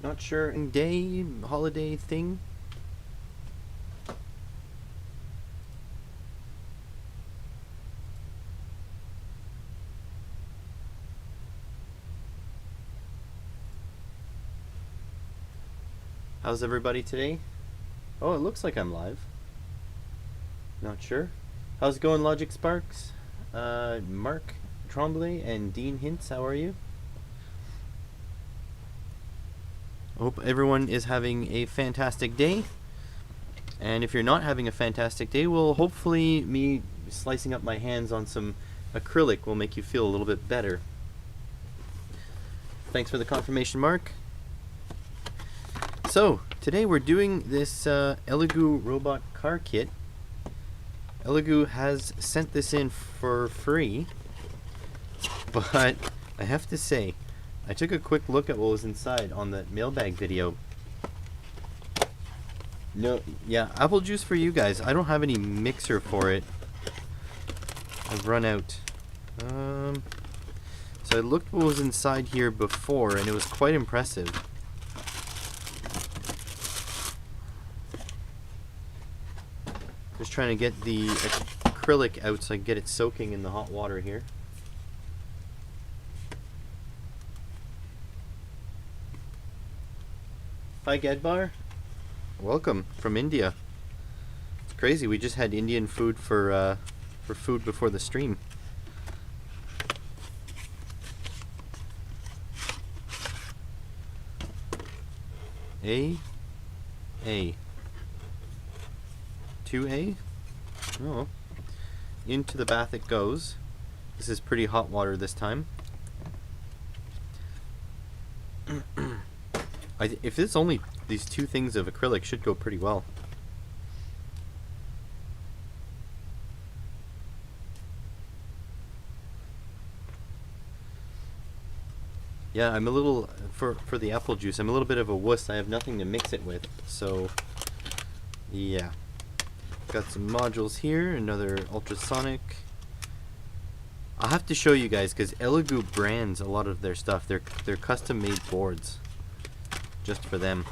Not sure. Day, holiday thing. How's everybody today? Oh, it looks like I'm live. Not sure. How's it going, Logic Sparks? Mark Tremblay and Dean Hintz, how are you? Hope everyone is having a fantastic day. And if you're not having a fantastic day, well, hopefully me slicing up my hands on some acrylic will make you feel a little bit better. Thanks for the confirmation, Mark. So, today we're doing this Elegoo robot car kit. Elegoo has sent this in for free, but I have to say, I took a quick look at what was inside on the mailbag video. No, yeah, apple juice for you guys. I don't have any mixer for it. I've run out. So I looked what was inside here before, and it was quite impressive. Just trying to get the acrylic out so I can get it soaking in the hot water here. Hi Gedbar, welcome from India. It's crazy, we just had Indian food for food before the stream. A 2A? Oh. Into the bath it goes. This is pretty hot water this time. If it's only these two things of acrylic, should go pretty well. Yeah, I'm a little, for the apple juice, I'm a little bit of a wuss. I have nothing to mix it with, so yeah. Got some modules here, another ultrasonic. I'll have to show you guys because Elegoo brands a lot of their stuff. They're custom made boards just for them.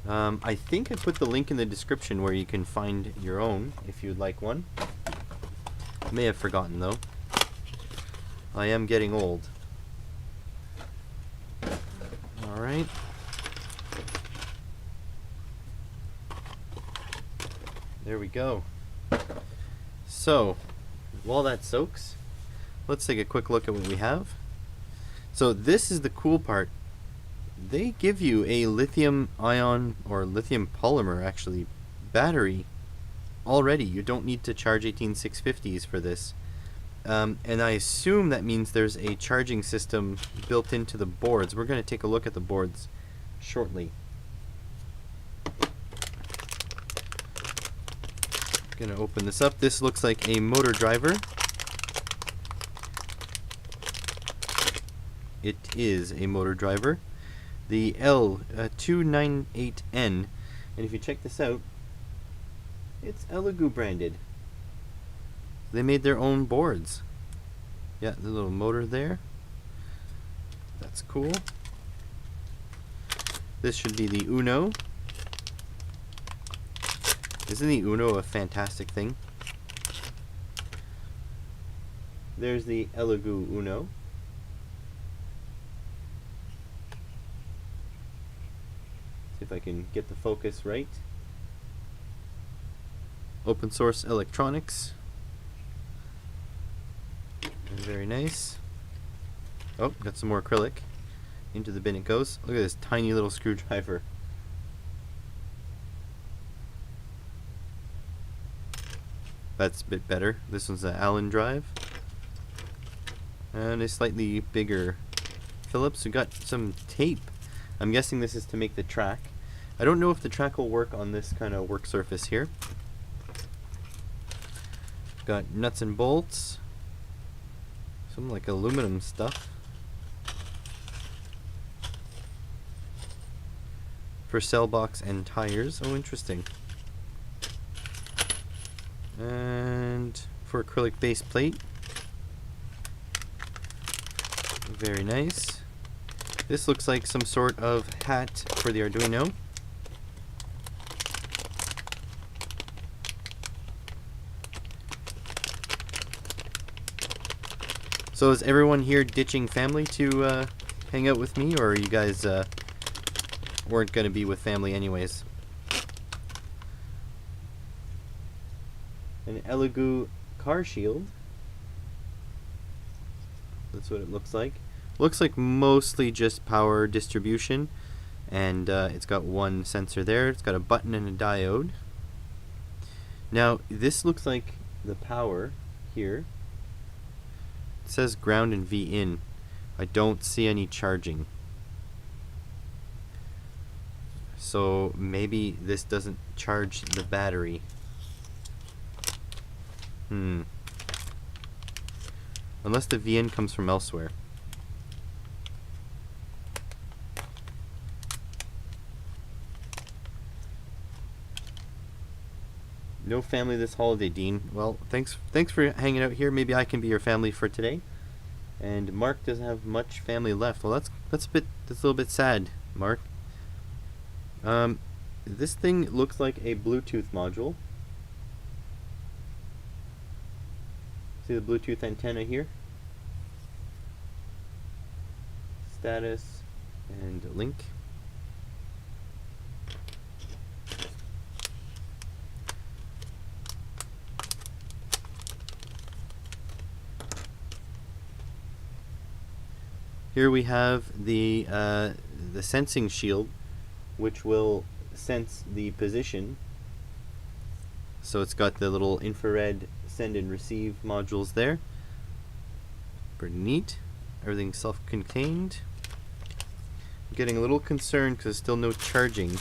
I think I put the link in the description where you can find your own if you'd like one. May have forgotten though. I am getting old. Alright. There we go. So, while that soaks, let's take a quick look at what we have. So this is the cool part. They give you a lithium ion, or lithium polymer actually, battery already. You don't need to charge 18650s for this. And I assume that means there's a charging system built into the boards. We're going to take a look at the boards shortly. Going to open this up. This looks like a motor driver. It is a motor driver. The L298N. And if you check this out, it's Elegoo branded. They made their own boards. Yeah, the little motor there. That's cool. This should be the Uno. Isn't the Uno a fantastic thing? There's the Elegoo Uno. See if I can get the focus right. Open source electronics. Very nice. Oh, got some more acrylic. Into the bin it goes. Look at this tiny little screwdriver. That's a bit better. This one's an Allen drive. And a slightly bigger Phillips. We got some tape. I'm guessing this is to make the track. I don't know if the track will work on this kind of work surface here. Got nuts and bolts. Some like aluminum stuff. For cell box and tires. Oh, interesting. And for acrylic base plate. Very nice. This looks like some sort of hat for the Arduino. So is everyone here ditching family to hang out with me, or are you guys weren't going to be with family anyways? An Elegoo car shield. That's what it looks like. Looks like mostly just power distribution, and it's got one sensor there. It's got a button and a diode. Now this looks like the power here. It says ground and V in. I don't see any charging. So maybe this doesn't charge the battery. Unless the VN comes from elsewhere. No family this holiday, Dean. Well, thanks for hanging out here. Maybe I can be your family for today. And Mark doesn't have much family left. Well, that's a little bit sad, Mark. This thing looks like a Bluetooth module. See the Bluetooth antenna here? Status and link. Here we have the sensing shield, which will sense the position. So it's got the little infrared send and receive modules there. Pretty neat. Everything's self-contained. I'm getting a little concerned because there's still no charging.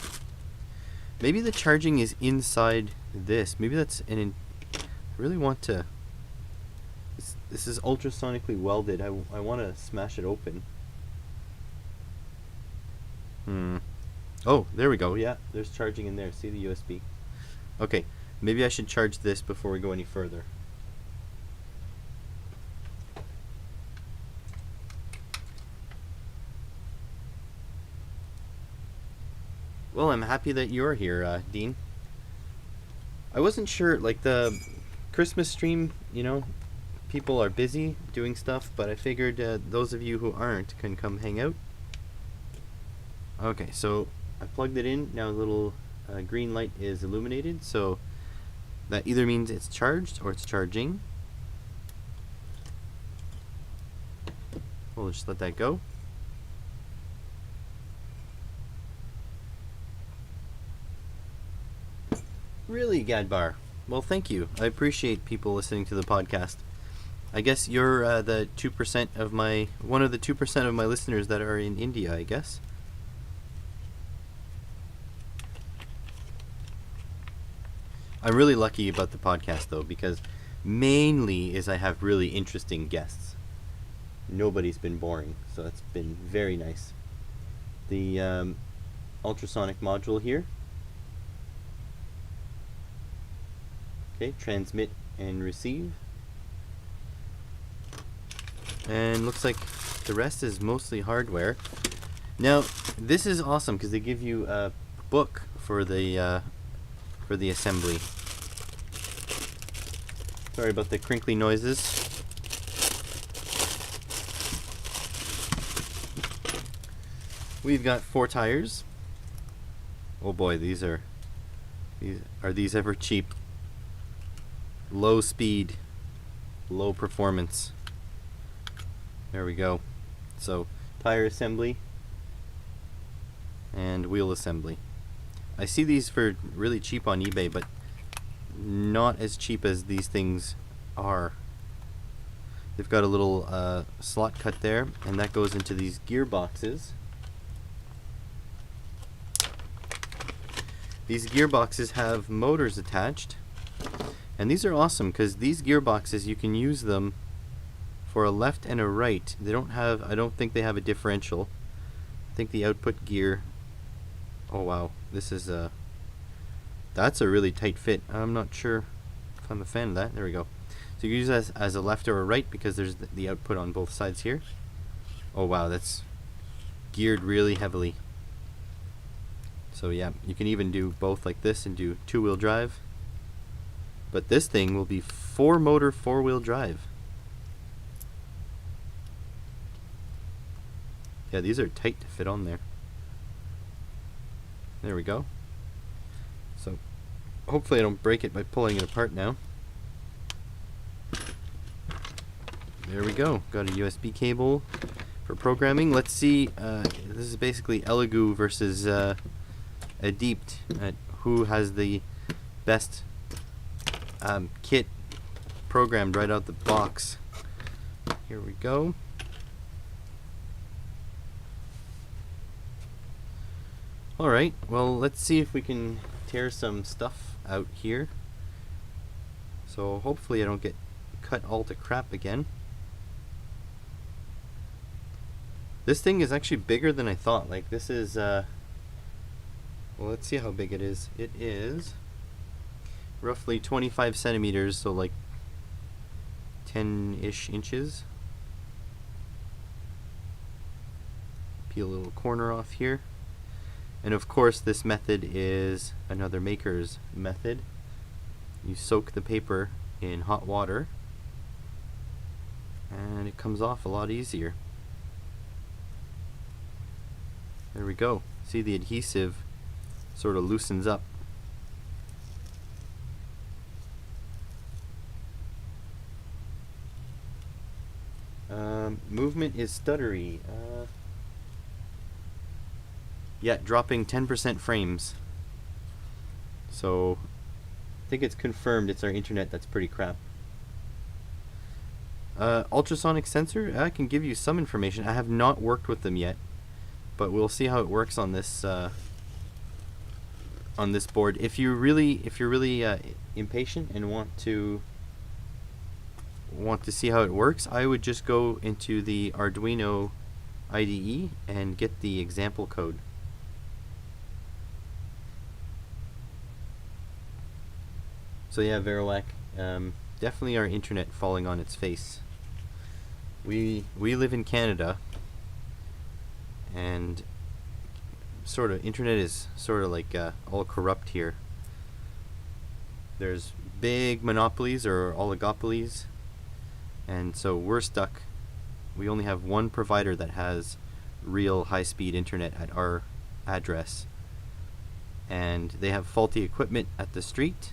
Maybe the charging is inside this. Maybe that's I really want to. This is ultrasonically welded. I want to smash it open. Oh, there we go. Yeah, there's charging in there. See the USB. Okay, maybe I should charge this before we go any further. Well, I'm happy that you're here, Dean. I wasn't sure, like the Christmas stream, people are busy doing stuff, but I figured those of you who aren't can come hang out. Okay, so I plugged it in. Now the little green light is illuminated, so that either means it's charged or it's charging. We'll just let that go. Really, Gadbar? Well, thank you. I appreciate people listening to the podcast. I guess you're the 2% of one of the 2% of my listeners that are in India, I guess. I'm really lucky about the podcast, though, because mainly I have really interesting guests. Nobody's been boring, so that's been very nice. The ultrasonic module here. Okay, transmit and receive. And looks like the rest is mostly hardware. Now, this is awesome because they give you a book for the assembly. Sorry about the crinkly noises. We've got 4 tires. Oh boy, these are these ever cheap? Low speed, low performance. There we go. So, tire assembly and wheel assembly. I see these for really cheap on eBay, but not as cheap as these things are. They've got a little slot cut there, and that goes into these gearboxes. These gearboxes have motors attached, and these are awesome because these gearboxes, you can use them for a left and a right. They don't have, I don't think they have a differential. I think the output gear, oh wow, this is that's a really tight fit. I'm not sure if I'm a fan of that. There we go. So you use it as a left or a right because there's the output on both sides here. Oh wow, that's geared really heavily. So yeah, you can even do both like this and do 2-wheel drive. But this thing will be 4-motor 4-wheel drive. Yeah, these are tight to fit on there. There we go. So hopefully I don't break it by pulling it apart now. There we go. Got a USB cable for programming. Let's see. This is basically Elegoo versus Adept. Who has the best kit programmed right out the box? Here we go. Alright, well, let's see if we can tear some stuff out here. So hopefully I don't get cut all to crap again. This thing is actually bigger than I thought. Like, this is, well, let's see how big it is. It is roughly 25 centimeters, so like 10-ish inches. Peel a little corner off here. And of course this method is another maker's method. You soak the paper in hot water and it comes off a lot easier. There we go. See, the adhesive sort of loosens up. Movement is stuttery. Yeah, dropping 10% frames. So I think it's confirmed it's our internet that's pretty crap. Ultrasonic sensor, I can give you some information. I have not worked with them yet, but we'll see how it works on this board. If you're really impatient and want to see how it works, I would just go into the Arduino IDE and get the example code. So yeah, Verilak, definitely our internet falling on its face. We live in Canada, and sort of internet is sort of like all corrupt here. There's big monopolies or oligopolies, and so we're stuck. We only have one provider that has real high-speed internet at our address, and they have faulty equipment at the street.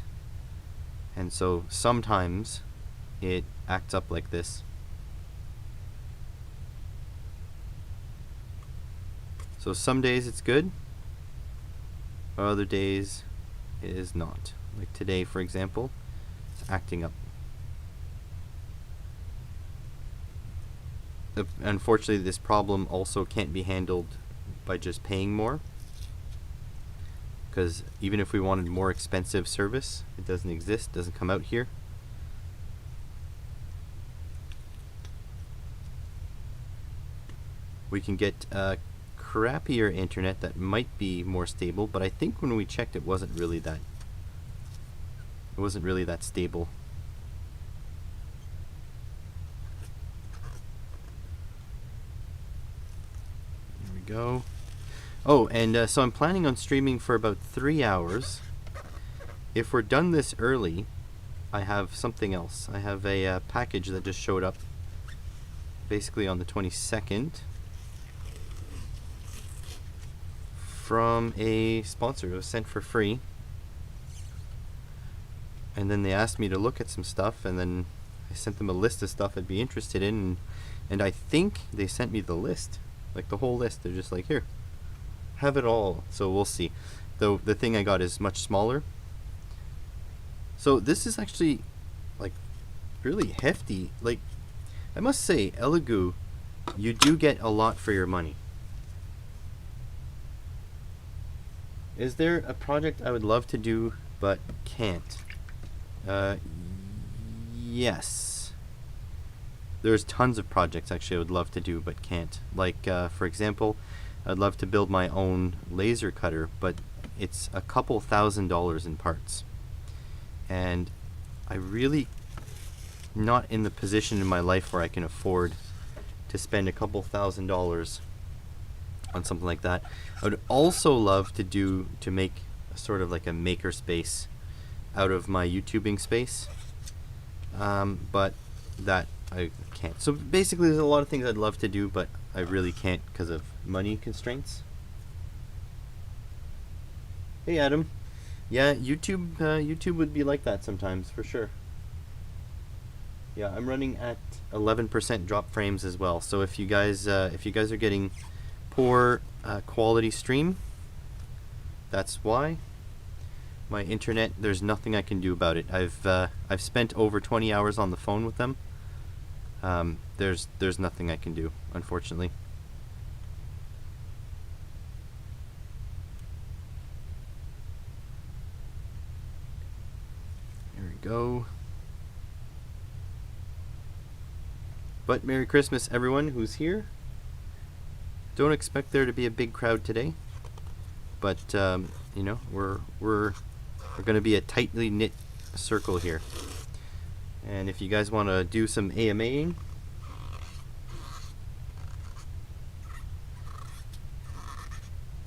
And so sometimes it acts up like this. So some days it's good, other days it is not. Like today, for example, it's acting up. Unfortunately, this problem also can't be handled by just paying more, because even if we wanted more expensive service, it doesn't exist, doesn't come out here. We can get crappier internet that might be more stable, but I think when we checked it wasn't really that stable. There we go. Oh, and so I'm planning on streaming for about 3 hours. If we're done this early, I have something else. I have a package that just showed up basically on the 22nd from a sponsor. It was sent for free. And then they asked me to look at some stuff, and then I sent them a list of stuff I'd be interested in, and I think they sent me the list, like the whole list. They're just like, here, have it all. So we'll see. Though the thing I got is much smaller. So this is actually like really hefty. Like, I must say, Elegoo, you do get a lot for your money. Is there a project I would love to do but can't? Yes. There's tons of projects actually I would love to do but can't. Like, for example, I'd love to build my own laser cutter, but it's a couple $1,000s in parts. And I really not in the position in my life where I can afford to spend a couple $1,000 on something like that. I would also love to make sort of like a maker space out of my YouTubing space, but that I can't. So basically, there's a lot of things I'd love to do, but I really can't because of money constraints. Hey Adam, yeah, YouTube would be like that sometimes for sure. Yeah, I'm running at 11% drop frames as well. So if you guys are getting poor quality stream, that's why. My internet, there's nothing I can do about it. I've spent over 20 hours on the phone with them. There's nothing I can do, unfortunately. There we go. But Merry Christmas, everyone who's here. Don't expect there to be a big crowd today, but you know, we're going to be a tightly knit circle here. And if you guys want to do some AMAing,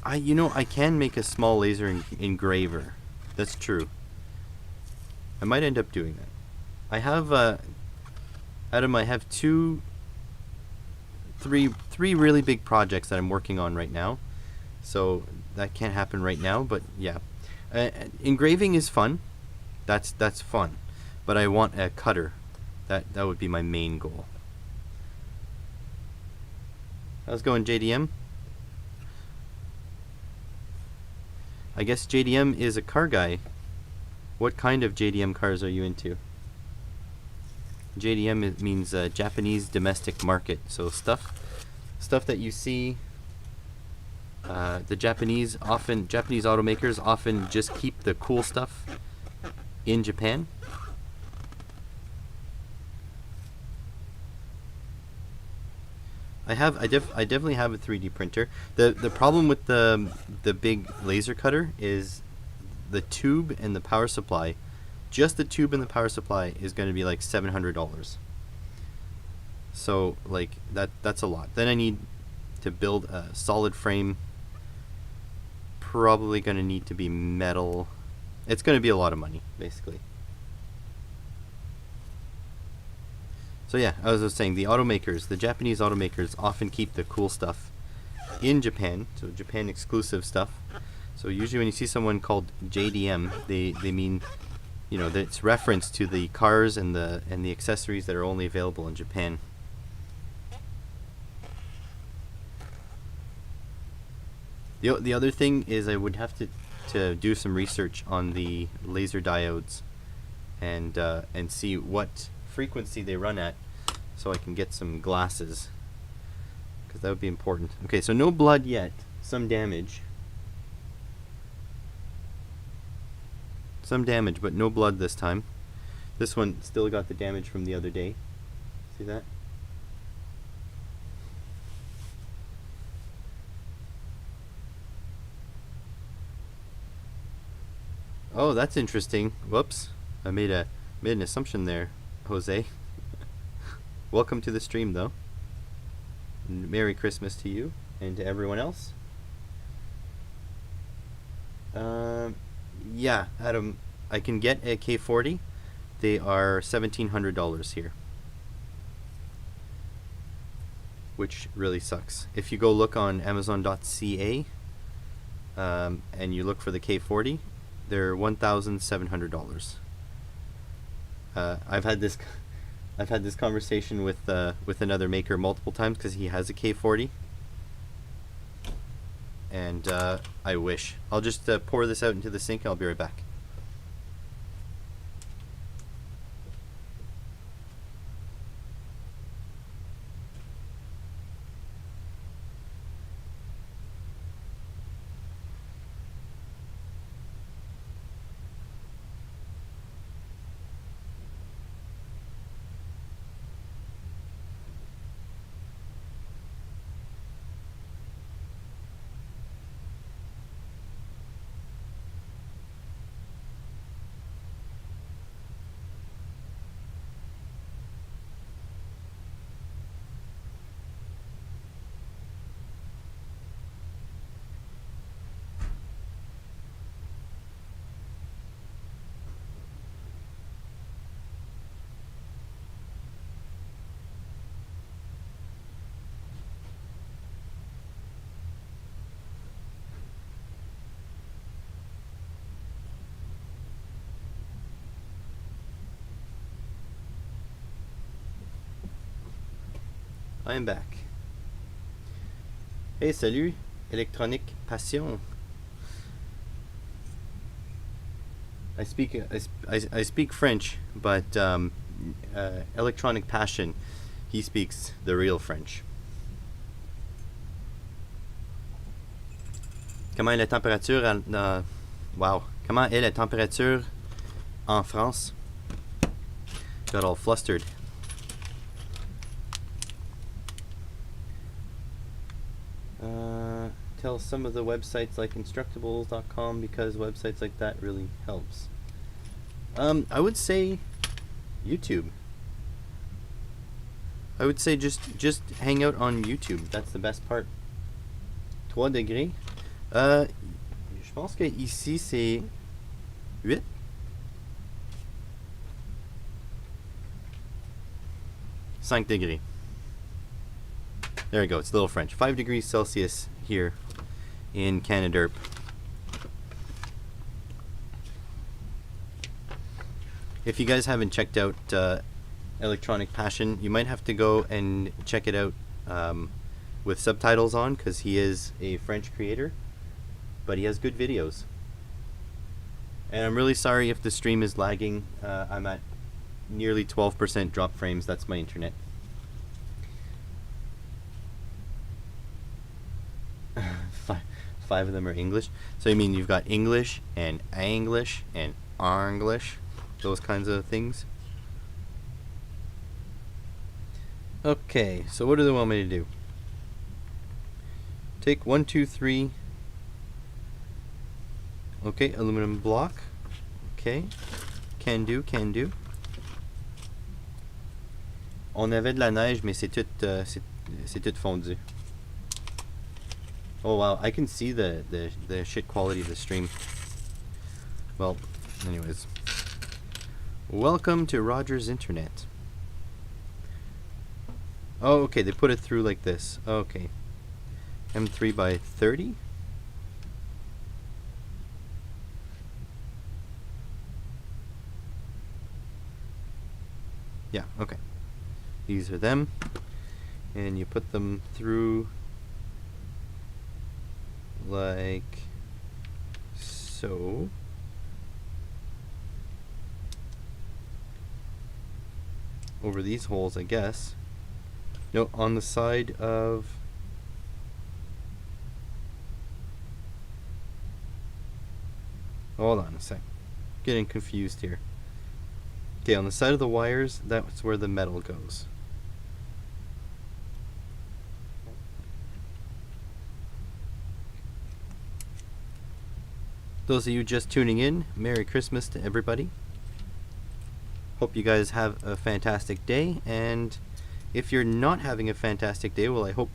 I can make a small laser engraver. That's true. I might end up doing that. I have Adam, I have three really big projects that I'm working on right now, so that can't happen right now. But yeah, engraving is fun. That's fun, but I want a cutter. That would be my main goal. How's it going, JDM? I guess JDM is a car guy. What kind of JDM cars are you into? JDM means Japanese domestic market. So stuff that you see. The Japanese automakers often just keep the cool stuff in Japan. I definitely have a 3D printer. The problem with the big laser cutter is the tube and the power supply. Just the tube and the power supply is going to be like $700. So like that's a lot. Then I need to build a solid frame. Probably going to need to be metal. It's going to be a lot of money, basically. So yeah, as I was saying, the Japanese automakers often keep the cool stuff in Japan, so Japan exclusive stuff. So usually when you see someone called JDM, they mean, you know, that it's reference to the cars and the accessories that are only available in Japan. The other thing is I would have to do some research on the laser diodes and see what frequency they run at, so I can get some glasses, because that would be important. Okay, so no blood yet. Some damage, but no blood this time. This one still got the damage from the other day. See that? Oh, that's interesting. Whoops. I made an assumption there, Jose. Welcome to the stream, though. Merry Christmas to you and to everyone else. Yeah, Adam, I can get a K40. They are $1,700 here, which really sucks. If you go look on Amazon.ca and you look for the K40, they're $1,700. I've had this conversation with another maker multiple times because he has a K40, and I wish. I'll just pour this out into the sink and I'll be right back. I am back. Hey, salut, électronique passion. I speak French, but electronic passion, he speaks the real French. Comment est la température wow. Comment est la température en France? Got all flustered. Tell some of the websites like Instructables.com because websites like that really helps. I would say YouTube. I would say just hang out on YouTube. That's the best part. 3 degrés. Je pense que ici c'est 8. Cinq degrés. There we go. It's a little French. 5 degrees Celsius here in Canada. If you guys haven't checked out Electronic Passion, you might have to go and check it out with subtitles on, because he is a French creator, but he has good videos. And I'm really sorry if the stream is lagging. I'm at nearly 12% drop frames. That's my internet. Five of them are English. So you mean you've got English and Anglish and Arnglish, those kinds of things. Okay, so what do they want me to do? Take 1, 2, 3. Okay, aluminum block. Okay, can do, can do. On avait de la neige, mais c'est tout fondu. Oh wow, I can see the shit quality of the stream. Well, anyways. Welcome to Roger's Internet. Oh, okay, they put it through like this. Okay. M3 by 30? Yeah, okay. These are them. And you put them through like so. Over these holes, I guess. No, on the side of... Hold on a sec. Getting confused here. Okay, on the side of the wires, that's where the metal goes. Those of you just tuning in, Merry Christmas to everybody. Hope you guys have a fantastic day, and if you're not having a fantastic day, well, I hope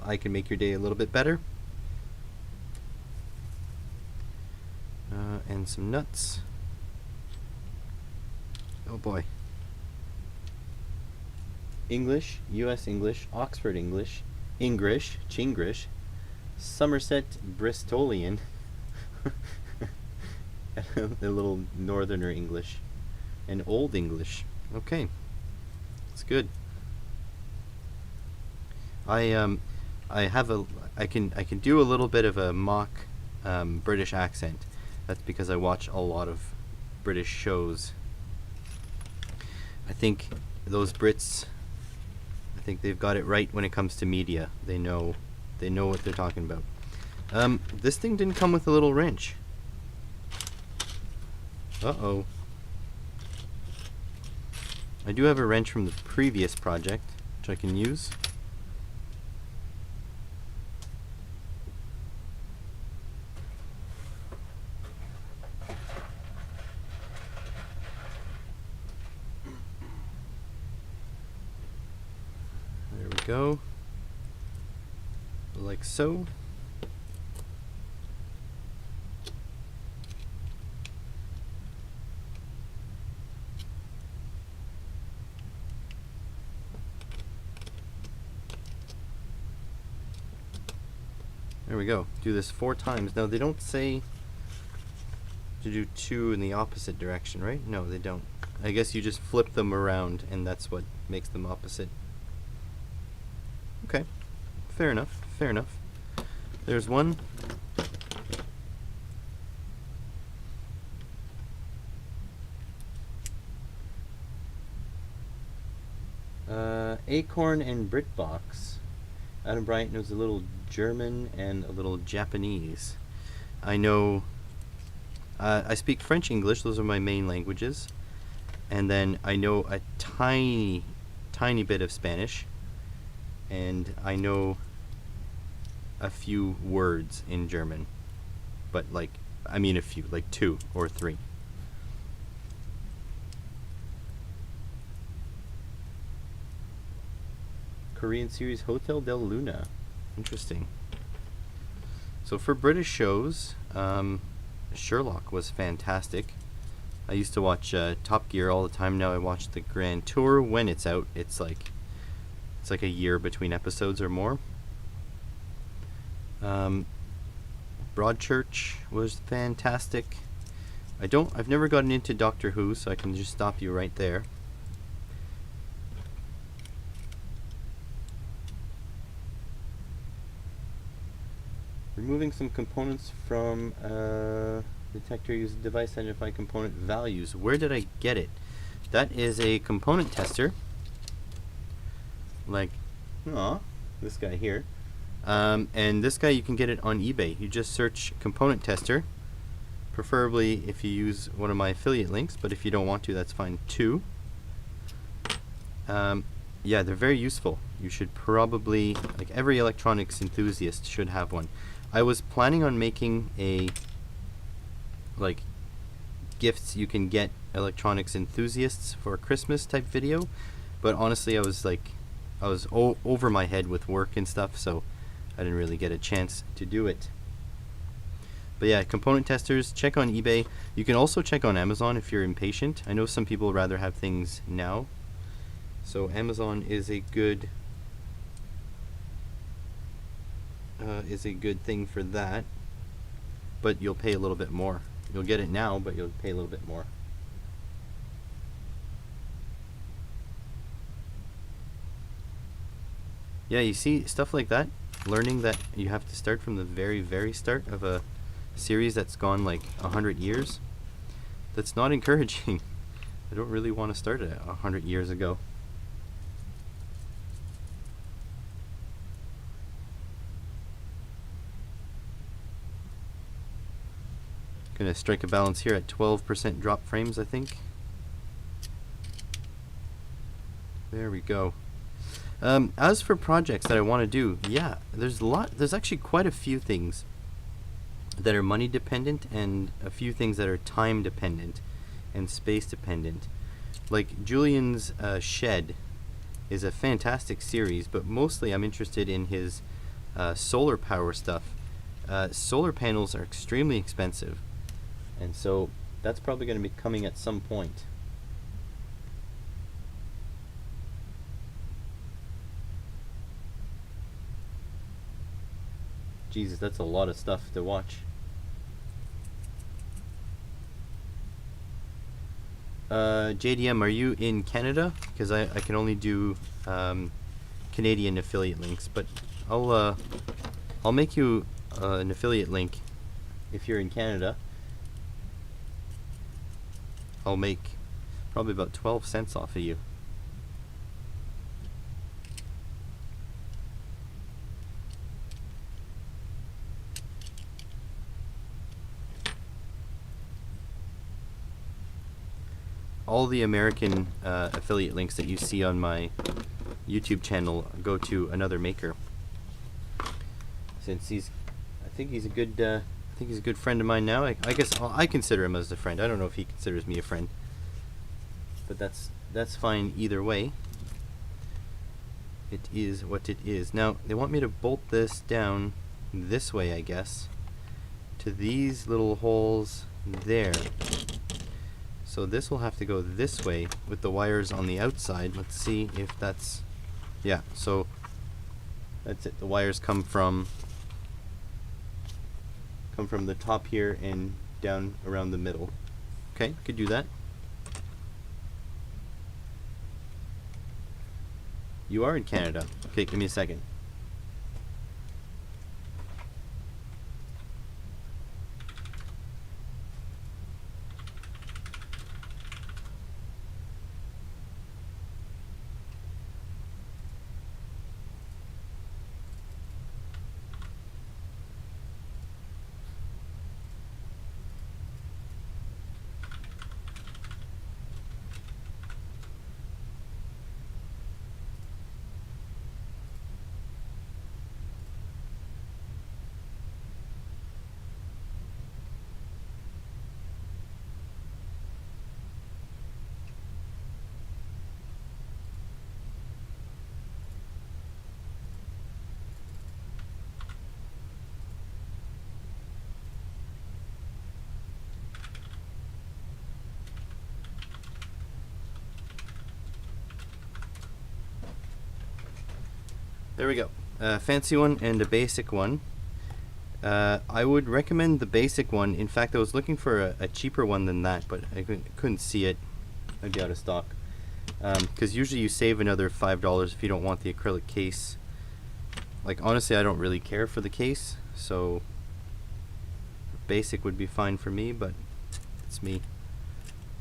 I can make your day a little bit better. And some nuts. Oh boy. English, US English, Oxford English, English, Chinglish, Somerset Bristolian, a little northerner English, and Old English. Okay, it's good. I can do a little bit of a mock British accent. That's because I watch a lot of British shows. I think those Brits, I think they've got it right when it comes to media. They know what they're talking about. This thing didn't come with a little wrench. Uh-oh. I do have a wrench from the previous project, which I can use. There we go. Like so. There we go. Do this 4 times. Now they don't say to do 2 in the opposite direction, right? No, they don't. I guess you just flip them around and that's what makes them opposite. Okay. Fair enough. Fair enough. There's one. Acorn and Britbox. Adam Bryant knows a little German and a little Japanese. I know. I speak French, English. Those are my main languages. And then I know a tiny bit of Spanish. And I know a few words in German. But I mean a few, like 2 or 3. Korean series Hotel del Luna. Interesting. So for British shows, Sherlock was fantastic. I used to watch Top Gear all the time. Now I watch the Grand Tour when it's out. It's like a year between episodes or more. Broadchurch was fantastic. I've never gotten into Doctor Who, so I can just stop you right there. Removing some components from detector, use device to identify component values. Where did I get it? That is a component tester. This guy here. And this guy, you can get it on eBay. You just search component tester. Preferably if you use one of my affiliate links, but if you don't want to, that's fine too. Yeah, they're very useful. You should probably, every electronics enthusiast should have one. I was planning on making a gifts you can get electronics enthusiasts for Christmas type video, but honestly I was over my head with work and stuff, so I didn't really get a chance to do it. But yeah, component testers, check on eBay. You can also check on Amazon if you're impatient. I know some people rather have things now, so Amazon is a good thing for that, but you'll pay a little bit more. You'll get it now, but you'll pay a little bit more. Yeah, you see stuff like that, learning that you have to start from the very, very start of a series that's gone 100 years. That's not encouraging. I don't really want to start it 100 years ago. Gonna strike a balance here at 12% drop frames, I think. There we go. As for projects that I want to do, yeah, there's actually quite a few things that are money dependent and a few things that are time dependent and space dependent. Like Julian's Shed is a fantastic series, but mostly I'm interested in his solar power stuff. Solar panels are extremely expensive, and so that's probably going to be coming at some point. Jesus, that's a lot of stuff to watch. JDM, are you in Canada? Because I can only do Canadian affiliate links, but I'll make you an affiliate link if you're in Canada. I'll make probably about 12 cents off of you. All the American affiliate links that you see on my YouTube channel go to another maker. Since I think he's a good friend of mine now. I guess I consider him as a friend. I don't know if he considers me a friend, but that's fine either way. It is what it is. Now they want me to bolt this down this way, I guess, to these little holes there. So this will have to go this way with the wires on the outside. Let's see if that's... Yeah, so that's it. The wires come from the top here and down around the middle. Okay, could do that. You are in Canada. Okay, give me a second. There we go. A fancy one and a basic one. I would recommend the basic one. In fact, I was looking for a cheaper one than that, but I couldn't see it. I'd be out of stock. Because usually you save another $5 if you don't want the acrylic case. Like, honestly, I don't really care for the case, so basic would be fine for me, but it's me.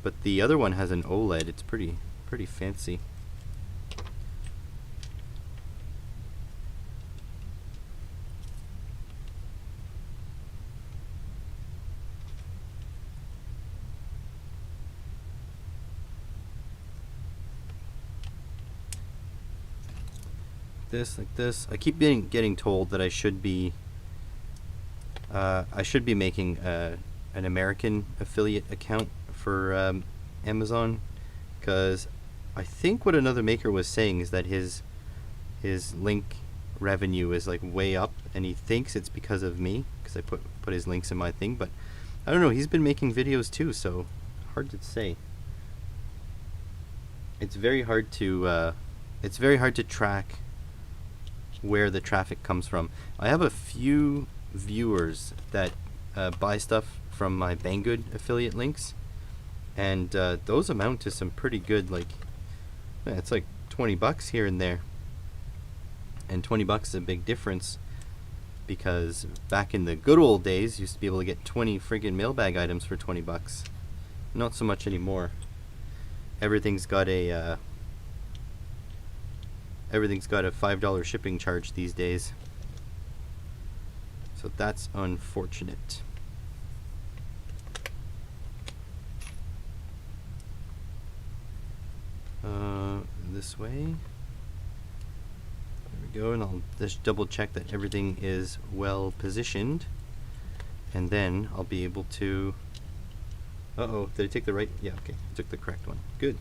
But the other one has an OLED. It's pretty fancy. This, like this. I keep getting told that I should be making an American affiliate account for Amazon, because I think what another maker was saying is that his link revenue is like way up, and he thinks it's because of me, because I put his links in my thing. But I don't know, he's been making videos too, so hard to say. It's very hard to track where the traffic comes from. I have a few viewers that buy stuff from my Banggood affiliate links, and those amount to some pretty good, like, yeah, it's like $20 here and there, and $20 is a big difference, because back in the good old days you used to be able to get 20 friggin' mailbag items for $20. Not so much anymore. Everything's got a $5 shipping charge these days, so that's unfortunate. This way. There we go, and I'll just double check that everything is well positioned, and then I'll be able to... Uh-oh, did I take the right? Yeah, okay, I took the correct one. Good.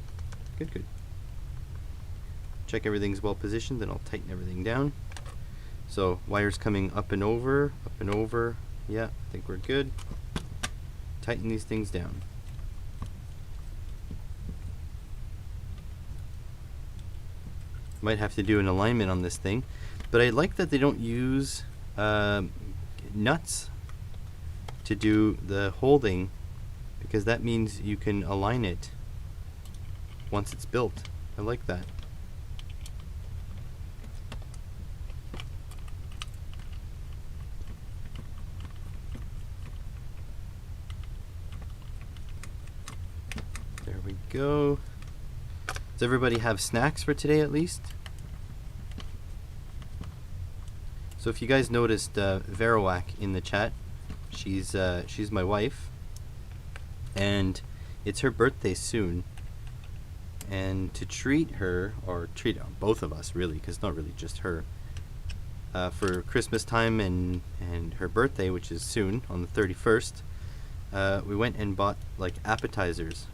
Good. Check everything's well positioned, then I'll tighten everything down. So wires coming up and over. Yeah, I think we're good. Tighten these things down. Might have to do an alignment on this thing, but I like that they don't use nuts to do the holding, because that means you can align it once it's built. I like that. There we go. Does everybody have snacks for today at least? So if you guys noticed Verowac in the chat, she's my wife, and it's her birthday soon. And to treat her, or treat both of us really, because it's not really just her, for Christmas time and her birthday, which is soon on the 31st, we went and bought like appetizers,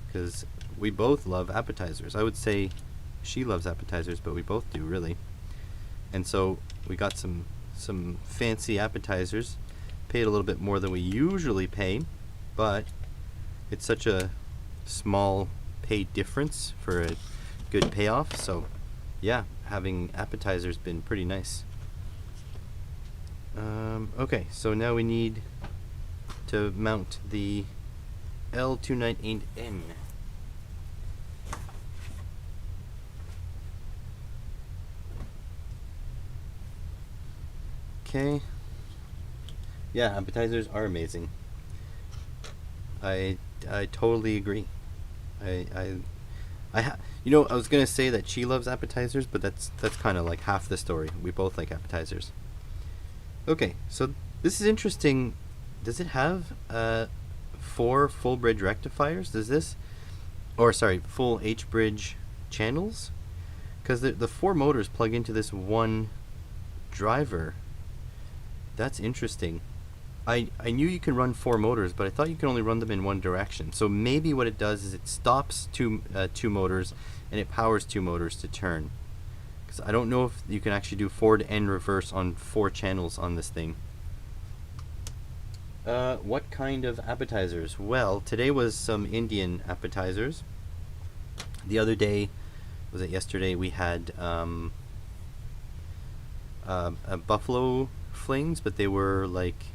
because we both love appetizers. I would say she loves appetizers, but we both do really. And so we got some fancy appetizers, paid a little bit more than we usually pay, but it's such a small pay difference for a good payoff. So yeah, having appetizers been pretty nice. Okay, so now we need to mount the L298N. Okay. Yeah, appetizers are amazing. I totally agree. I was gonna say that she loves appetizers, but that's kind of like half the story. We both like appetizers. Okay, so this is interesting. Does it have 4 full bridge rectifiers? Does this, or sorry, full H bridge channels? Because the 4 motors plug into this one driver. That's interesting. I knew you can run 4 motors, but I thought you can only run them in one direction. So maybe what it does is it stops two motors and it powers 2 motors to turn. Because I don't know if you can actually do forward and reverse on 4 channels on this thing. What kind of appetizers? Well, today was some Indian appetizers. The other day, was it yesterday, we had buffalo flings, but they were like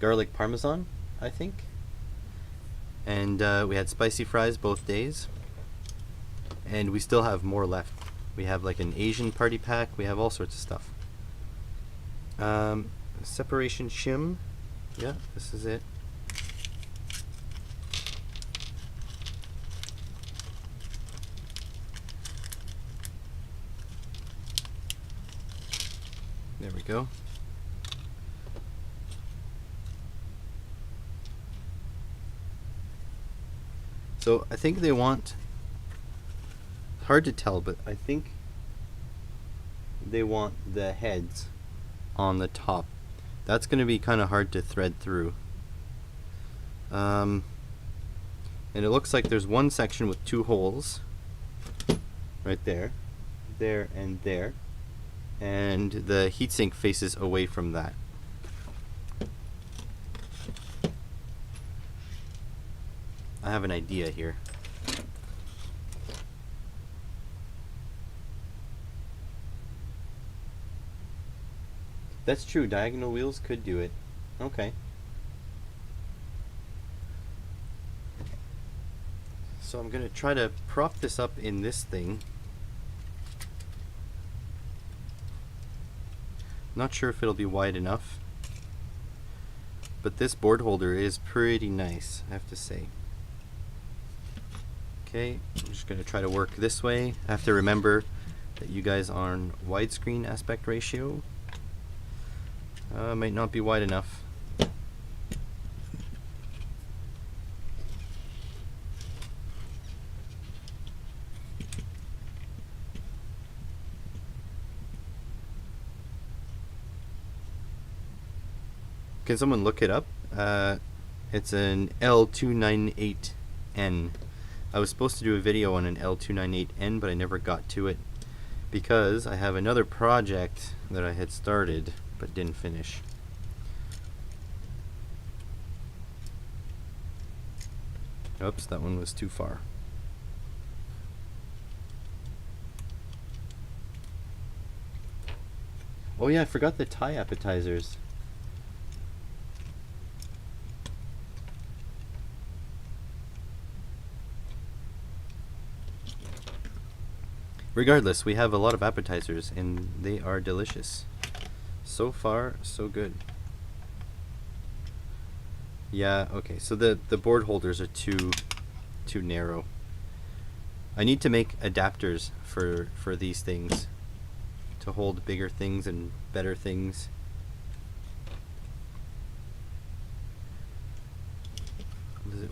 garlic parmesan, I think. And we had spicy fries both days. And we still have more left. We have like an Asian party pack. We have all sorts of stuff. Separation shim. Yeah, this is it. There we go. So I think they want, hard to tell, but I think they want the heads on the top. That's going to be kind of hard to thread through. And it looks like there's one section with 2 holes right there, there, and there. And the heatsink faces away from that. I have an idea here. That's true, diagonal wheels could do it. Okay. So I'm going to try to prop this up in this thing. Not sure if it'll be wide enough, but this board holder is pretty nice, I have to say. Okay, I'm just going to try to work this way. I have to remember that you guys are on widescreen aspect ratio. Might not be wide enough. Can someone look it up? It's an L298N. I was supposed to do a video on an L298N, but I never got to it because I have another project that I had started but didn't finish. Oops, that one was too far. Oh yeah, I forgot the Thai appetizers. Regardless, we have a lot of appetizers and they are delicious. So far, so good. Yeah, okay, so the board holders are too narrow. I need to make adapters for these things to hold bigger things and better things.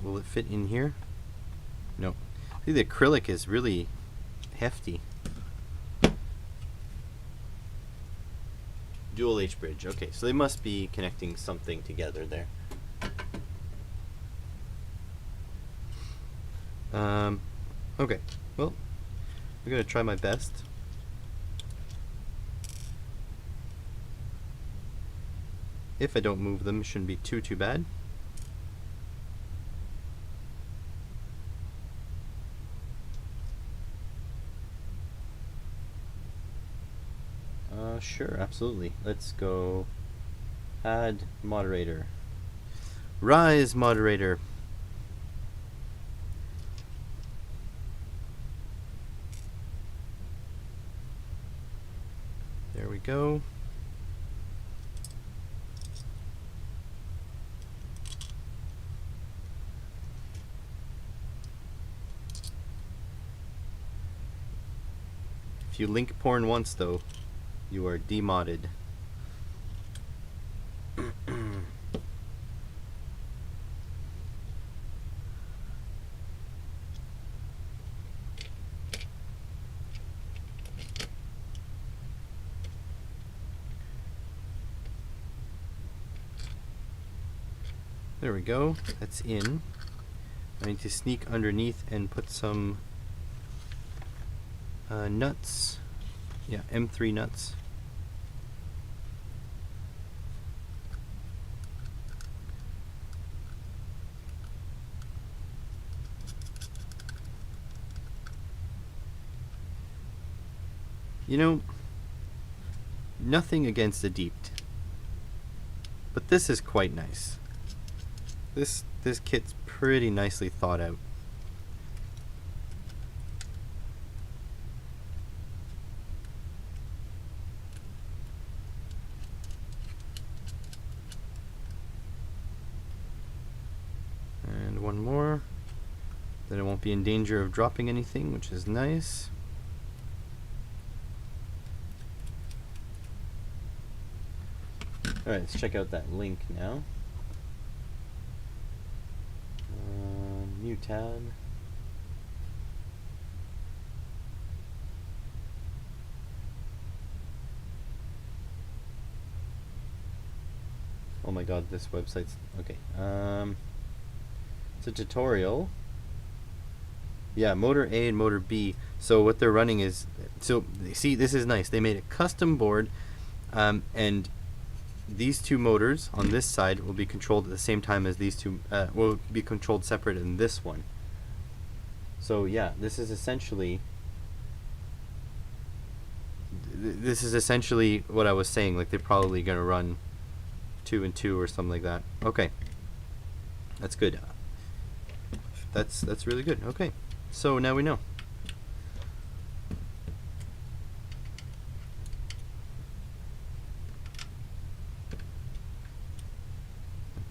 Will it fit in here? No. See, the acrylic is really hefty. Dual H bridge. Okay, so they must be connecting something together there. Okay, well, I'm gonna try my best. If I don't move them, it shouldn't be too bad. Sure, absolutely. Let's go add moderator. Rise moderator. There we go. If you link porn once though, you are demodded. There we go. That's in. I need to sneak underneath and put some nuts. Yeah, M3 nuts. You know, nothing against the deep, but this is quite nice. This kit's pretty nicely thought out. And one more. Then I won't be in danger of dropping anything, which is nice. Alright, let's check out that link now. New tab. Oh my god, this website's... okay. It's a tutorial. Yeah, motor A and motor B. So what they're running is... so, see, this is nice. They made a custom board, and these two motors on this side will be controlled at the same time as these two, will be controlled separate in this one. So yeah, this is essentially what I was saying. Like, they're probably gonna run 2 and 2 or something like that. Okay, that's good. That's really good. Okay, so now we know.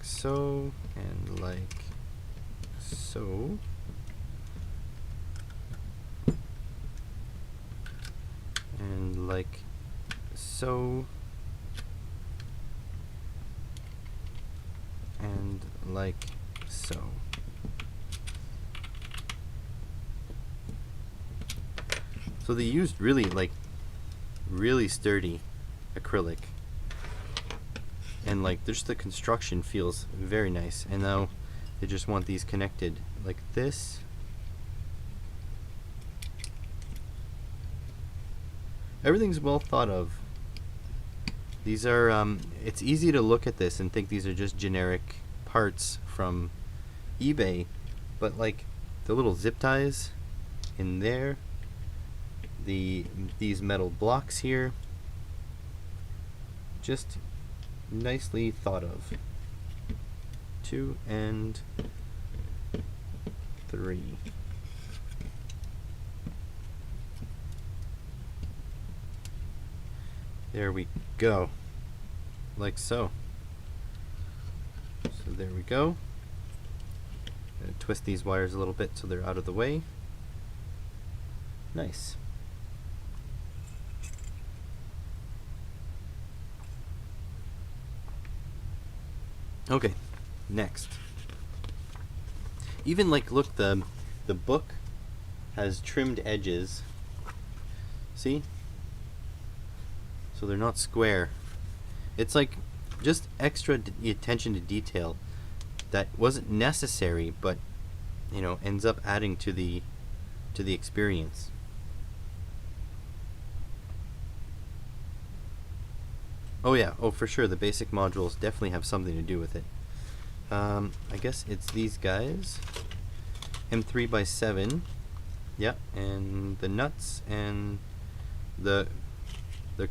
So, and like so. And like so. And like so. So they used really sturdy acrylic. And like, just the construction feels very nice. And now they just want these connected like this. Everything's well thought of. These are, it's easy to look at this and think these are just generic parts from eBay, but like the little zip ties in there, these metal blocks here, just nicely thought of. 2 and 3. There we go. Like so. So there we go. Gonna twist these wires a little bit so they're out of the way. Nice. Okay, next. Even like, look, the book has trimmed edges. See? So they're not square. It's like just extra attention to detail that wasn't necessary, but you know, ends up adding to the experience. Oh yeah, oh for sure, the basic modules definitely have something to do with it. I guess it's these guys. M3x7. Yeah, and the nuts and the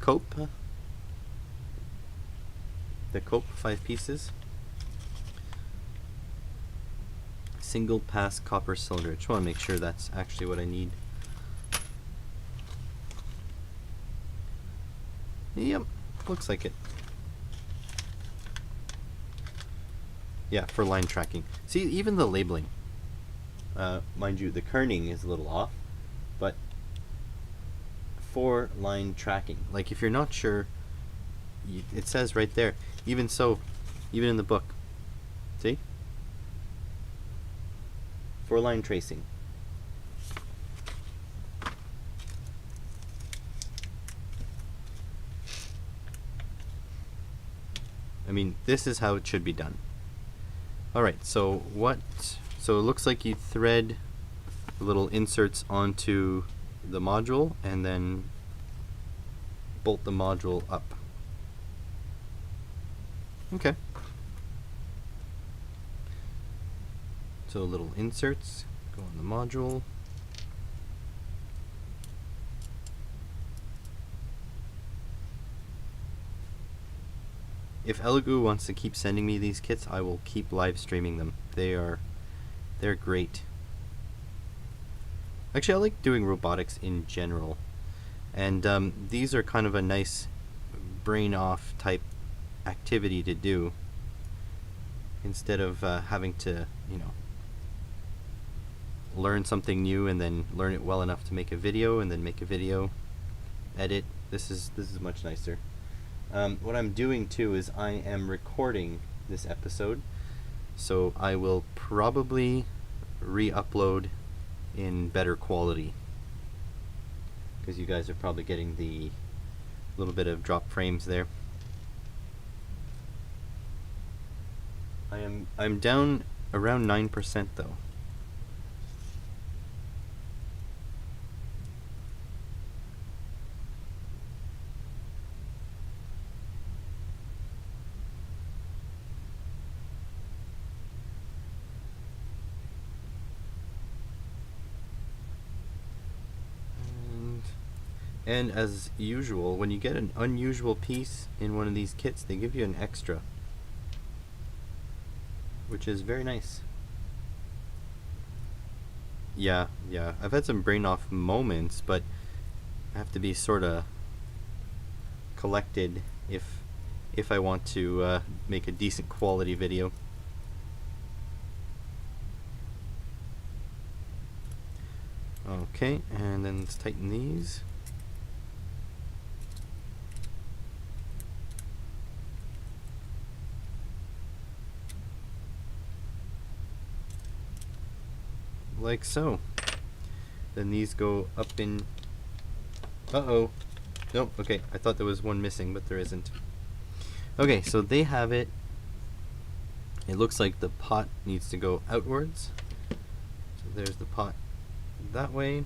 cope. The cope, 5 pieces. Single pass copper cylinder. I just want to make sure that's actually what I need. Yep, looks like it. Yeah, for line tracking. See, even the labeling. Mind you, the kerning is a little off, but for line tracking. Like, if you're not sure, it says right there. Even so, even in the book. See? For line tracing. I mean, this is how it should be done. Alright, so so it looks like you thread the little inserts onto the module and then bolt the module up. Okay. So little inserts go on the module. if Elegoo wants to keep sending me these kits, I will keep live streaming them. They're great. Actually, I like doing robotics in general, and these are kind of a nice brain off type activity to do instead of having to, you know, learn something new and then learn it well enough to make a video and then make a video, edit. This is much nicer. What I'm doing too is I am recording this episode, so I will probably re-upload in better quality because you guys are probably getting the little bit of drop frames there. I'm down around 9% though. And as usual, when you get an unusual piece in one of these kits, they give you an extra, which is very nice. Yeah, I've had some brain off moments, but I have to be sort of collected if I want to make a decent quality video. Okay, and then let's tighten these. Like so. Then these go up in... Uh-oh. Nope, okay. I thought there was one missing, but there isn't. Okay, so they have it. It looks like the pot needs to go outwards. So there's the pot that way.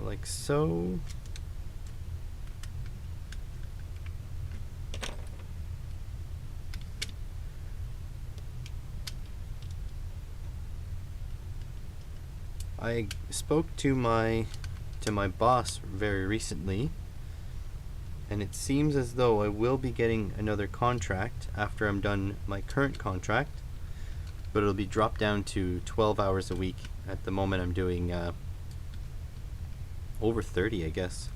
Like so. I spoke to my boss very recently, and it seems as though I will be getting another contract after I'm done my current contract, but it'll be dropped down to 12 hours a week. At the moment I'm doing over 30, I guess.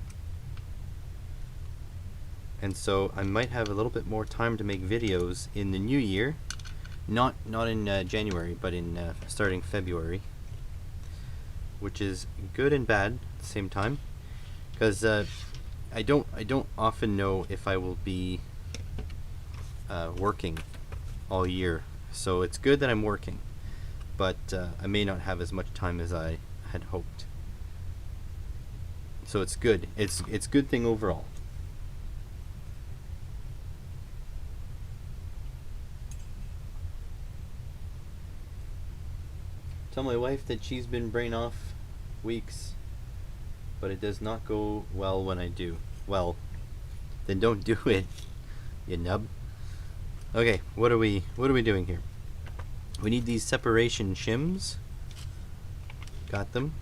And so I might have a little bit more time to make videos in the new year, not in January, but in starting February. Which is good and bad at the same time, because I don't often know if I will be working all year. So it's good that I'm working, but I may not have as much time as I had hoped. So it's good. It's a good thing overall. Tell my wife that she's been brain off weeks, but it does not go well when I do. Well, then don't do it, you nub. Okay, what are we doing here? We need these separation shims. Got them.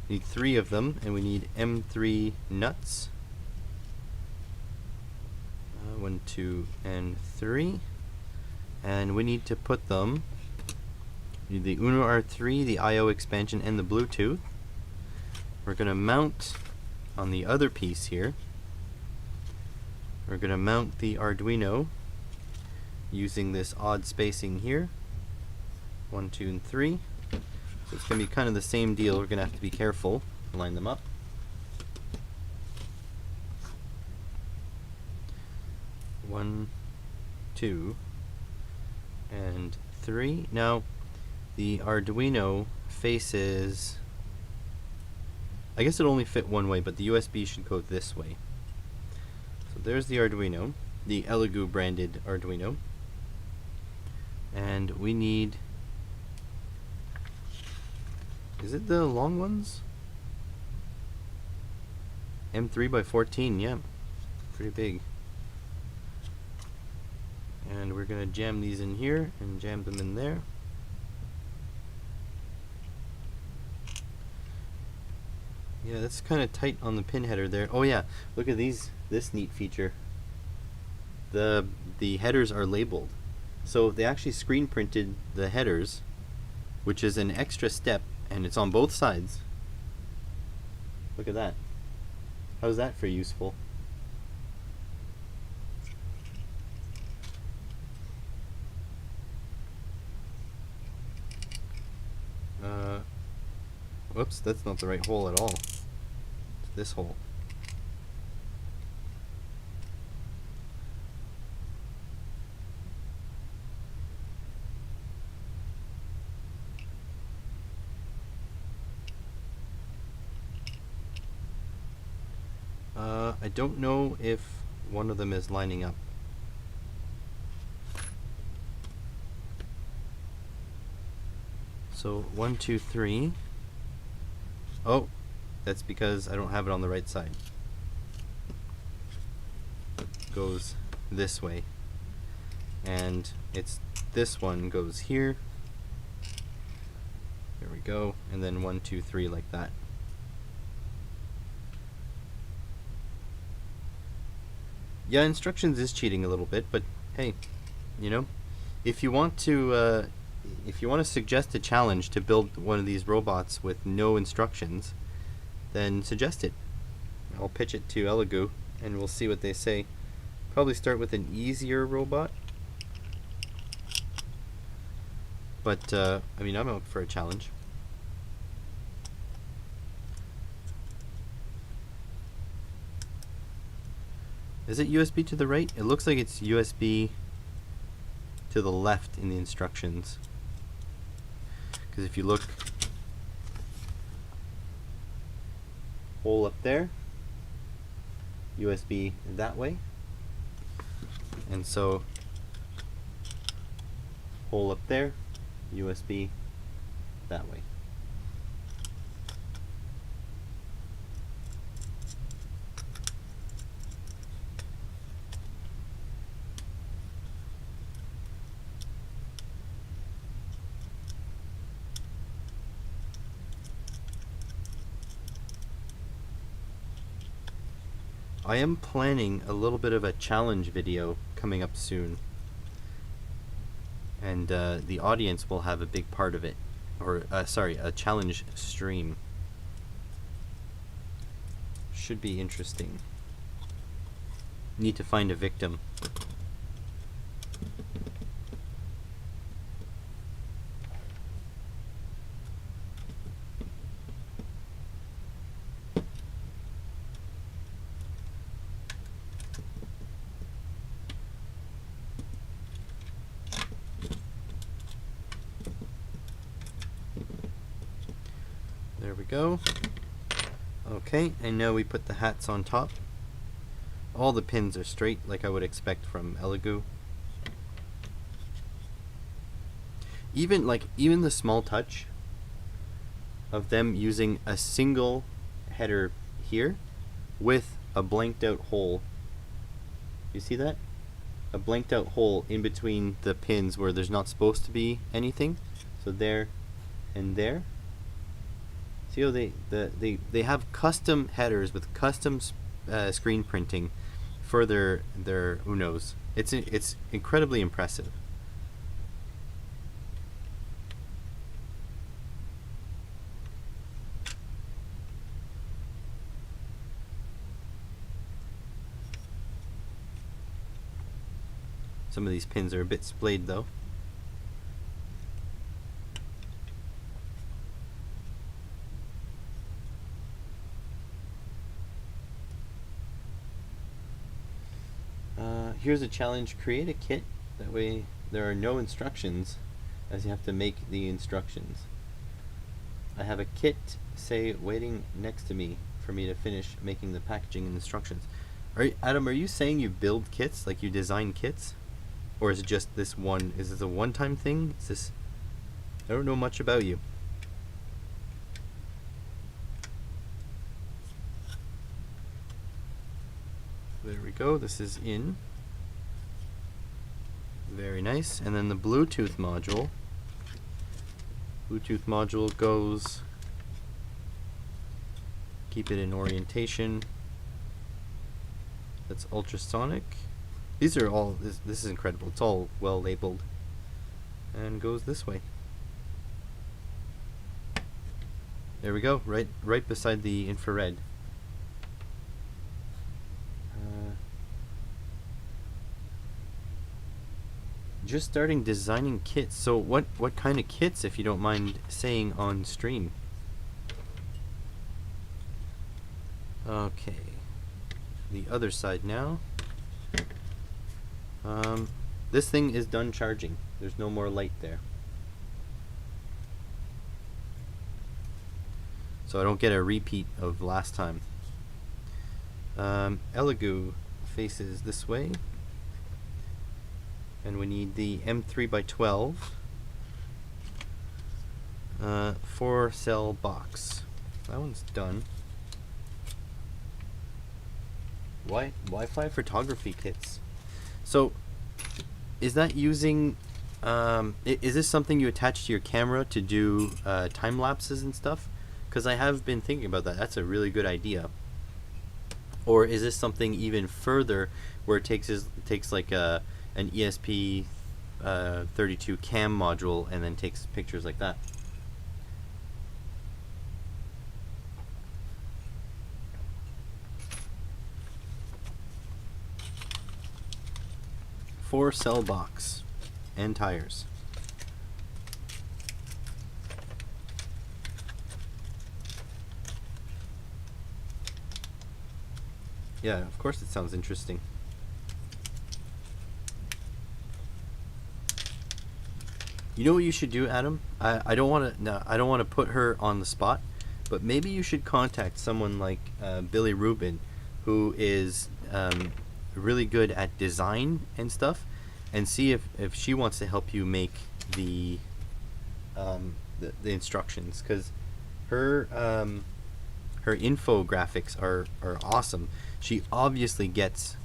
We need 3 of them, and we need M3 nuts. 1, 2, and 3. And we need to put them. We need the Uno R3, the I/O expansion, and the Bluetooth. We're going to mount on the other piece here. We're going to mount the Arduino using this odd spacing here. 1, 2, and 3. So it's going to be kind of the same deal. We're going to have to be careful. Line them up. One, 2, and 3. Now, the Arduino faces, I guess it only fit one way, but the USB should go this way. So there's the Arduino, the Elegoo branded Arduino. And we need, is it the long ones? M3 by 14, yeah, pretty big. And we're going to jam these in here and jam them in there. Yeah, that's kind of tight on the pin header there. Oh yeah, look at this neat feature. The headers are labeled. So they actually screen printed the headers, which is an extra step, and it's on both sides. Look at that. How's that for useful? Whoops, that's not the right hole at all. It's this hole. I don't know if one of them is lining up. So 1, 2, 3. Oh, that's because I don't have it on the right side. It goes this way. And it's this one goes here. There we go. And then 1, 2, 3 like that. Yeah, instructions is cheating a little bit, but hey, you know, if you want to suggest a challenge to build one of these robots with no instructions, then suggest it. I'll pitch it to Elegoo and we'll see what they say. Probably start with an easier robot. But I mean, I'm up for a challenge. Is it USB to the right? It looks like it's USB to the left in the instructions. Because if you look, hole up there, USB that way, and so hole up there, USB that way. I am planning a little bit of a challenge video coming up soon, and the audience will have a big part of it, or sorry, a challenge stream. Should be interesting. Need to find a victim. There we go. Okay, and now we put the hats on top. All the pins are straight, like I would expect from Elegoo. Even the small touch of them using a single header here with a blanked out hole. You see that? A blanked out hole in between the pins where there's not supposed to be anything. So there and there. See how they have custom headers with custom screen printing for their Unos. It's incredibly impressive. Some of these pins are a bit splayed though. Here's a challenge: create a kit. That way there are no instructions, as you have to make the instructions. I have a kit, say, waiting next to me for me to finish making the packaging and instructions. Adam, are you saying you build kits, like you design kits? Or is it just this one? Is this a one-time thing? Is this... I don't know much about you. There we go. This is in. Very nice. And then the Bluetooth module. Bluetooth module goes... keep it in orientation. That's ultrasonic. These are all, this is incredible. It's all well labeled. And goes this way. There we go, right beside the infrared. Just starting designing kits. So what kind of kits, if you don't mind saying on stream? Okay, the other side now. This thing is done charging. There's no more light there. So I don't get a repeat of last time. Elegoo faces this way. And we need the M3x12 4-cell box. That one's done. Wi-Fi photography kits. So, is that using? Is this something you attach to your camera to do time lapses and stuff? Because I have been thinking about that. That's a really good idea. Or is this something even further, where it takes like an ESP 32 cam module and then takes pictures like that? Four-cell box and tires. Yeah, of course it sounds interesting. You know what you should do, Adam? I don't want to put her on the spot, but maybe you should contact someone like Billy Rubin, who is really good at design and stuff, and see if she wants to help you make the instructions, because her infographics are awesome. She obviously gets,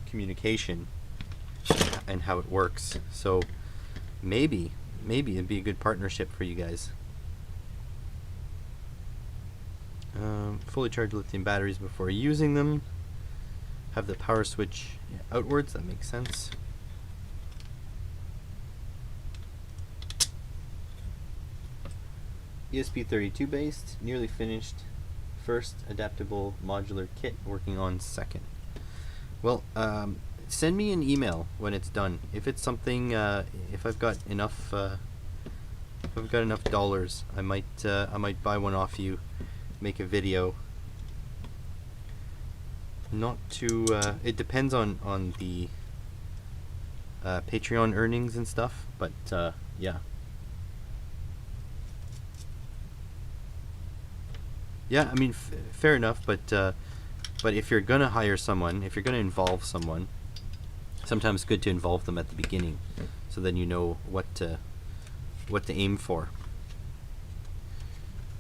communication and how it works. So maybe it'd be a good partnership for you guys. Fully charged lithium batteries before using them. Have the power switch outwards. That makes sense. ESP32 based, nearly finished. First adaptable modular kit, working on second. Well, send me an email when it's done. If it's something, if I've got enough, dollars, I might buy one off you, make a video. Not too. It depends on the Patreon earnings and stuff, but yeah. Yeah, I mean, fair enough, but if you're gonna hire someone, if you're gonna involve someone, sometimes it's good to involve them at the beginning, so then you know what to aim for.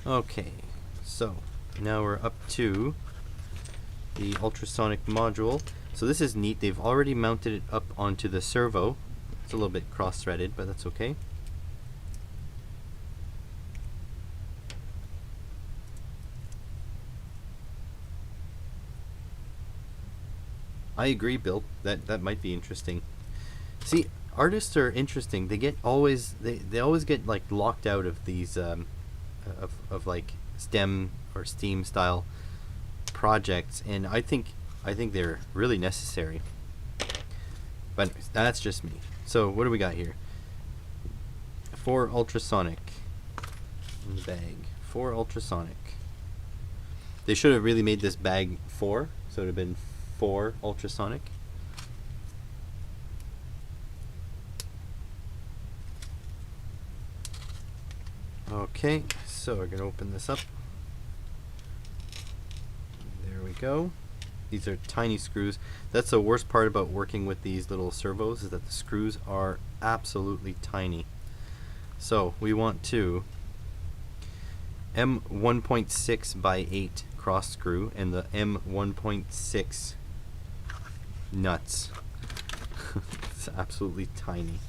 Okay, so now we're up to the ultrasonic module. So this is neat. They've already mounted it up onto the servo. It's a little bit cross-threaded, but that's okay. I agree, Bill. That might be interesting. See, artists are interesting. They always get like locked out of these of like STEM or STEAM style projects, and I think they're really necessary. But anyways, that's just me. So what do we got here? 4 ultrasonic in the bag. 4 ultrasonic. They should have really made this bag 4, so it would have been 4 ultrasonic. Okay, so we're gonna open this up. There we go. These are tiny screws. That's the worst part about working with these little servos, is that the screws are absolutely tiny. So we want to M1.6 by 8 cross screw and the M1.6 nuts. It's absolutely tiny.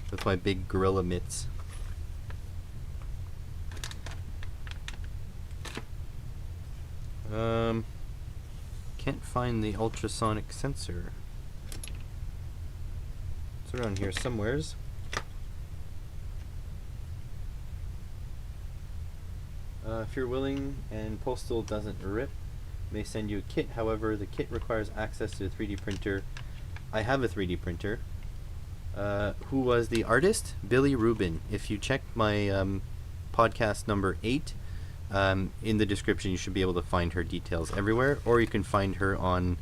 With my big gorilla mitts. Can't find the ultrasonic sensor. It's around here somewheres. If you're willing and Postal doesn't rip, may send you a kit. However, the kit requires access to a 3D printer. I have a 3D printer. Who was the artist? Billy Rubin. If you check my podcast number 8, in the description you should be able to find her details everywhere, or you can find her on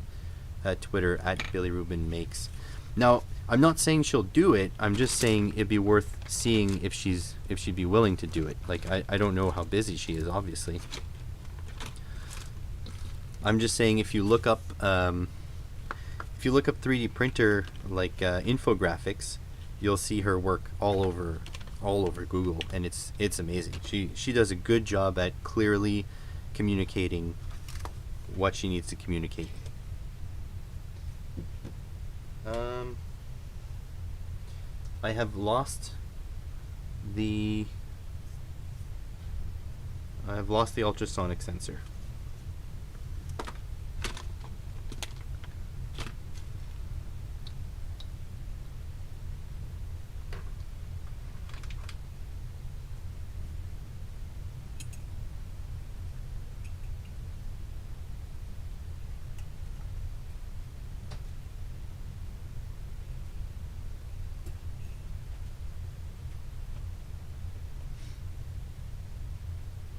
Twitter at Billy Rubin Makes. Now, I'm not saying she'll do it. I'm just saying it'd be worth seeing if she'd be willing to do it. Like, I don't know how busy she is, obviously. I'm just saying if you look up 3D printer like infographics, you'll see her work all over Google, and it's amazing. She does a good job at clearly communicating what she needs to communicate. I have lost the ultrasonic sensor.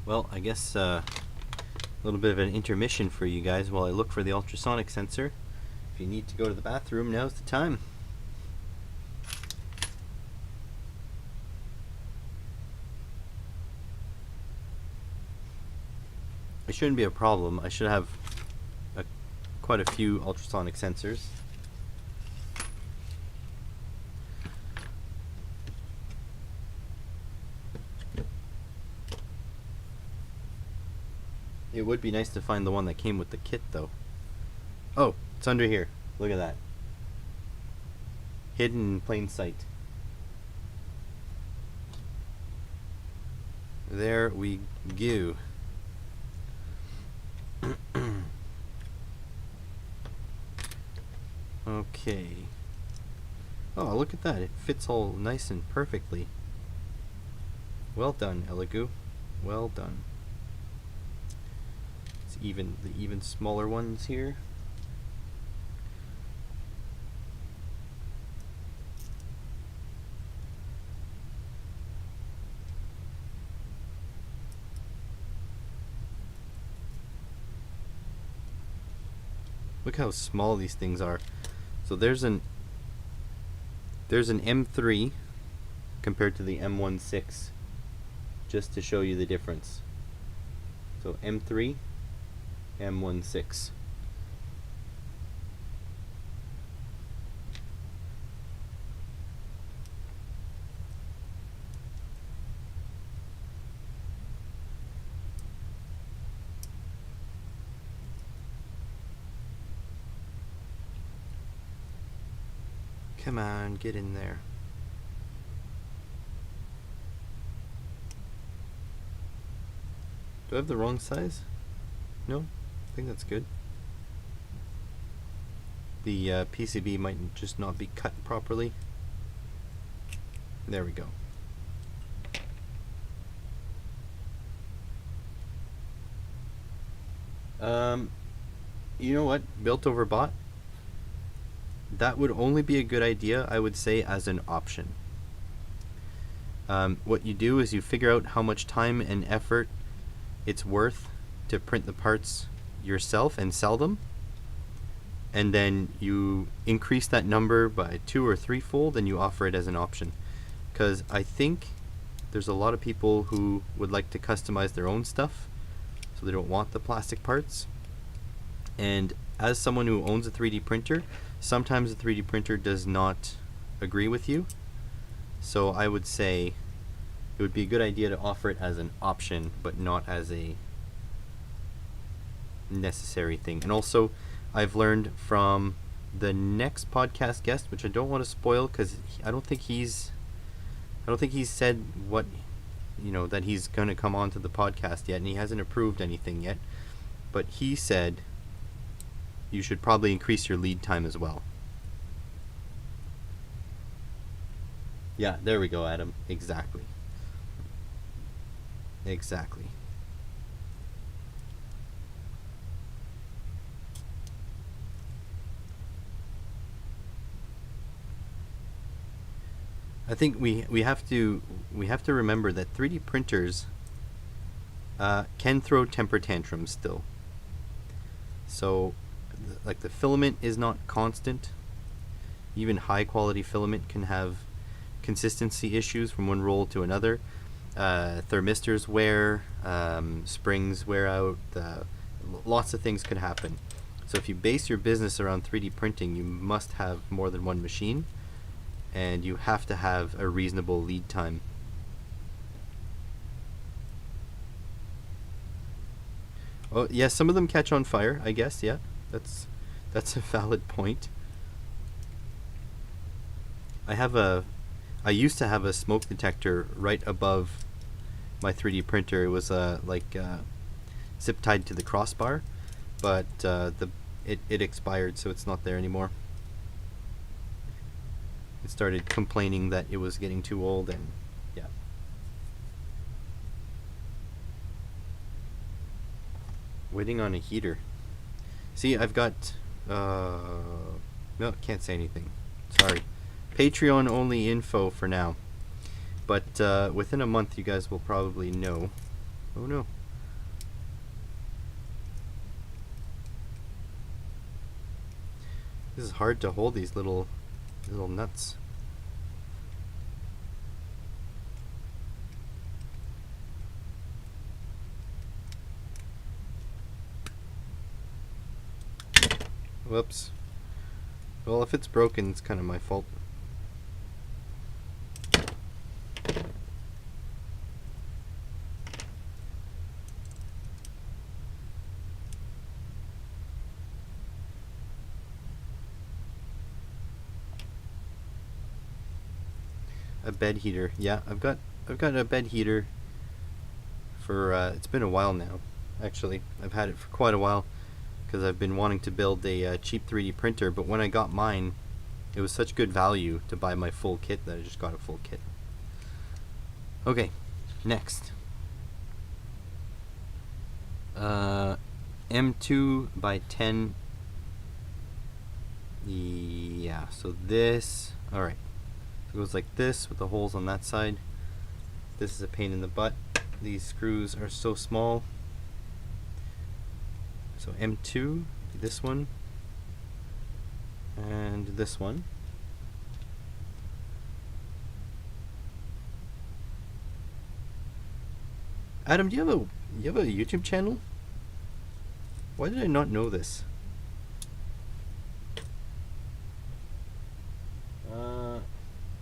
Well, I guess a little bit of an intermission for you guys while I look for the ultrasonic sensor. If you need to go to the bathroom, now's the time. It shouldn't be a problem. I should have quite a few ultrasonic sensors. It would be nice to find the one that came with the kit, though. Oh, it's under here. Look at that. Hidden in plain sight. There we go. Okay. Oh, look at that. It fits all nice and perfectly. Well done, Elegoo. Well done. Even the even smaller ones here. Look how small these things are. So there's an M3 compared to the M16, just to show you the difference. So M3, M16. Come on, get in there. Do I have the wrong size? No? I think that's good. The PCB might just not be cut properly. There we go. You know what? Built over bought? That would only be a good idea, I would say, as an option. What you do is you figure out how much time and effort it's worth to print the parts yourself and sell them, and then you increase that number by 2 or 3-fold and you offer it as an option. Because I think there's a lot of people who would like to customize their own stuff, so they don't want the plastic parts. And as someone who owns a 3D printer, sometimes a 3D printer does not agree with you. So I would say it would be a good idea to offer it as an option, but not as a necessary thing. And also, I've learned from the next podcast guest, which I don't want to spoil because I don't think he's said what, that he's going to come on to the podcast yet, and he hasn't approved anything yet. but he said you should probably increase your lead time as well. Yeah, there we go, Adam. Exactly. Exactly. I think we have to remember that 3D printers can throw temper tantrums still. So, like, the filament is not constant. Even high quality filament can have consistency issues from one roll to another. Thermistors wear, springs wear out. Lots of things could happen. So if you base your business around 3D printing, you must have more than one machine, and you have to have a reasonable lead time. Oh, yeah, some of them catch on fire, I guess. Yeah, that's a valid point. I used to have a smoke detector right above my 3D printer. It was zip tied to the crossbar, but it expired, so it's not there anymore. It started complaining that it was getting too old, and yeah. Waiting on a heater. See, I've got no, can't say anything. Sorry. Patreon only info for now. But within a month you guys will probably know. Oh no. This is hard to hold, these little nuts. Whoops. Well, if it's broken, it's kind of my fault. A bed heater. Yeah, I've got a bed heater for it's been a while now. Actually, I've had it for quite a while because I've been wanting to build a cheap 3D printer, but when I got mine, it was such good value to buy my full kit that I just got a full kit. Okay, next. M2 by 10. Yeah, so this, alright. It goes like this with the holes on that side. This is a pain in the butt. These screws are so small. So M2, this one, and this one. Adam, do you have a YouTube channel? Why did I not know this?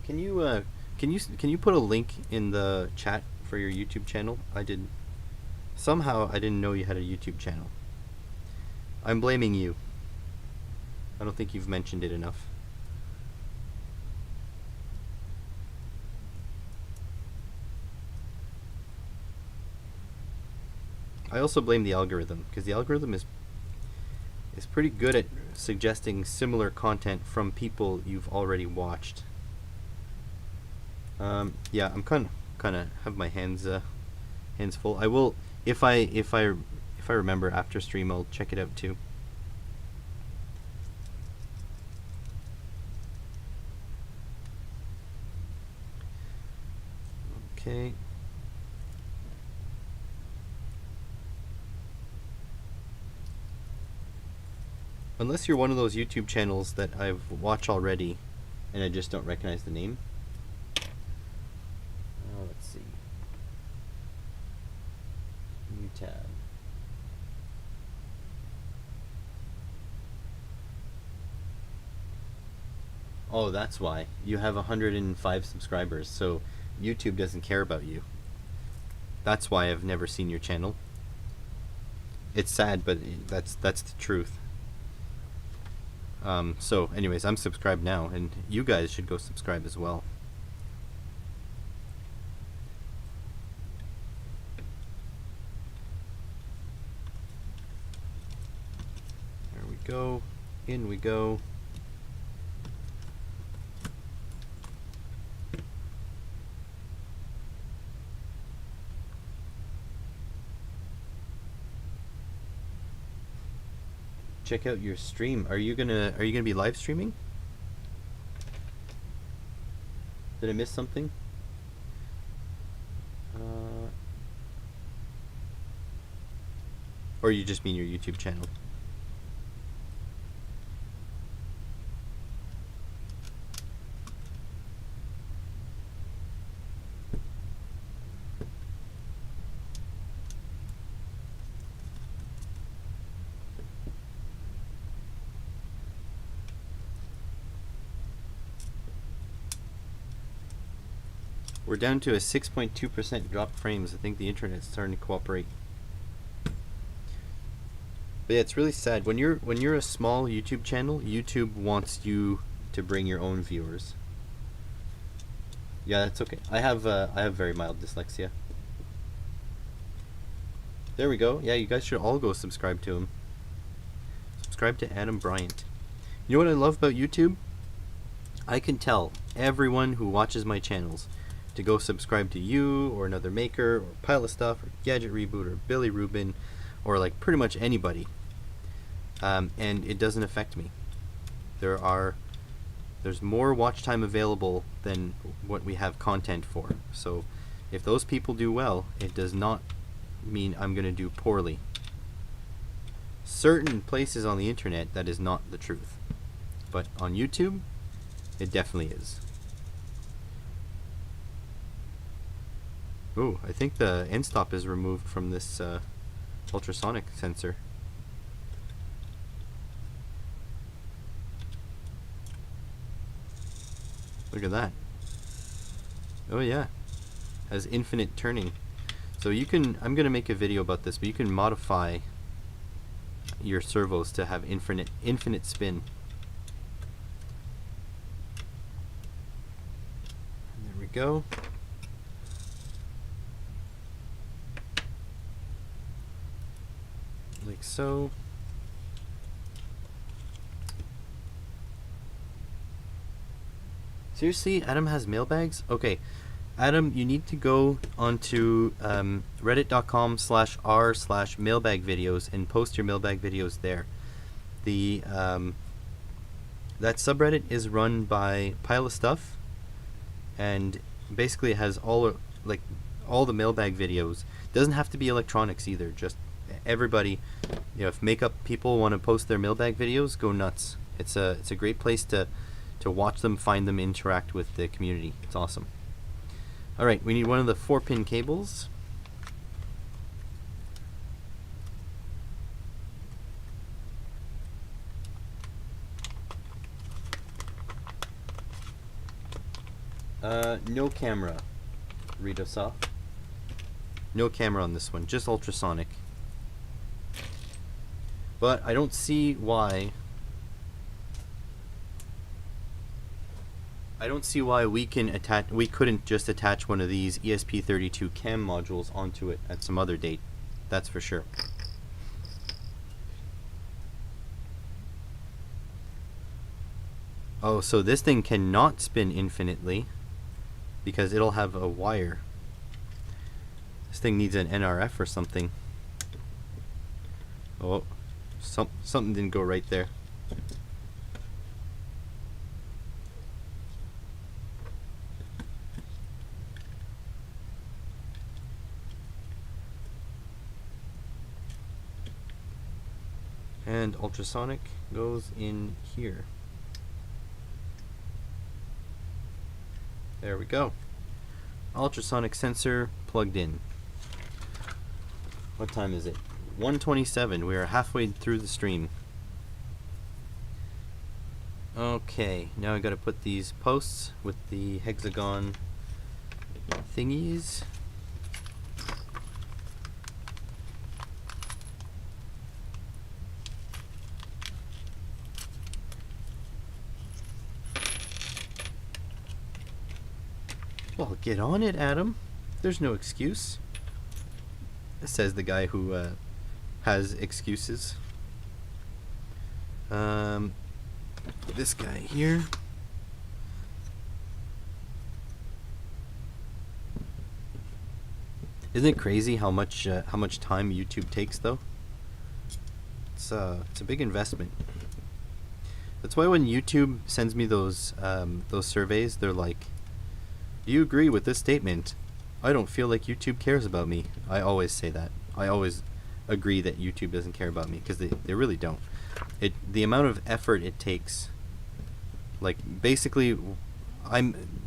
Can you put a link in the chat for your YouTube channel? Somehow I didn't know you had a YouTube channel. I'm blaming you. I don't think you've mentioned it enough. I also blame the algorithm, because the algorithm is pretty good at suggesting similar content from people you've already watched. Yeah, I'm kind of have my hands full. I will, if I remember after stream, I'll check it out too. Okay. Unless you're one of those YouTube channels that I've watched already and I just don't recognize the name. Let's see. New tab. Oh, that's why. You have 105 subscribers, so YouTube doesn't care about you. That's why I've never seen your channel. It's sad, but that's the truth. So anyways, I'm subscribed now, and you guys should go subscribe as well. go. In we go. Check out your stream. Are you gonna be live streaming? Did I miss something? Or you just mean your YouTube channel? We're down to a 6.2% drop frames. I think the internet's starting to cooperate. But yeah, it's really sad. When you're a small YouTube channel, YouTube wants you to bring your own viewers. Yeah, that's okay. I have very mild dyslexia. There we go. Yeah, you guys should all go subscribe to him. Subscribe to Adam Bryant. You know what I love about YouTube? I can tell everyone who watches my channels to go subscribe to you or Another Maker or Pile of Stuff or Gadget Reboot or Billy Rubin or like pretty much anybody, and it doesn't affect me. There's more watch time available than what we have content for. So if those people do well, it does not mean I'm gonna do poorly. Certain places on the internet that is not the truth, but on YouTube it definitely is. Oh, I think the end stop is removed from this ultrasonic sensor. Look at that. Oh yeah, has infinite turning. So you can, I'm gonna make a video about this, but you can modify your servos to have infinite spin. And there we go. Like so. Seriously, Adam has mailbags? Okay, Adam, you need to go onto reddit.com/r/mailbag videos and post your mailbag videos there. The that subreddit is run by Pile of Stuff, and basically it has all the mailbag videos. Doesn't have to be electronics either, just everybody. You know, if makeup people want to post their mailbag videos, go nuts. It's a great place to watch them, find them, interact with the community. It's awesome. Alright, we need one of the 4-pin cables. No camera, Ritosoft. No camera on this one, just ultrasonic. But I don't see why we couldn't just attach one of these ESP32 cam modules onto it at some other date. That's for sure. Oh, so this thing cannot spin infinitely because it'll have a wire. This thing needs an NRF or something. Oh, something didn't go right there. And ultrasonic goes in here. There we go. Ultrasonic sensor plugged in. What time is it? 1:27. We are halfway through the stream. Okay, now I gotta put these posts with the hexagon thingies. Well, get on it, Adam. There's no excuse. Says the guy who has excuses. This guy here. Isn't it crazy how much time YouTube takes though? It's a big investment. That's why when YouTube sends me those surveys, they're like, "Do you agree with this statement?" I don't feel like YouTube cares about me. I always say that. I always agree that YouTube doesn't care about me, because they really don't. The amount of effort it takes, like, basically,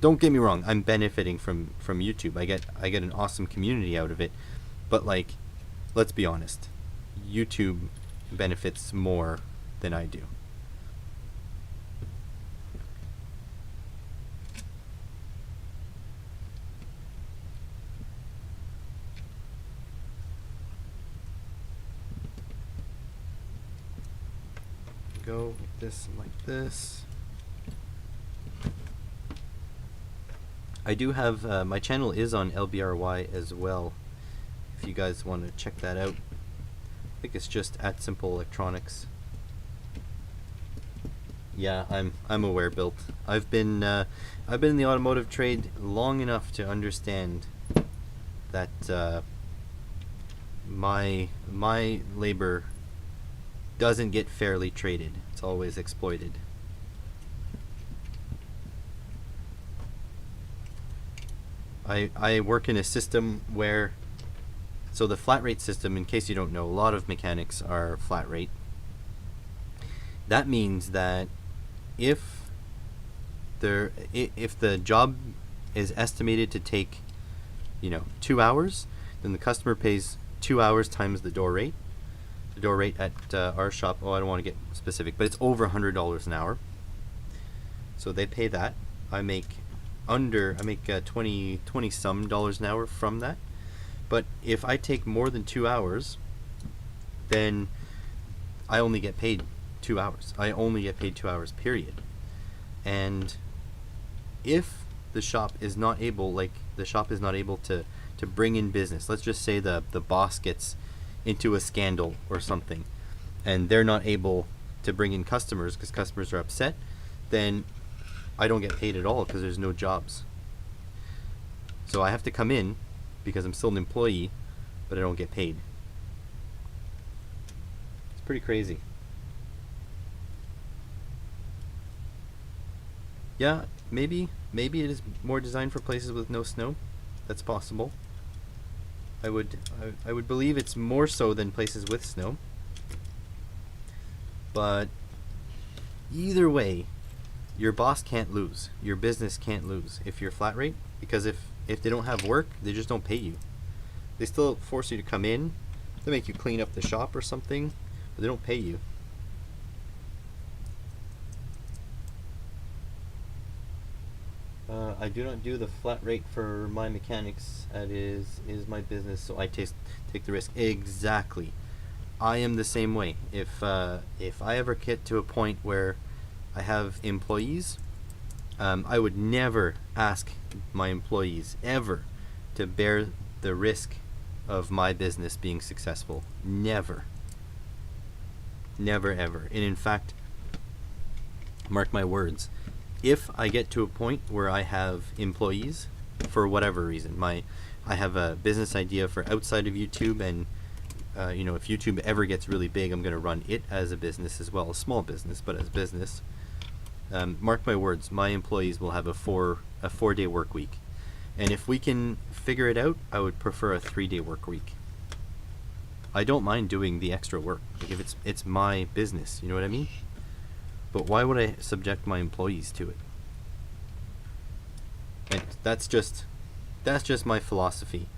don't get me wrong, I'm benefiting from YouTube. I get an awesome community out of it, but like, let's be honest, YouTube benefits more than I do. Go like this and like this. I do have my channel is on LBRY as well, if you guys want to check that out. I think it's just at Simple Electronics. Yeah, I'm aware, Built. I've been in the automotive trade long enough to understand that my labor doesn't get fairly traded. It's always exploited. I work in a system where, so the flat rate system, in case you don't know, a lot of mechanics are flat rate. That means that if the job is estimated to take, 2 hours, then the customer pays 2 hours times the door rate. The door rate at our shop, I don't want to get specific, but it's over $100 an hour. So they pay that. I make 20 some dollars an hour from that. But if I take more than 2 hours, then I only get paid 2 hours. I only get paid 2 hours, period. And if the shop is not able, to bring in business, let's just say the boss gets into a scandal or something, and they're not able to bring in customers because customers are upset, then I don't get paid at all because there's no jobs. So I have to come in because I'm still an employee, but I don't get paid. It's pretty crazy. Yeah, maybe it is more designed for places with no snow. That's possible. I would believe it's more so than places with snow. But either way, your boss can't lose. Your business can't lose if you're flat rate, because if they don't have work, they just don't pay you. They still force you to come in. They make you clean up the shop or something, but they don't pay you. I do not do the flat rate for my mechanics. That is my business, so I take the risk. Exactly. I am the same way. If I ever get to a point where I have employees, I would never ask my employees ever to bear the risk of my business being successful. Never. Never ever. And in fact, mark my words, if I get to a point where I have employees, for whatever reason, I have a business idea for outside of YouTube, and if YouTube ever gets really big, I'm going to run it as a business as well, a small business, but as business. Mark my words, my employees will have a 4-day work week, and if we can figure it out, I would prefer a 3-day work week. I don't mind doing the extra work, like if it's my business, you know what I mean? But why would I subject my employees to it? And that's just my philosophy.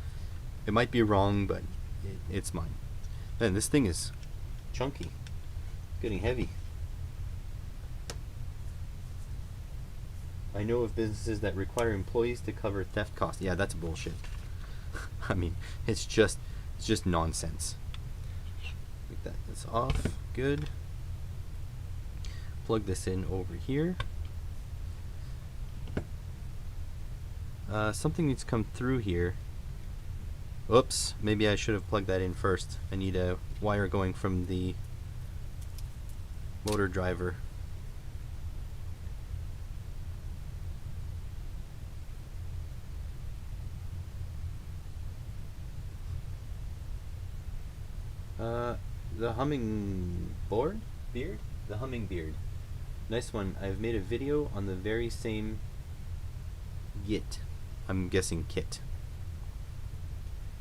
It might be wrong, but it's mine. Man, this thing is chunky, getting heavy. I know of businesses that require employees to cover theft costs. Yeah, that's bullshit. I mean, it's just nonsense. Like that. That's off. Good. Plug this in over here. Something needs to come through here. Oops, maybe I should have plugged that in first. I need a wire going from the motor driver. The hummingbird? Beard? The hummingbeard. Nice one. I've made a video on the very same git. I'm guessing kit.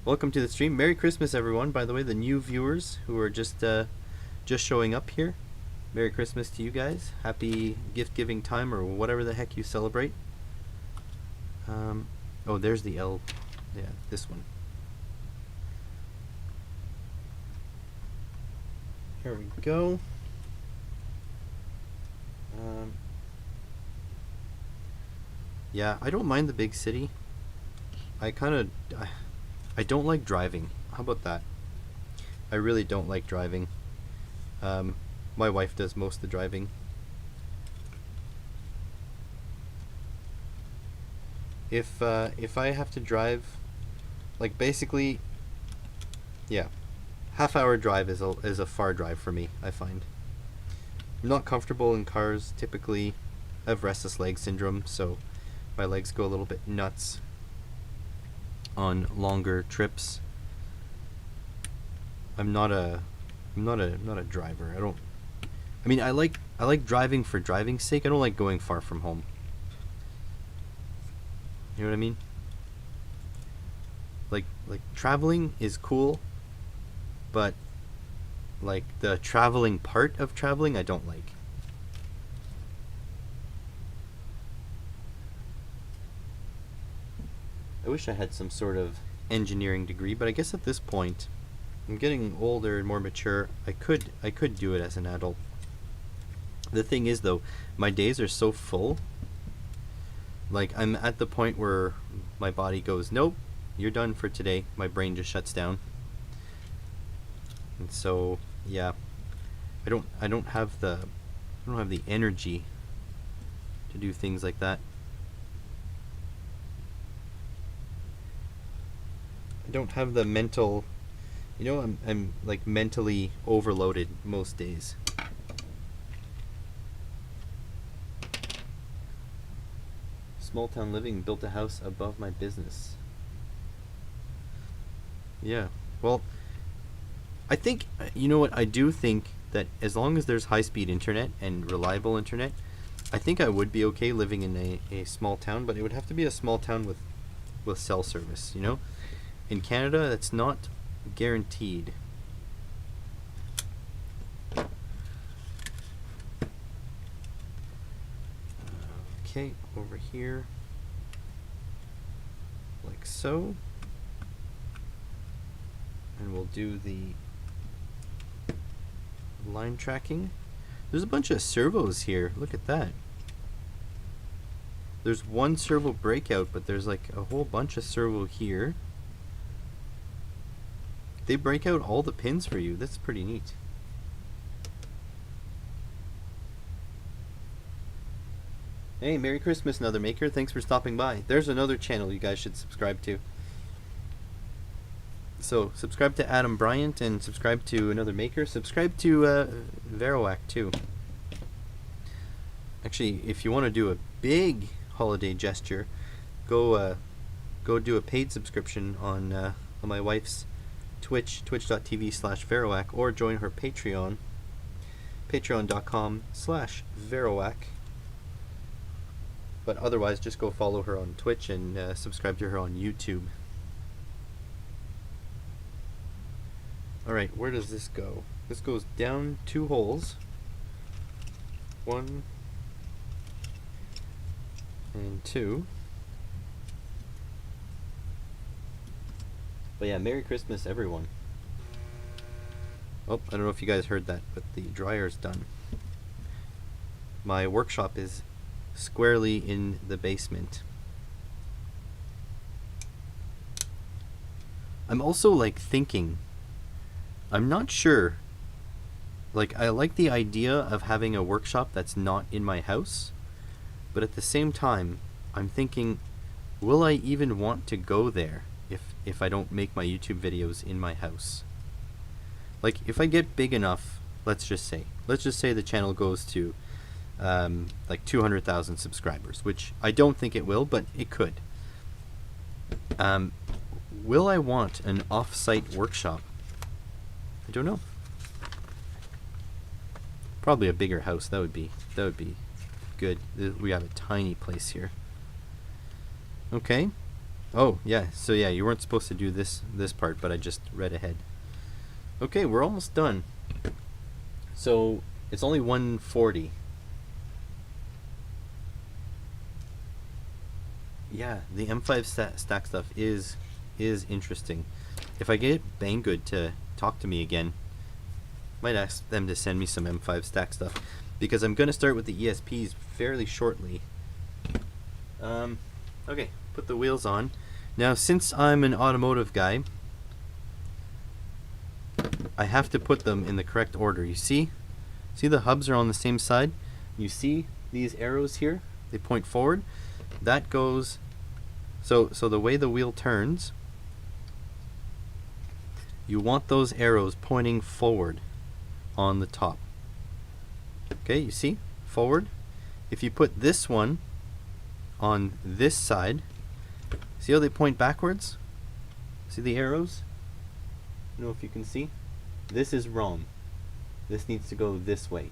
Welcome to the stream. Merry Christmas, everyone. By the way, the new viewers who are just showing up here. Merry Christmas to you guys. Happy gift-giving time or whatever the heck you celebrate. Oh, there's the L. Yeah, this one. Here we go. Yeah, I don't mind the big city. I don't like driving. How about that? I really don't like driving. My wife does most of the driving. If I have to drive, like basically, yeah, half-hour drive is a far drive for me, I find. I'm not comfortable in cars typically. I have restless leg syndrome, so my legs go a little bit nuts on longer trips. I'm not a driver. I like driving for driving's sake. I don't like going far from home. You know what I mean? Like traveling is cool, but like the traveling part of traveling I don't like. I wish I had some sort of engineering degree, but I guess at this point I'm getting older and more mature. I could do it as an adult. The thing is though, my days are so full. Like I'm at the point where my body goes, nope, you're done for today. My brain just shuts down. And so, yeah, I don't have the energy to do things like that. I don't have the mental, I'm like mentally overloaded most days. Small town living, built a house above my business. Yeah, well, I think, you know what, I do think that as long as there's high-speed internet and reliable internet, I think I would be okay living in a small town, but it would have to be a small town with cell service, you know? In Canada, that's not guaranteed. Okay, over here, like so. And we'll do the line tracking. There's a bunch of servos here. Look at that. There's one servo breakout, but there's like a whole bunch of servo here. They break out all the pins for you. That's pretty neat. Hey, Merry Christmas, Another Maker. Thanks for stopping by. There's another channel you guys should subscribe to. So, subscribe to Adam Bryant and subscribe to Another Maker. Subscribe to Veroac too. Actually, if you want to do a big holiday gesture, go do a paid subscription on my wife's Twitch, twitch.tv/Veroac, or join her Patreon, patreon.com/Veroac. But otherwise, just go follow her on Twitch and subscribe to her on YouTube. Alright, where does this go? This goes down 2 holes. 1 and 2. But yeah, Merry Christmas, everyone. Oh, I don't know if you guys heard that, but the dryer's done. My workshop is squarely in the basement. I'm also like thinking, I'm not sure, like I like the idea of having a workshop that's not in my house, but at the same time I'm thinking, will I even want to go there if I don't make my YouTube videos in my house? Like if I get big enough, let's just say let's just say the channel goes to like 200,000 subscribers, which I don't think it will, but it could. Will I want an off-site workshop? I don't know. Probably a bigger house. That would be good. We have a tiny place here. Okay. Oh yeah. So yeah, you weren't supposed to do this part, but I just read ahead. Okay, we're almost done. So it's only 1:40. Yeah, the M5 stack stuff is interesting. If I get Banggood to talk to me again, might ask them to send me some M5 stack stuff, because I'm gonna start with the ESPs fairly shortly. Okay, put the wheels on. Now, since I'm an automotive guy, I have to put them in the correct order. You see the hubs are on the same side. You see these arrows here? They point forward. That goes, so the way the wheel turns, you want those arrows pointing forward on the top. Okay, you see? Forward. If you put this one on this side, see how they point backwards? See the arrows? I don't know if you can see. This is wrong. This needs to go this way.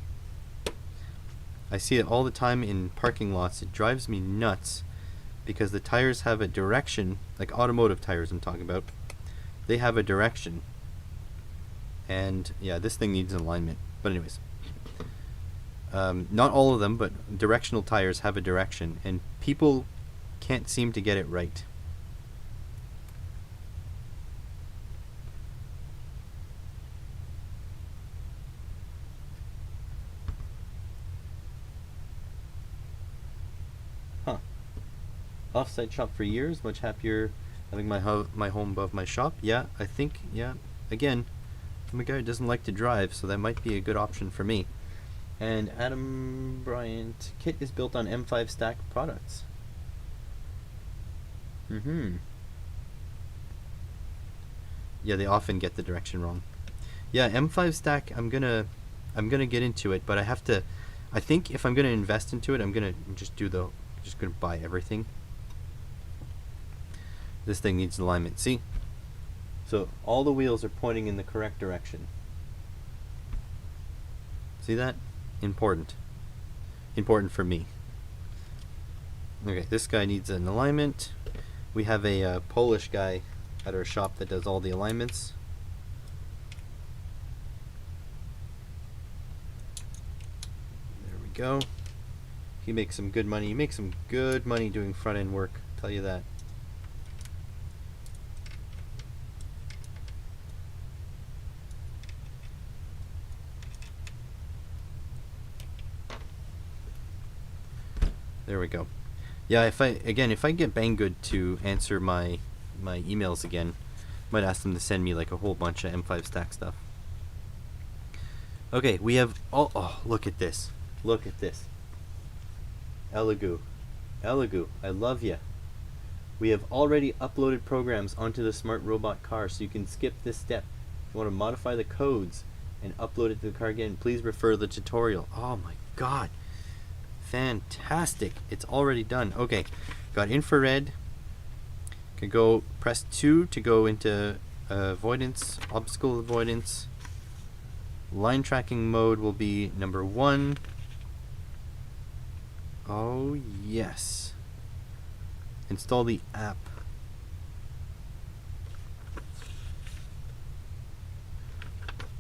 I see it all the time in parking lots. It drives me nuts because the tires have a direction, like automotive tires I'm talking about. They have a direction. And yeah, this thing needs an alignment. But anyways, not all of them, but directional tires have a direction, and people can't seem to get it right. Huh. Off-site shop for years, much happier having my home above my shop. Yeah, I think, yeah, again, I'm a guy who doesn't like to drive, so that might be a good option for me. And Adam Bryant, kit is built on M5 stack products. Yeah, they often get the direction wrong. Yeah, M5 stack, I'm gonna get into it, but I have to, I think if I'm gonna invest into it, I'm just gonna buy everything. This thing needs alignment. See? So all the wheels are pointing in the correct direction. See that? Important. Important for me. Okay, this guy needs an alignment. We have a Polish guy at our shop that does all the alignments. There we go. He makes some good money. He makes some good money doing front end work, I'll tell you that. There we go. Yeah, if I get Banggood to answer my emails again, might ask them to send me like a whole bunch of M5 stack stuff. Okay, we have oh, look at this. Look at this. Elegoo, I love ya. We have already uploaded programs onto the smart robot car, so you can skip this step. If you want to modify the codes and upload it to the car again, please refer to the tutorial. Oh my god. Fantastic. It's already done. Okay, got infrared. Can go press 2 to go into avoidance, obstacle avoidance. Line tracking mode will be number 1. Oh yes. Install the app.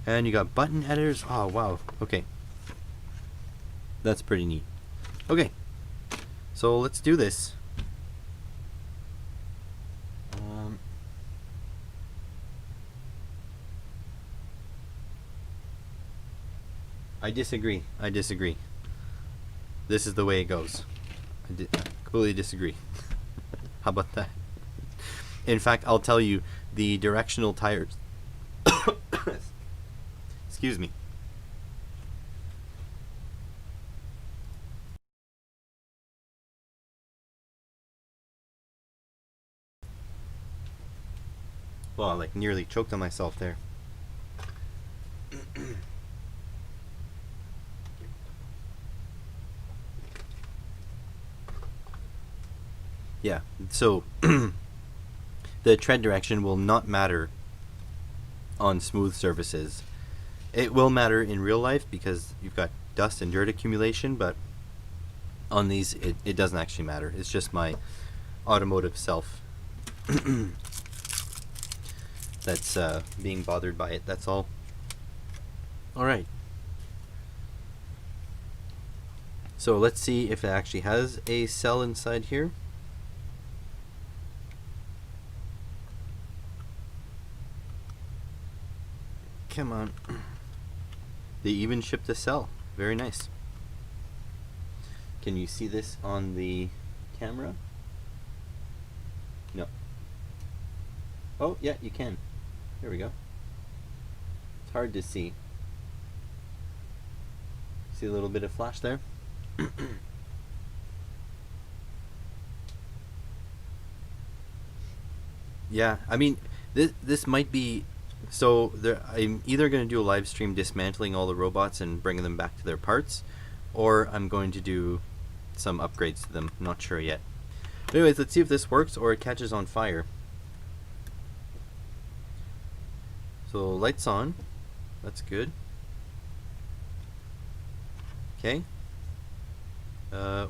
And you got button editors. Oh wow. Okay. That's pretty neat. Okay, so let's do this. I disagree. This is the way it goes. I completely disagree. How about that? In fact, I'll tell you, the directional tires... Excuse me. Well, I like nearly choked on myself there. Yeah, so the tread direction will not matter on smooth surfaces. It will matter in real life because you've got dust and dirt accumulation, but on these it doesn't actually matter. It's just my automotive self that's being bothered by it, that's all. Alright. So let's see if it actually has a cell inside here. Come on. They even shipped a cell. Very nice. Can you see this on the camera? No. Oh, yeah, you can. There we go. It's hard to see. See a little bit of flash there? Yeah, I mean, this might be... So I'm either going to do a live stream dismantling all the robots and bringing them back to their parts, or I'm going to do some upgrades to them. Not sure yet. But anyways, let's see if this works or it catches on fire. So lights on. That's good. Okay.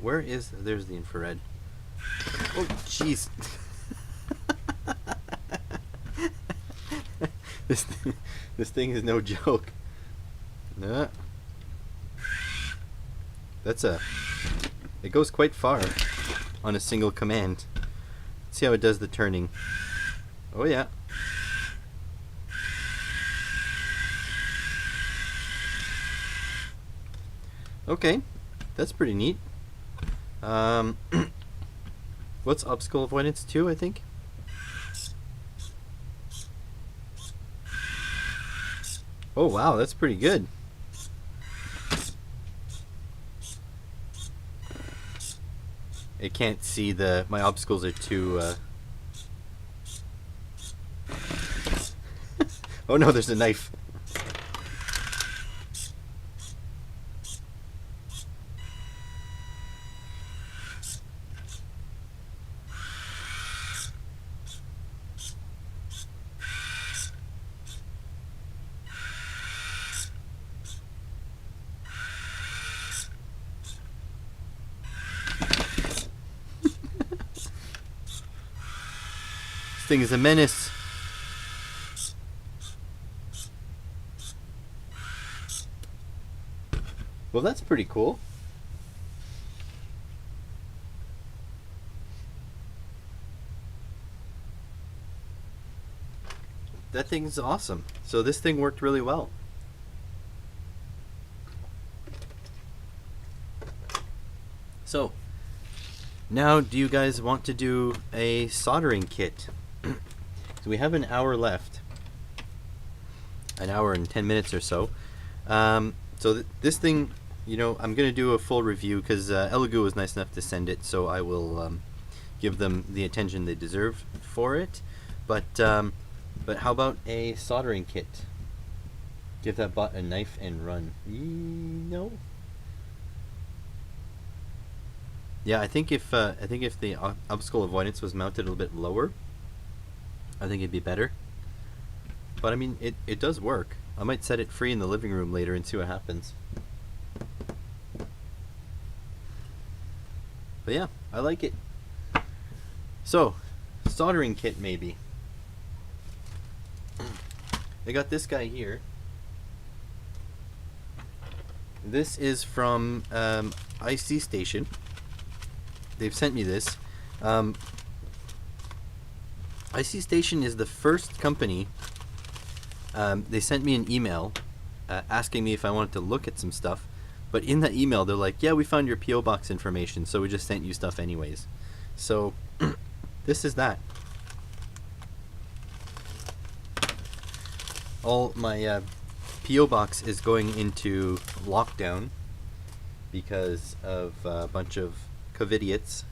Where is... There's the infrared. Oh, jeez. This thing is no joke. Nah. It goes quite far on a single command. Let's see how it does the turning. Oh yeah. Okay, that's pretty neat. What's obstacle avoidance 2, I think? Oh wow, that's pretty good. It can't see my obstacles are too Oh no, there's a knife. This thing is a menace. Well, that's pretty cool. That thing's awesome. So this thing worked really well. So, now do you guys want to do a soldering kit? So we have an hour left. An hour and 10 minutes or so. So this thing, you know, I'm going to do a full review because Elegoo was nice enough to send it, so I will give them the attention they deserve for it. But how about a soldering kit? Give that bot a knife and run. No. Yeah, I think if the obstacle avoidance was mounted a little bit lower, I think it'd be better. But I mean, it does work. I might set it free in the living room later and see what happens. But yeah, I like it. So, soldering kit maybe. I got this guy here. This is from IC Station. They've sent me this. IC Station is the first company. They sent me an email asking me if I wanted to look at some stuff, but in that email they're like, yeah, we found your PO box information, so we just sent you stuff anyways. So this is that. All my PO box is going into lockdown because of a bunch of COVIDiots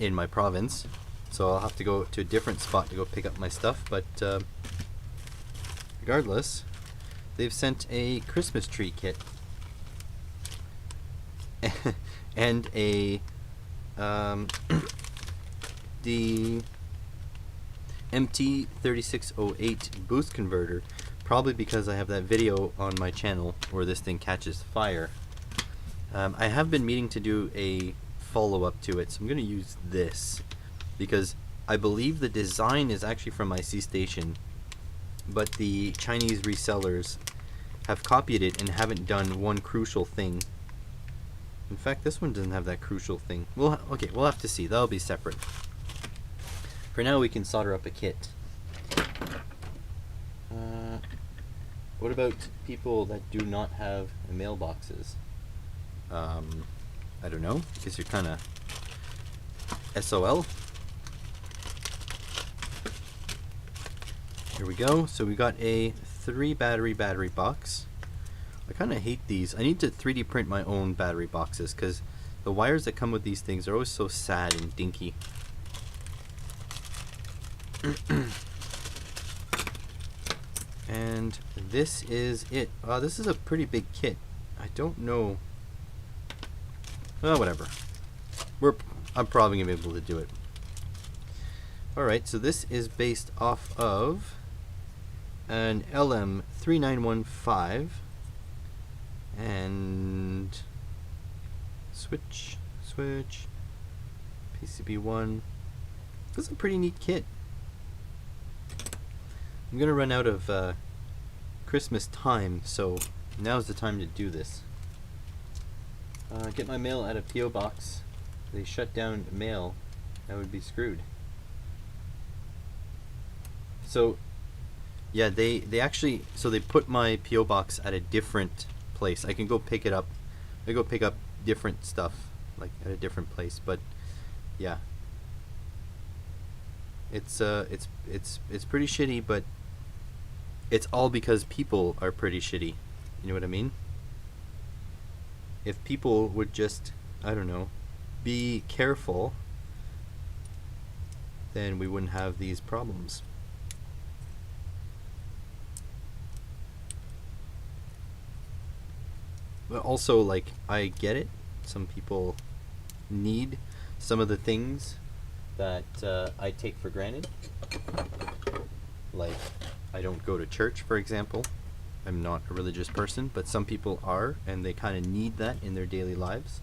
in my province, so I'll have to go to a different spot to go pick up my stuff, but regardless, they've sent a Christmas tree kit and a the MT3608 boost converter, probably because I have that video on my channel where this thing catches fire. I have been meaning to do a follow-up to it, so I'm going to use this because I believe the design is actually from IC Station, but the Chinese resellers have copied it and haven't done one crucial thing. In fact, this one doesn't have that crucial thing. Okay, we'll have to see. That'll be separate. For now, we can solder up a kit. What about people that do not have mailboxes? I don't know, because you're kind of SOL. Here we go. So we got a 3 battery box. I kind of hate these. I need to 3D print my own battery boxes because the wires that come with these things are always so sad and dinky. And this is it. This is a pretty big kit. I don't know. Well, whatever. I'm probably gonna be able to do it. Alright, so this is based off of an LM3915 and switch, PCB1. This is a pretty neat kit. I'm gonna run out of Christmas time, so now's the time to do this. Get my mail at a PO box. They shut down mail. I would be screwed. So yeah, they actually, so they put my PO box at a different place. I can go pick it up. I go pick up different stuff like at a different place, but yeah. It's pretty shitty, but it's all because people are pretty shitty. You know what I mean? If people would just, I don't know, be careful, then we wouldn't have these problems. But also, like, I get it. Some people need some of the things that I take for granted. Like, I don't go to church, for example. I'm not a religious person, but some people are, and they kind of need that in their daily lives.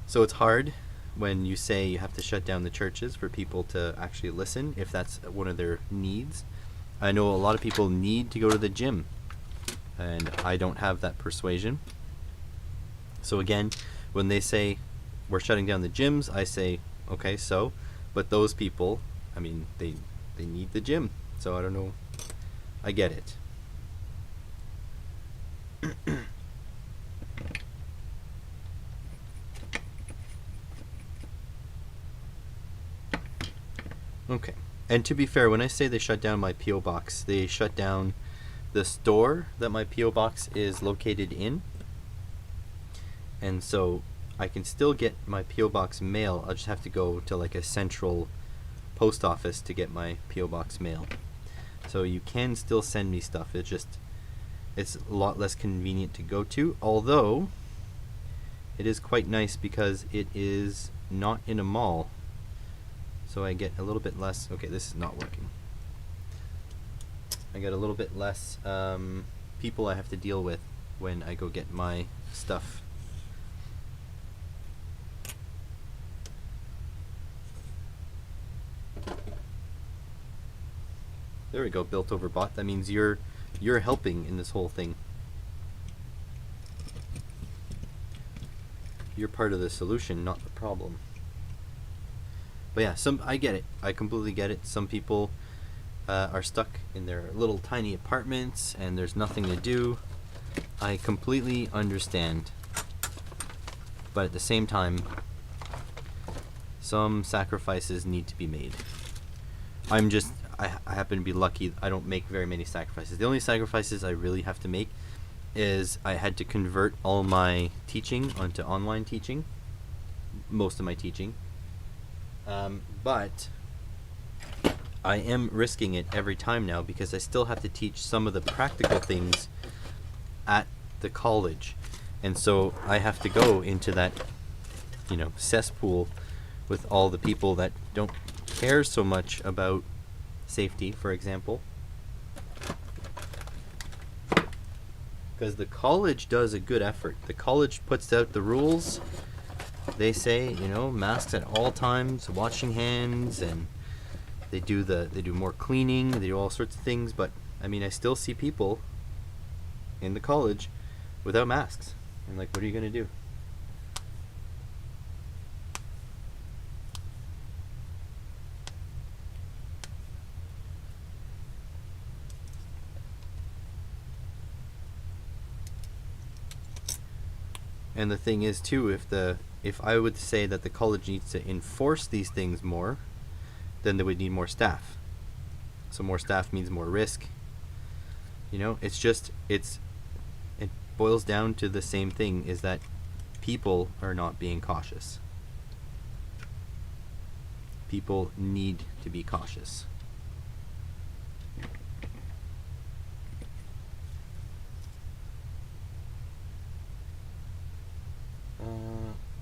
So it's hard when you say you have to shut down the churches for people to actually listen, if that's one of their needs. I know a lot of people need to go to the gym, and I don't have that persuasion. So again, when they say we're shutting down the gyms, I say, okay, so, but those people, I mean, they need the gym, so I don't know. I get it. Okay, and to be fair, when I say they shut down my PO box, they shut down the store that my PO box is located in, and so I can still get my PO box mail. I'll just have to go to like a central post office to get my PO box mail. So you can still send me stuff. It's a lot less convenient to go to, although it is quite nice because it is not in a mall. So I get a little bit less. Okay, this is not working. I get a little bit less people I have to deal with when I go get my stuff. There we go, built over bought. That means you're helping in this whole thing. You're part of the solution, not the problem. But yeah, I get it. I completely get it. Some people are stuck in their little tiny apartments and there's nothing to do. I completely understand. But at the same time, some sacrifices need to be made. I happen to be lucky. I don't make very many sacrifices. The only sacrifices I really have to make is I had to convert all my teaching onto online teaching. Most of my teaching. But I am risking it every time now because I still have to teach some of the practical things at the college. And so I have to go into that, cesspool with all the people that don't care so much about safety, for example. Because the college does a good effort. The college puts out the rules. They say, you know, masks at all times, washing hands, and they do more cleaning, they do all sorts of things, but I mean, I still see people in the college without masks. And like, what are you going to do? And the thing is too, if I would say that the college needs to enforce these things more, then they would need more staff. So more staff means more risk. You know, it boils down to the same thing, is that people are not being cautious. People need to be cautious.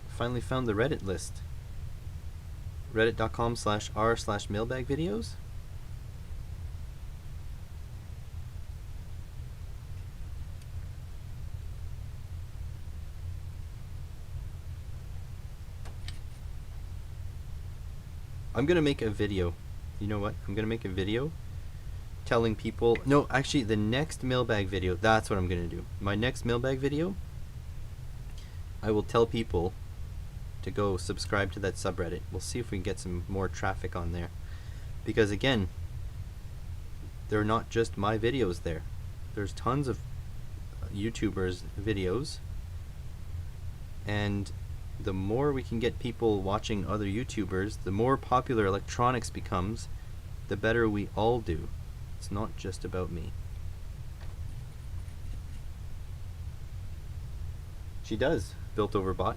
Finally found the Reddit list. Reddit.com/r/mailbag videos. I'm gonna make a video. You know what? I'm gonna make a video telling people. No, actually, the next mailbag video. That's what I'm gonna do. My next mailbag video, I will tell people to go subscribe to that subreddit. We'll see if we can get some more traffic on there. Because again, they're not just my videos there. There's tons of YouTubers' videos. And the more we can get people watching other YouTubers, the more popular electronics becomes, the better we all do. It's not just about me. She does, built over bot.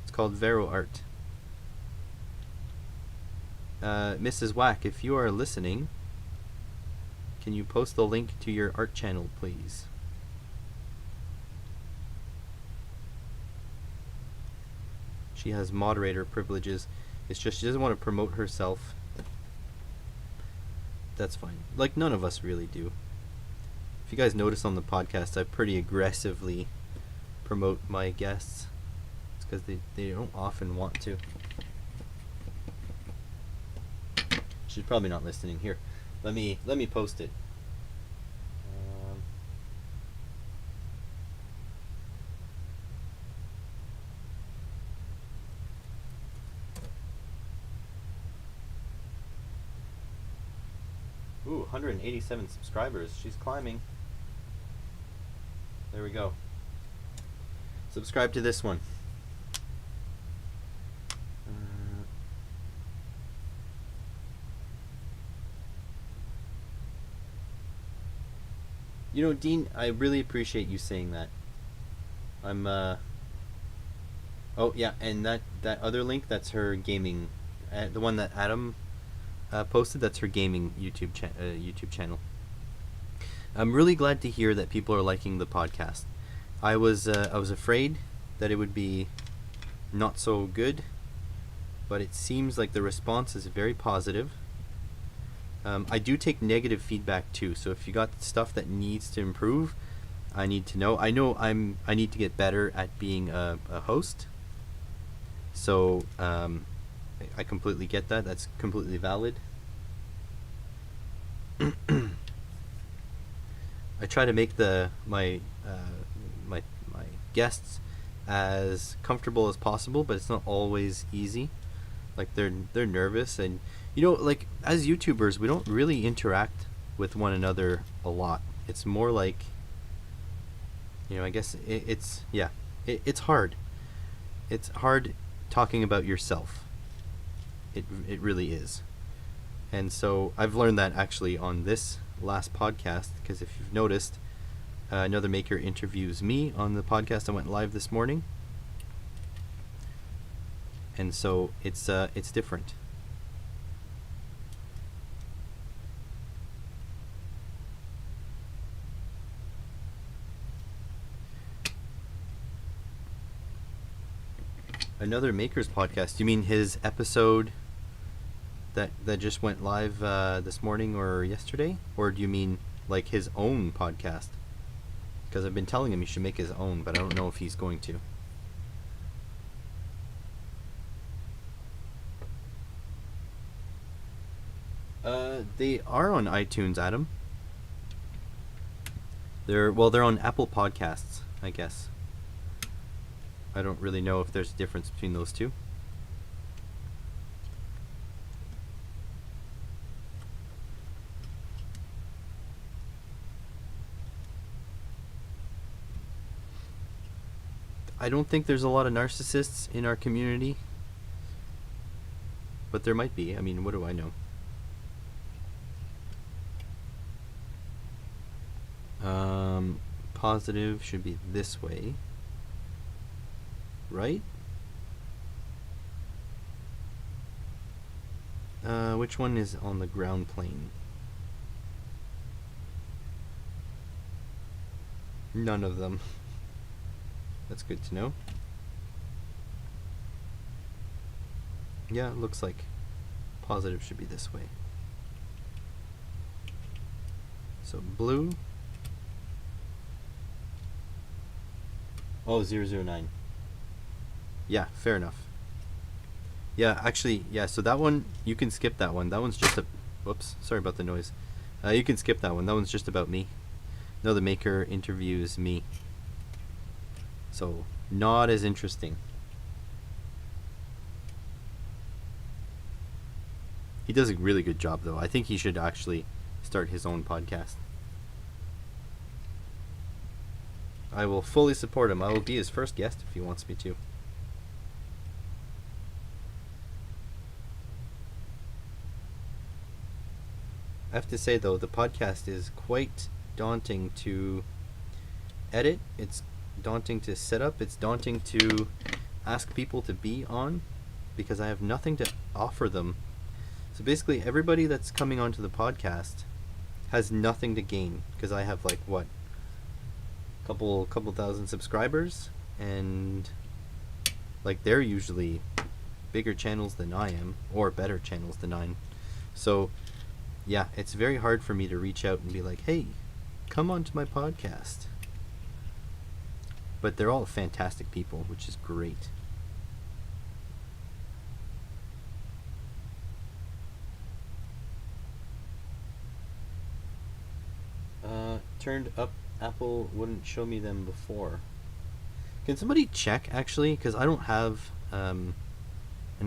It's called Vero Art. Mrs. Whack, if you are listening, can you post the link to your art channel, please? She has moderator privileges. It's just she doesn't want to promote herself. That's fine. Like, none of us really do. If you guys notice on the podcast, I pretty aggressively promote my guests. It's because they don't often want to. She's probably not listening. Here, let me post it. Ooh, 187 subscribers. She's climbing. There we go. Subscribe to this one. You know, Dean, I really appreciate you saying that. I'm, oh, yeah, and that other link, that's her gaming, the one that Adam posted, that's her gaming YouTube channel. I'm really glad to hear that people are liking the podcast. I was afraid that it would be not so good, but it seems like the response is very positive. I do take negative feedback too, so if you got stuff that needs to improve, I need to know. I know I need to get better at being a host. So I completely get that. That's completely valid. I try to make my guests as comfortable as possible, but it's not always easy. Like, they're nervous, and you know, like, as YouTubers, we don't really interact with one another a lot. It's more like, you know, I guess it's hard. It's hard talking about yourself. It really is. And so I've learned that actually on this last podcast, because if you've noticed, another maker interviews me on the podcast that went live this morning. And so it's different. Another Maker's podcast. You mean his episode that just went live this morning or yesterday? Or do you mean like his own podcast? Because I've been telling him he should make his own, but I don't know if he's going to. They are on iTunes, Adam. They're on Apple Podcasts, I guess. I don't really know if there's a difference between those two. I don't think there's a lot of narcissists in our community, but there might be. I mean, what do I know? Positive should be this way, right? Which one is on the ground plane? None of them. That's good to know. Yeah, it looks like positive should be this way. So blue. Oh, 009. Yeah, fair enough. Yeah, actually, yeah, so that one, you can skip that one. That one's just a... Whoops, sorry about the noise. You can skip that one. That one's just about me. No, the Maker interviews me. So, not as interesting. He does a really good job, though. I think he should actually start his own podcast. I will fully support him. I will be his first guest if he wants me to. I have to say, though, the podcast is quite daunting to edit. It's daunting to set up. It's daunting to ask people to be on because I have nothing to offer them. So basically, everybody that's coming onto the podcast has nothing to gain because I have like what, couple thousand subscribers, and like they're usually bigger channels than I am or better channels than I am. So yeah, it's very hard for me to reach out and be like, hey, come on to my podcast. But they're all fantastic people, which is great. Turned up Apple wouldn't show me them before. Can somebody check actually? Because I don't have an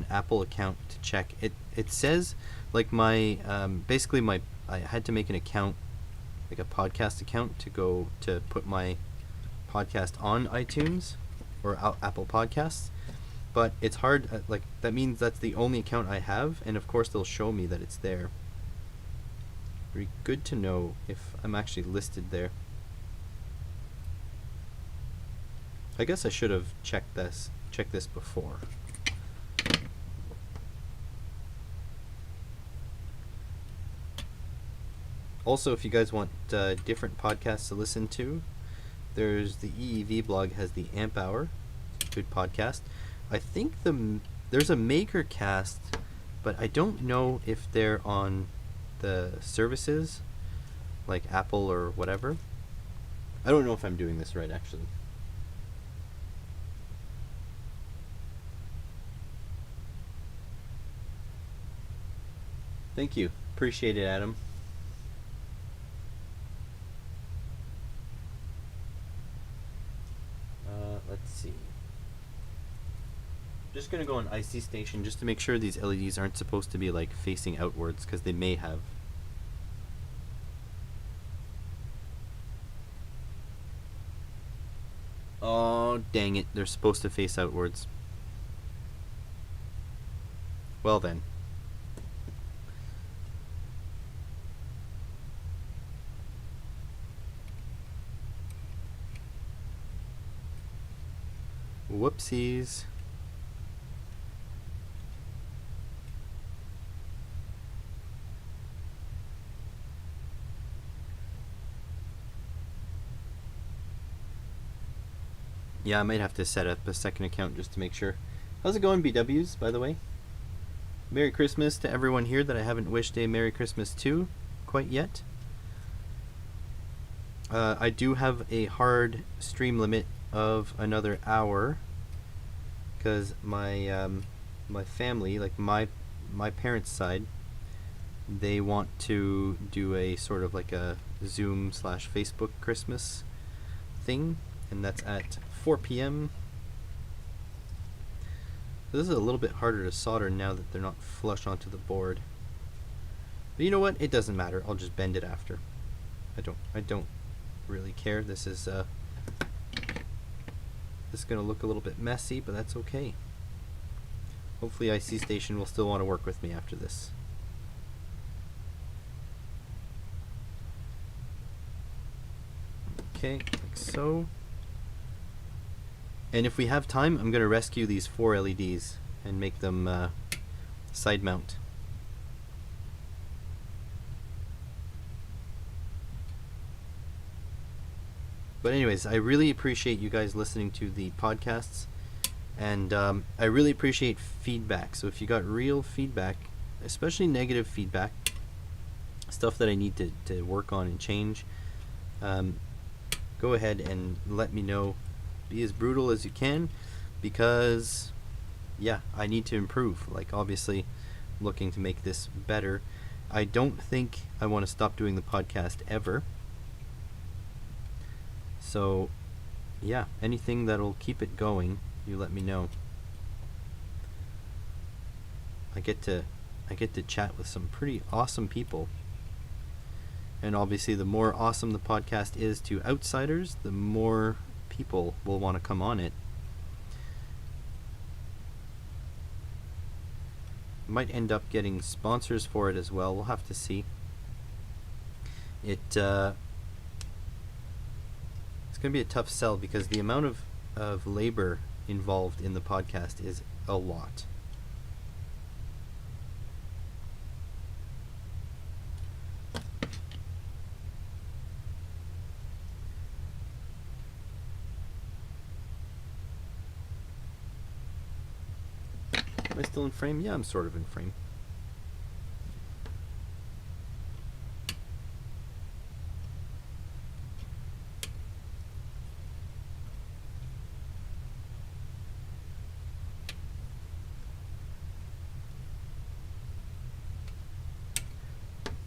Apple account to check. It says like my basically my I had to make an account, like a podcast account, to go to put my podcast on iTunes or Apple Podcasts. But it's hard. Like that means that's the only account I have, and of course they'll show me that it's there. Very good to know if I'm actually listed there. I guess I should have checked this before. Also, if you guys want different podcasts to listen to, there's the EEV blog has the Amp Hour, good podcast. I think there's a Maker Cast, but I don't know if they're on the services like Apple or whatever. I don't know if I'm doing this right actually. Thank you. Appreciate it, Adam. Let's see. Just gonna go on IC station just to make sure these LEDs aren't supposed to be like facing outwards, because they may have. Oh, dang it. They're supposed to face outwards. Well then. Whoopsies. Yeah, I might have to set up a second account just to make sure. How's it going, BWs, by the way? Merry Christmas to everyone here that I haven't wished a Merry Christmas to quite yet. I do have a hard stream limit of another hour because my my family, like my parents' side, they want to do a sort of like a Zoom / Facebook Christmas thing, and that's at 4 p.m. So this is a little bit harder to solder now that they're not flush onto the board. But you know what? It doesn't matter. I'll just bend it after. I don't really care. This is gonna look a little bit messy, but that's okay. Hopefully IC Station will still want to work with me after this. Okay, like so. And if we have time, I'm going to rescue these 4 LEDs and make them side mount. But anyways, I really appreciate you guys listening to the podcasts, and I really appreciate feedback. So if you got real feedback, especially negative feedback, stuff that I need to work on and change, go ahead and let me know. Be as brutal as you can, because yeah, I need to improve. Like, obviously looking to make this better. I don't think I want to stop doing the podcast ever. So yeah, anything that'll keep it going, you let me know. I get to chat with some pretty awesome people. And obviously the more awesome the podcast is to outsiders, the more people will want to come on it. Might end up getting sponsors for it as well. We'll have to see. It's going to be a tough sell because the amount of labor involved in the podcast is a lot. Am I still in frame? Yeah, I'm sort of in frame.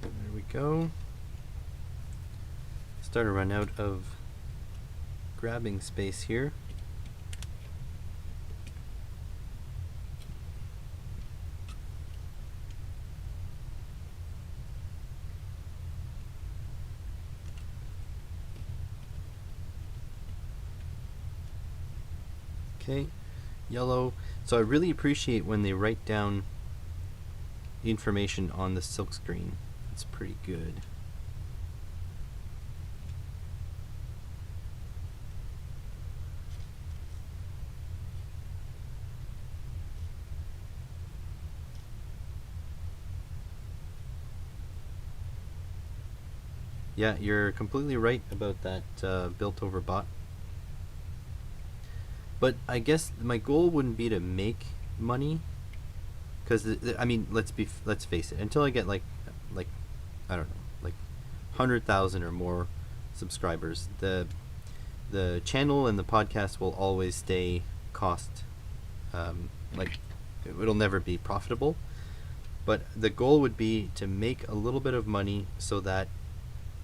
There we go. Start to run out of grabbing space here. Okay, yellow. So I really appreciate when they write down information on the silk screen. It's pretty good. Yeah, you're completely right about that built over bot. But I guess my goal wouldn't be to make money, because I mean, let's face it. Until I get like I don't know, like 100,000 or more subscribers, the channel and the podcast will always stay cost. Like, it'll never be profitable. But the goal would be to make a little bit of money so that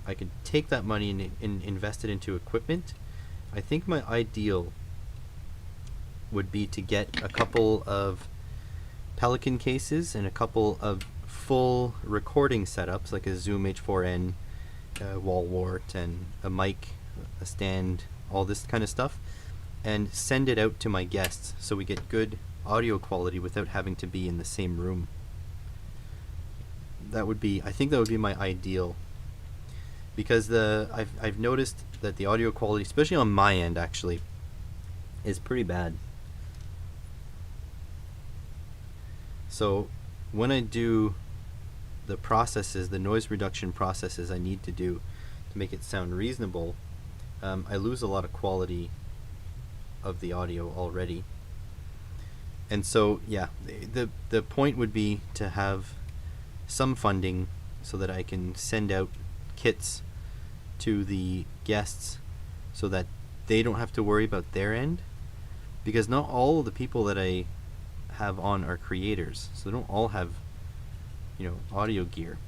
I could take that money and invest it into equipment. I think my ideal would be to get a couple of Pelican cases and a couple of full recording setups, like a Zoom H4n, wall wart, and a mic, a stand, all this kind of stuff, and send it out to my guests so we get good audio quality without having to be in the same room. I think that would be my ideal, because I've noticed that the audio quality, especially on my end actually, is pretty bad. So when I do the processes, the noise reduction processes I need to do to make it sound reasonable, I lose a lot of quality of the audio already. And so, yeah, the point would be to have some funding so that I can send out kits to the guests so that they don't have to worry about their end, because not all of the people that I have on are creators, so they don't all have, audio gear.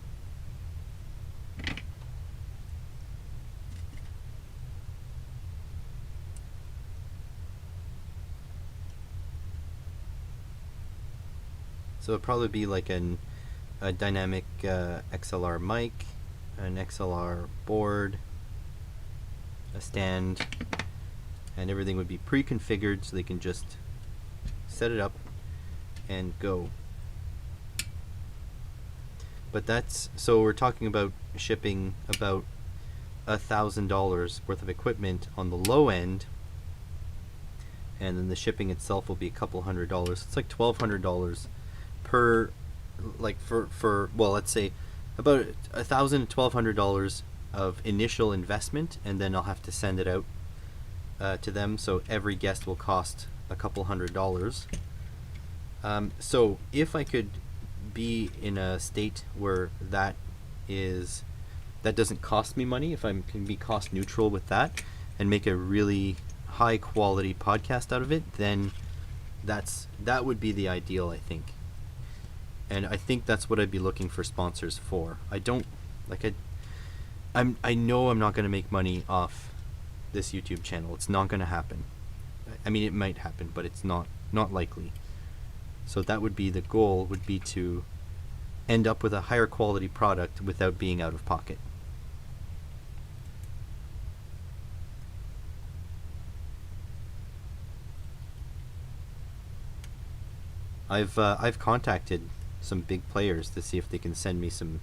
So it'd probably be like a dynamic XLR mic, an XLR board, a stand, and everything would be pre-configured so they can just set it up and go. But so we're talking about shipping about $1,000 worth of equipment on the low end, and then the shipping itself will be a couple $100. It's like $1,200 per, like for well, let's say about $1,000 to $1,200 of initial investment, and then I'll have to send it out to them. So every guest will cost a couple $100. So if I could be in a state where that doesn't cost me money, if I can be cost neutral with that and make a really high quality podcast out of it, then that would be the ideal, I think. And I think that's what I'd be looking for sponsors for. I know I'm not going to make money off this YouTube channel. It's not going to happen. I mean, it might happen, but it's not likely. So that would be the goal, would be to end up with a higher quality product without being out of pocket. I've contacted some big players to see if they can send me some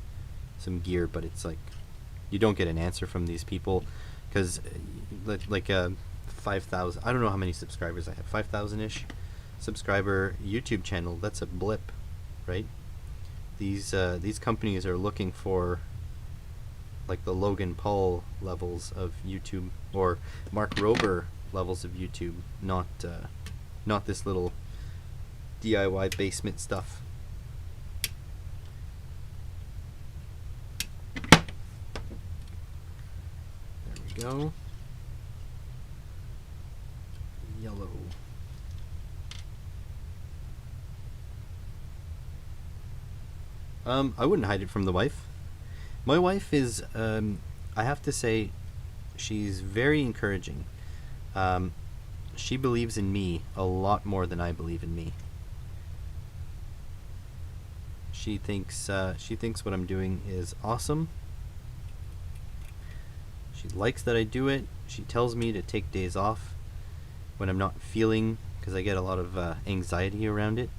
gear, but it's like you don't get an answer from these people, because like 5,000, I don't know how many subscribers I have, 5,000-ish subscriber YouTube channel, that's a blip, right? These companies are looking for like the Logan Paul levels of YouTube, or Mark Rober levels of YouTube, not this little DIY basement stuff. There we go. Yellow. I wouldn't hide it from the wife. My wife is, I have to say, she's very encouraging. She believes in me a lot more than I believe in me. She thinks what I'm doing is awesome. She likes that I do it. She tells me to take days off when I'm not feeling, because I get a lot of anxiety around it.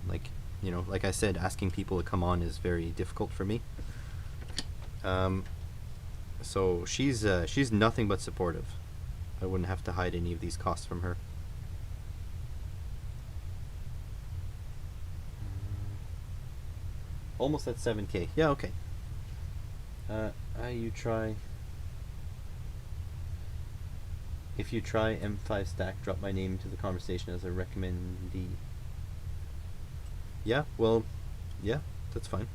Like I said, asking people to come on is very difficult for me. So she's nothing but supportive. I wouldn't have to hide any of these costs from her. Almost at 7K. Yeah, okay. You try. If you try M5 stack, drop my name into the conversation as a recommendee. Yeah, well, yeah, that's fine.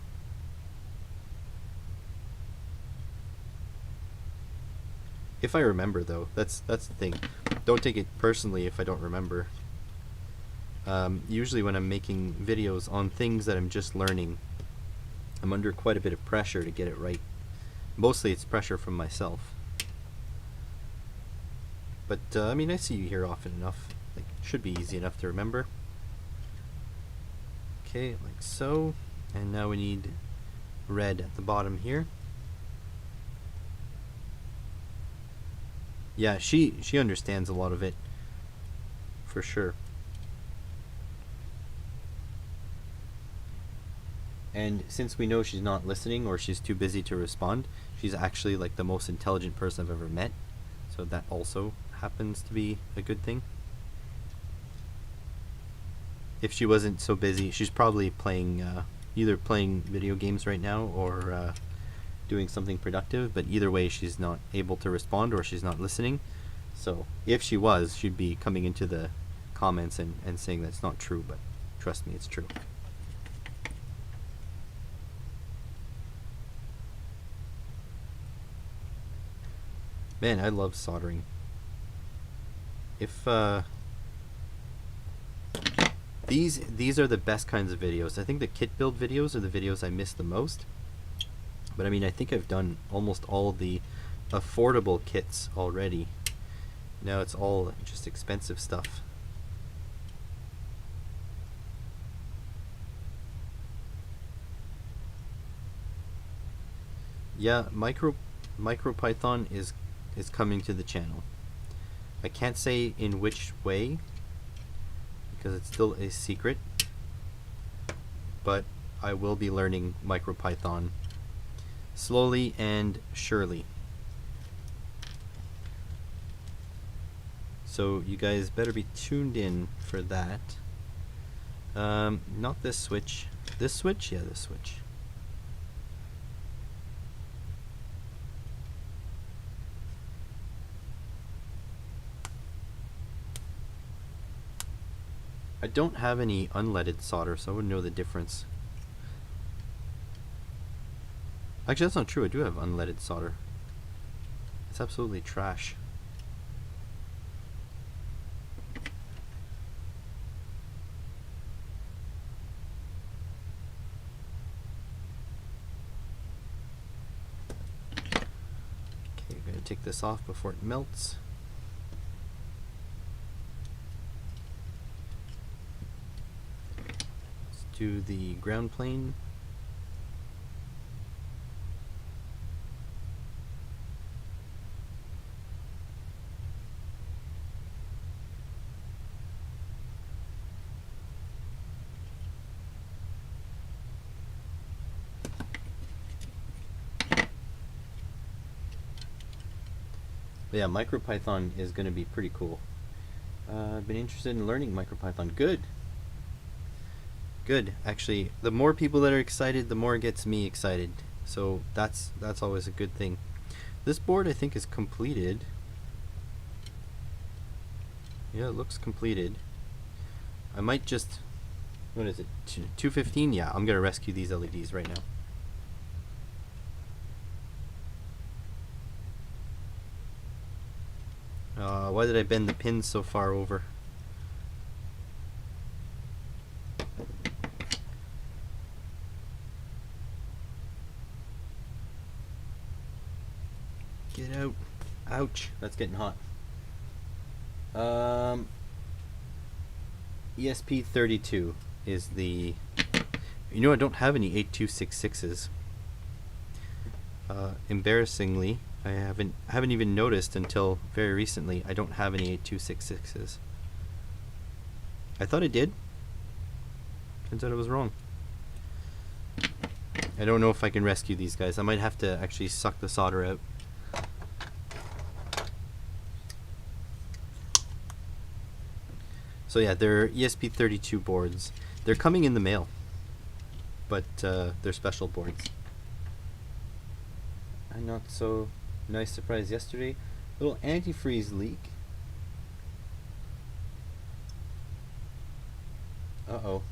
If I remember, though, that's the thing. Don't take it personally if I don't remember. Usually when I'm making videos on things that I'm just learning, I'm under quite a bit of pressure to get it right. Mostly it's pressure from myself. But, I mean, I see you here often enough. Like, should be easy enough to remember. Okay, like so. And now we need red at the bottom here. Yeah, she understands a lot of it, for sure. And since we know she's not listening, or she's too busy to respond, she's actually like the most intelligent person I've ever met. So that also happens to be a good thing. If she wasn't so busy, she's probably playing, either playing video games right now, or doing something productive, but either way she's not able to respond, or she's not listening. So if she was, she'd be coming into the comments and saying that's not true, but Trust me, it's true. Man, I love soldering. If these are the best kinds of videos. I think the kit build videos are the videos I miss the most. But I mean, I think I've done almost all the affordable kits already. Now it's all just expensive stuff. Yeah, MicroPython is coming to the channel. I can't say in which way because it's still a secret, but I will be learning MicroPython slowly and surely. So you guys better be tuned in for that. Not this switch. This switch? Yeah, this switch. I don't have any unleaded solder, so I wouldn't know the difference. Actually, that's not true. I do have unleaded solder. It's absolutely trash. Okay, I'm going to take this off before it melts. Let's do the ground plane. But yeah, MicroPython is going to be pretty cool. I've been interested in learning MicroPython. Good. Good. Actually, the more people that are excited, the more it gets me excited. So that's always a good thing. This board I think is completed. Yeah, it looks completed. I might just, what is it? 215? Yeah, I'm going to rescue these LEDs right now. Why did I bend the pins so far over? Get out. Ouch. That's getting hot. ESP32 is the... You know, I don't have any 8266s. Embarrassingly, I haven't even noticed until very recently. I don't have any 8266s. I thought I did. Turns out I was wrong. I don't know if I can rescue these guys. I might have to actually suck the solder out. So yeah, they're ESP32 boards. They're coming in the mail, but they're special boards. A not so nice surprise yesterday. Little antifreeze leak. Uh-oh.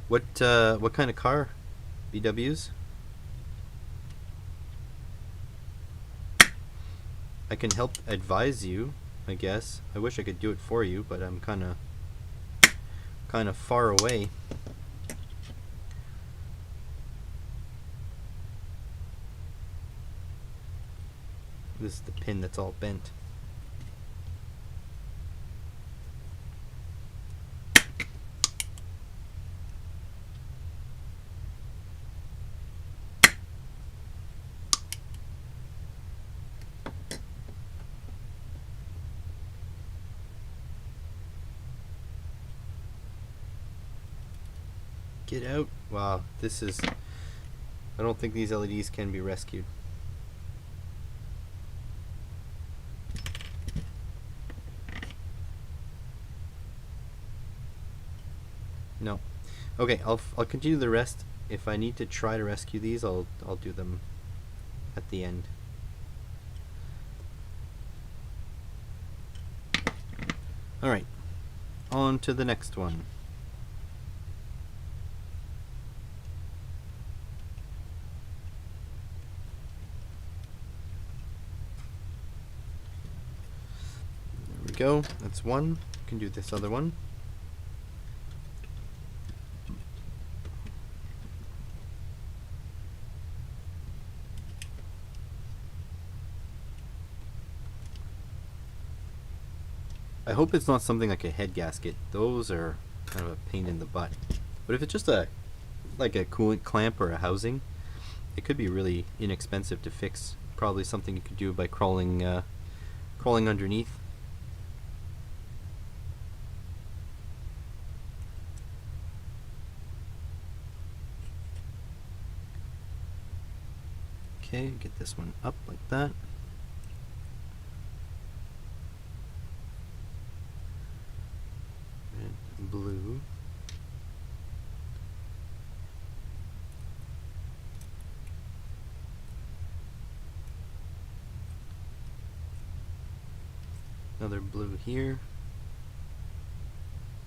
What kind of car? VWs? I can help advise you, I guess. I wish I could do it for you, but I'm kind of far away. This is the pin that's all bent. Get out. Wow, this is... I don't think these LEDs can be rescued. No. Okay, I'll continue the rest. If I need to try to rescue these, I'll do them at the end. All right. on to the next one. There we go. That's one. You can do this other one. I hope it's not something like a head gasket. Those are kind of a pain in the butt. But if it's just like a coolant clamp or a housing, it could be really inexpensive to fix. Probably something you could do by crawling underneath. Okay, get this one up like that. Red, blue. Another blue here,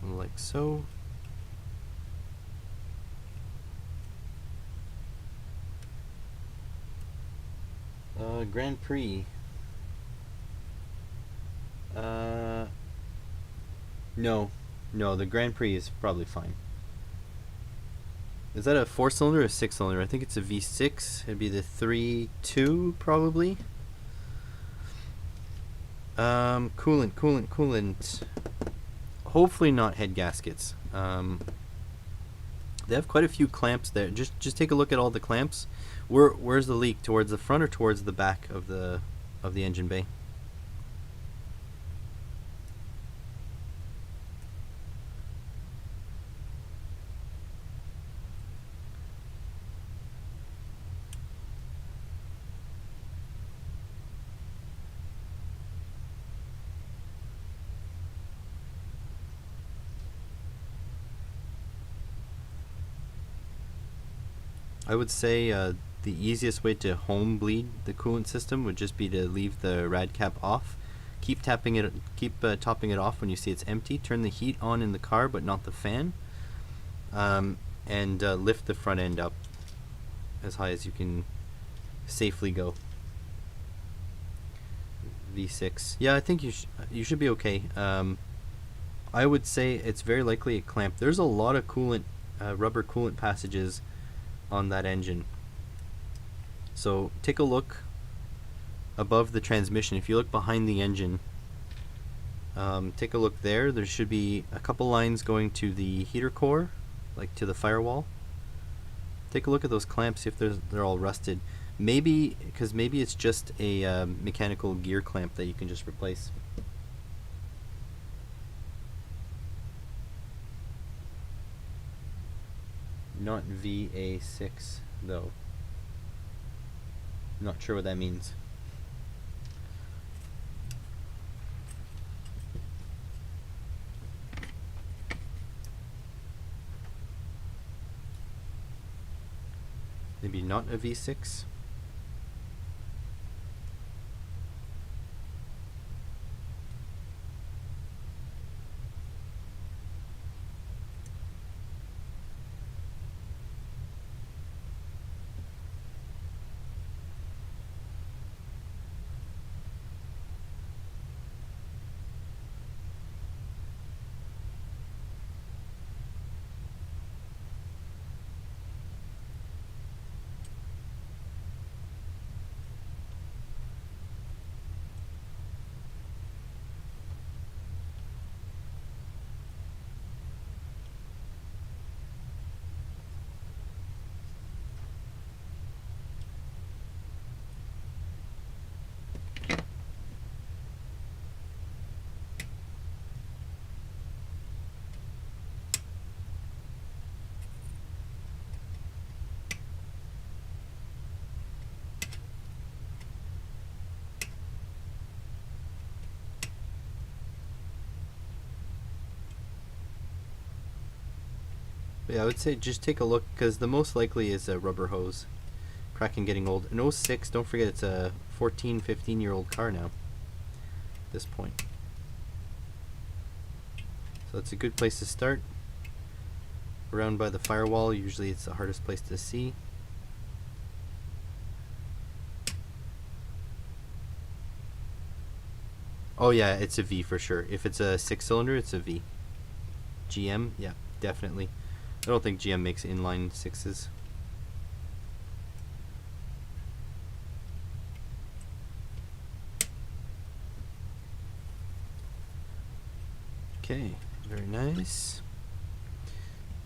like so. Grand Prix. No, the Grand Prix is probably fine. Is that a 4-cylinder or a 6-cylinder? I think it's a V6. It'd be the 3.2 probably. Coolant. Hopefully not head gaskets. They have quite a few clamps there. Just take a look at all the clamps. Where's the leak? Towards the front or towards the back of the engine bay? I would say the easiest way to home bleed the coolant system would just be to leave the rad cap off. Keep topping it off when you see it's empty. Turn the heat on in the car, but not the fan. And lift the front end up as high as you can safely go. V6. Yeah, I think you should be okay. I would say it's very likely a clamp. There's a lot of coolant, rubber coolant passages on that engine. So take a look above the transmission. If you look behind the engine, take a look there. There should be a couple lines going to the heater core, like to the firewall. Take a look at those clamps, see if they're all rusted. Maybe it's just a mechanical gear clamp that you can just replace. Not VA6 though. Not sure what that means. Maybe not a V6. Yeah, I would say just take a look, because the most likely is a rubber hose cracking, getting old. An 06, don't forget it's a 15-year-old car now at this point. So it's a good place to start. Around by the firewall, usually it's the hardest place to see. Oh yeah, it's a V for sure. If it's a 6-cylinder, it's a V. GM, yeah, definitely. I don't think GM makes inline 6s. Okay, very nice.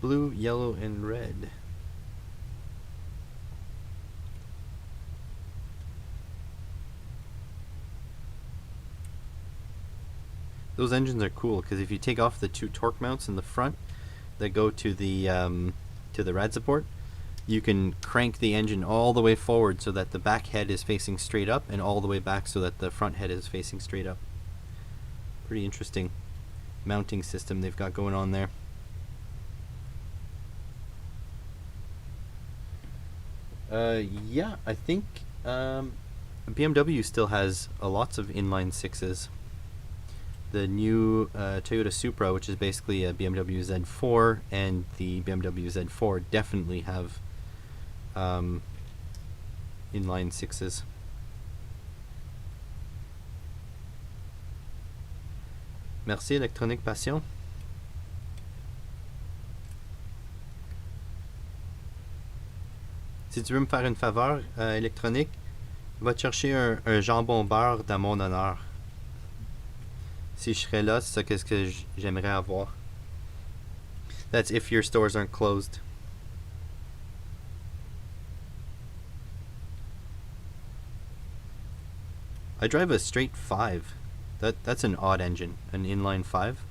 Blue, yellow, and red. Those engines are cool because if you take off the 2 torque mounts in the front that go to the rad support, you can crank the engine all the way forward so that the back head is facing straight up, and all the way back so that the front head is facing straight up. Pretty interesting mounting system they've got going on there. Yeah, I think BMW still has lots of inline 6s. The new Toyota Supra, which is basically a BMW Z4, and the BMW Z4 definitely have inline 6s. Merci, Électronique Passion. Si tu veux me faire une faveur, Électronique, va te chercher un jambon beurre dans mon honneur. Si je serais là, c'est ça qu'est-ce que j'aimerais avoir. That's if your stores aren't closed. I drive a straight 5. That's an odd engine, an inline 5.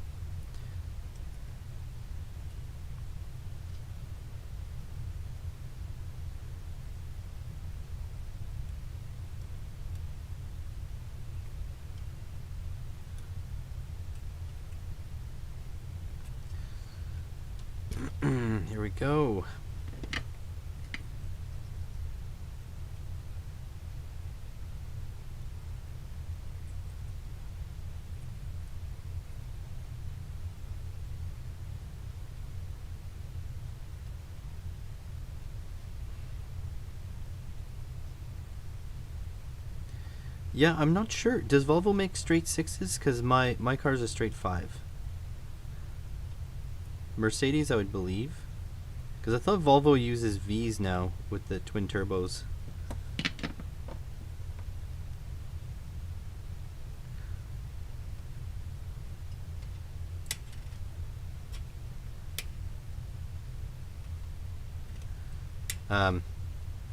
Here we go. Yeah, I'm not sure. Does Volvo make straight 6s? Because my car's a straight 5. Mercedes, I would believe. Because I thought Volvo uses Vs now with the twin turbos.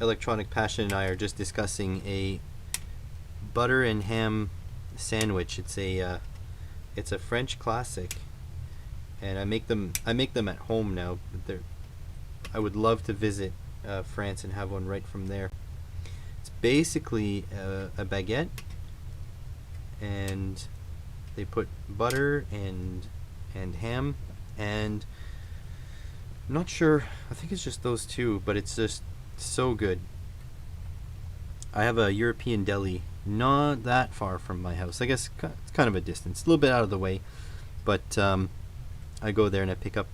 Electronic Passion and I are just discussing a butter and ham sandwich. It's a French classic, and I make them at home now. But I would love to visit France and have one right from there. It's basically a baguette, and they put butter and ham, and I'm not sure, I think it's just those two, but it's just so good. I have a European deli not that far from my house. I guess it's kind of a distance, a little bit out of the way, but I go there and I pick up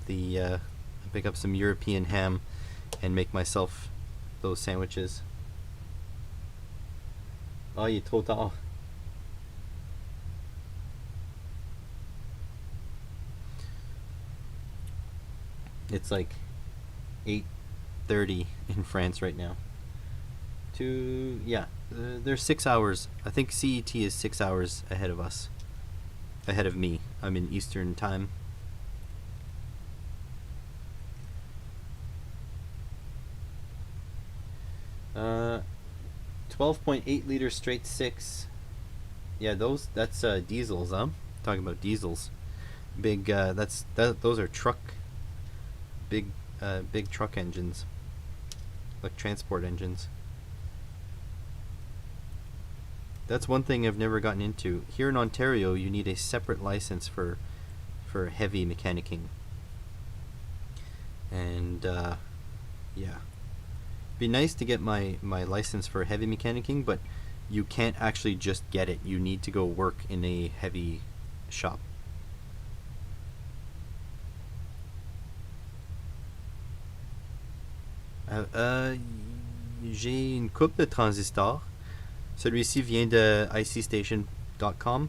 some European ham and make myself those sandwiches. Oh, il est trop tard. It's like 8:30 in France right now. They're 6 hours. I think CET is 6 hours ahead of us. Ahead of me. I'm in Eastern time. Uh, 12.8 liter straight 6. Yeah, that's diesels, huh? Talking about diesels. Big those are big truck engines. Like transport engines. That's one thing I've never gotten into. Here in Ontario, you need a separate license for heavy mechanicking. And yeah. Be nice to get my license for heavy mechanicking, but you can't actually just get it. You need to go work in a heavy shop. J'ai une coupe de transistors. Celui-ci vient de icstation.com.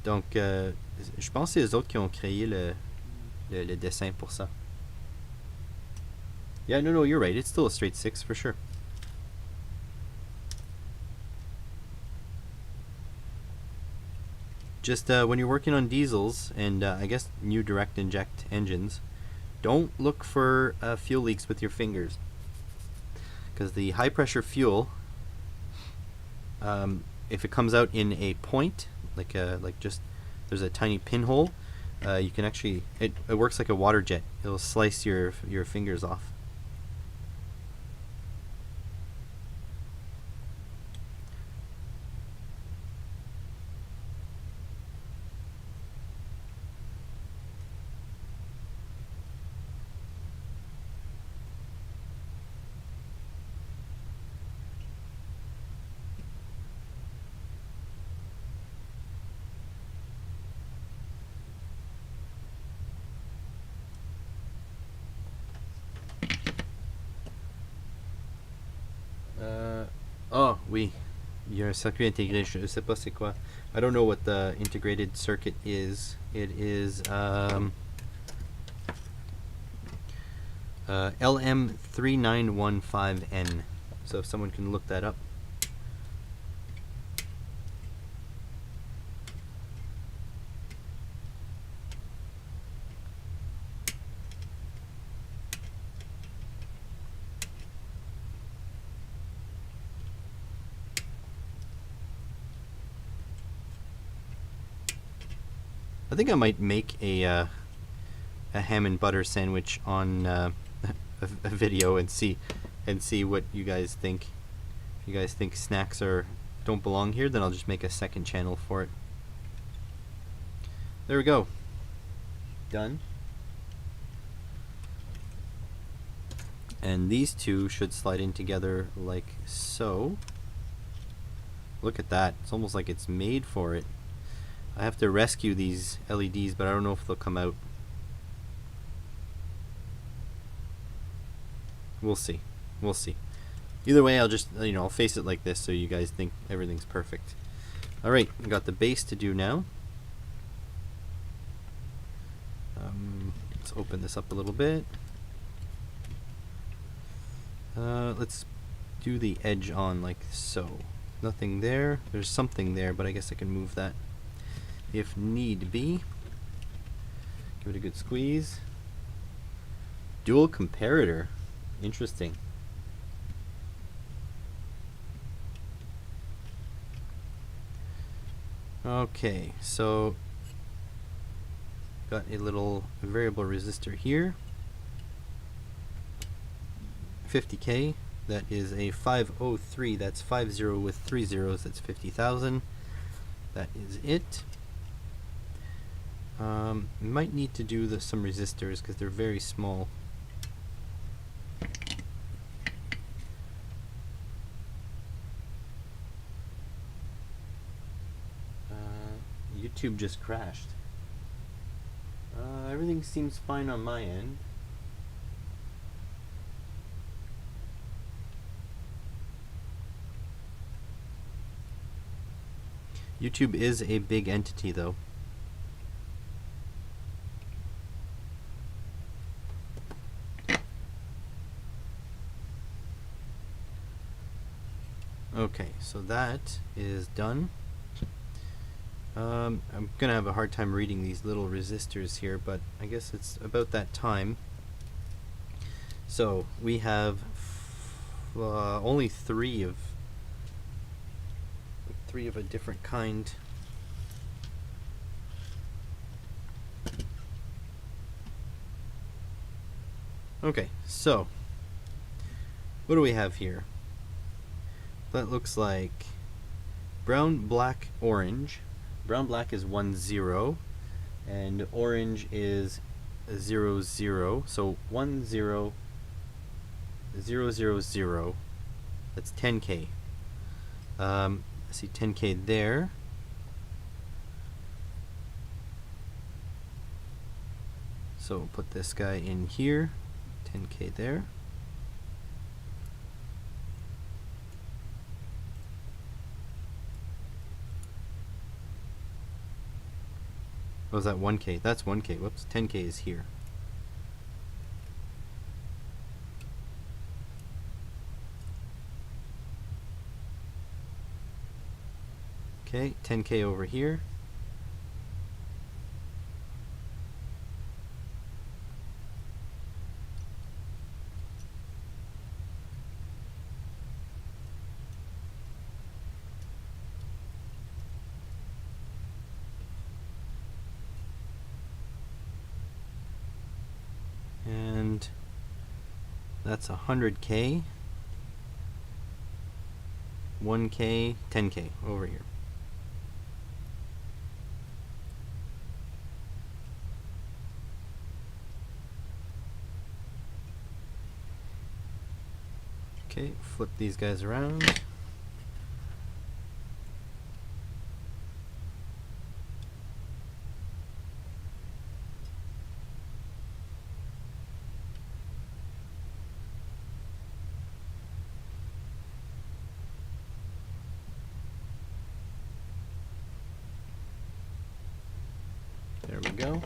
Donc, je pense que c'est les autres qui ont créé le dessin pour ça. Yeah, no, you're right. It's still a straight 6 for sure. Just when you're working on diesels and I guess new direct inject engines, don't look for fuel leaks with your fingers, because the high pressure fuel, if it comes out in a point, like just there's a tiny pinhole, you can actually it works like a water jet. It'll slice your fingers off. Oh oui, il y a un circuit intégré. Je sais pas c'est quoi. I don't know what the integrated circuit is. It is LM3915N. So if someone can look that up. I think I might make a ham and butter sandwich on a video and see what you guys think. If you guys think snacks don't belong here, then I'll just make a second channel for it. There we go. Done. And these two should slide in together like so. Look at that. It's almost like it's made for it. I have to rescue these LEDs, but I don't know if they'll come out. We'll see. We'll see. Either way, I'll just, I'll face it like this so you guys think everything's perfect. Alright, I got the base to do now. Let's open this up a little bit. Let's do the edge on like so. Nothing there. There's something there, but I guess I can move that if need be. Give it a good squeeze. Dual comparator. Interesting. Okay, so got a little variable resistor here. 50K. That is a 503. That's 50 with 3 zeros. That's 50,000. That is it. Might need to do some resistors because they're very small. YouTube just crashed. Everything seems fine on my end. YouTube is a big entity though. Okay, so that is done. I'm gonna have a hard time reading these little resistors here, but I guess it's about that time. So we have only three of a different kind. Okay, so what do we have here? That looks like brown, black, orange. Brown, black is 1 0, and orange is 0 0. So 1 0 0 0 0. That's 10K. I see 10K there. So we'll put this guy in here. 10K there. Oh, is that 1K? That's 1K. Whoops, 10K is here. Okay, 10K over here. And that's 100K, 1K, 10K over here. Okay, flip these guys around. There we go.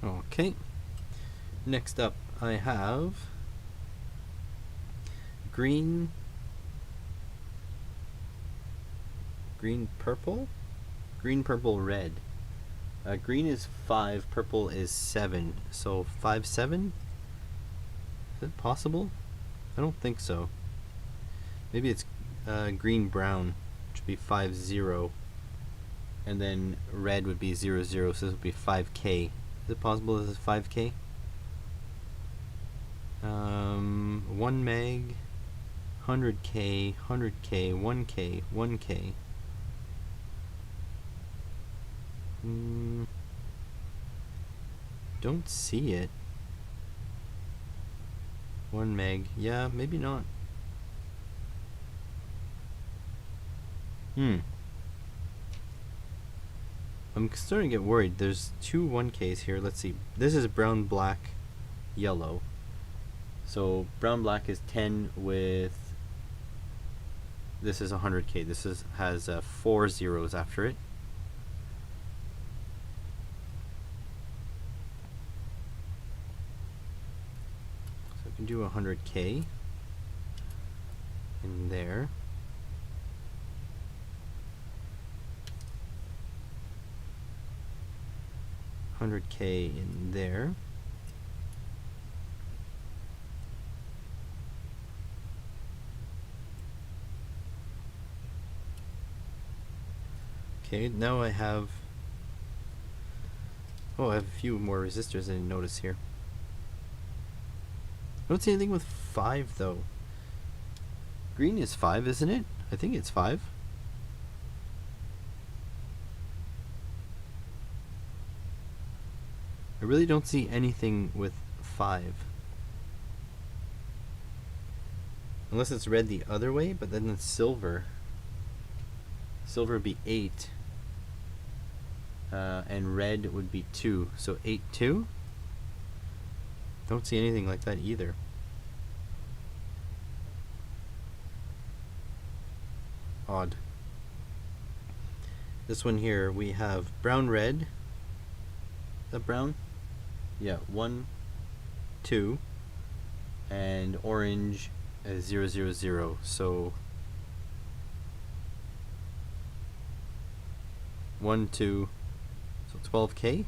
Okay, next up I have green, purple, red. Green is 5, purple is 7, so 5, 7? Is it possible? I don't think so. Maybe it's green, brown, which would be 5, 0, and then red would be 0, 0, so this would be 5K. Is it possible this is 5K? 1 meg, 100K, 100K, 1K, 1K. Don't see it. 1 meg. Yeah, maybe not. I'm starting to get worried. There's 2 1Ks here. Let's see. This is brown, black, yellow. So brown, black is 10 with... This is 100K. This has 4 zeros after it. So I can do 100K in there. $100K in there. Okay, now I have... Oh, I have a few more resistors I didn't notice here. I don't see anything with 5 though. Green is 5, isn't it? I think it's 5. I really don't see anything with 5. Unless it's red the other way, but then it's silver. Silver would be 8. And red would be 2. So 8, 2? Don't see anything like that either. Odd. This one here, we have brown, red. Is that brown? Yeah, 1, 2. And orange is 0, 0, 0. So 1, 2. So 12K.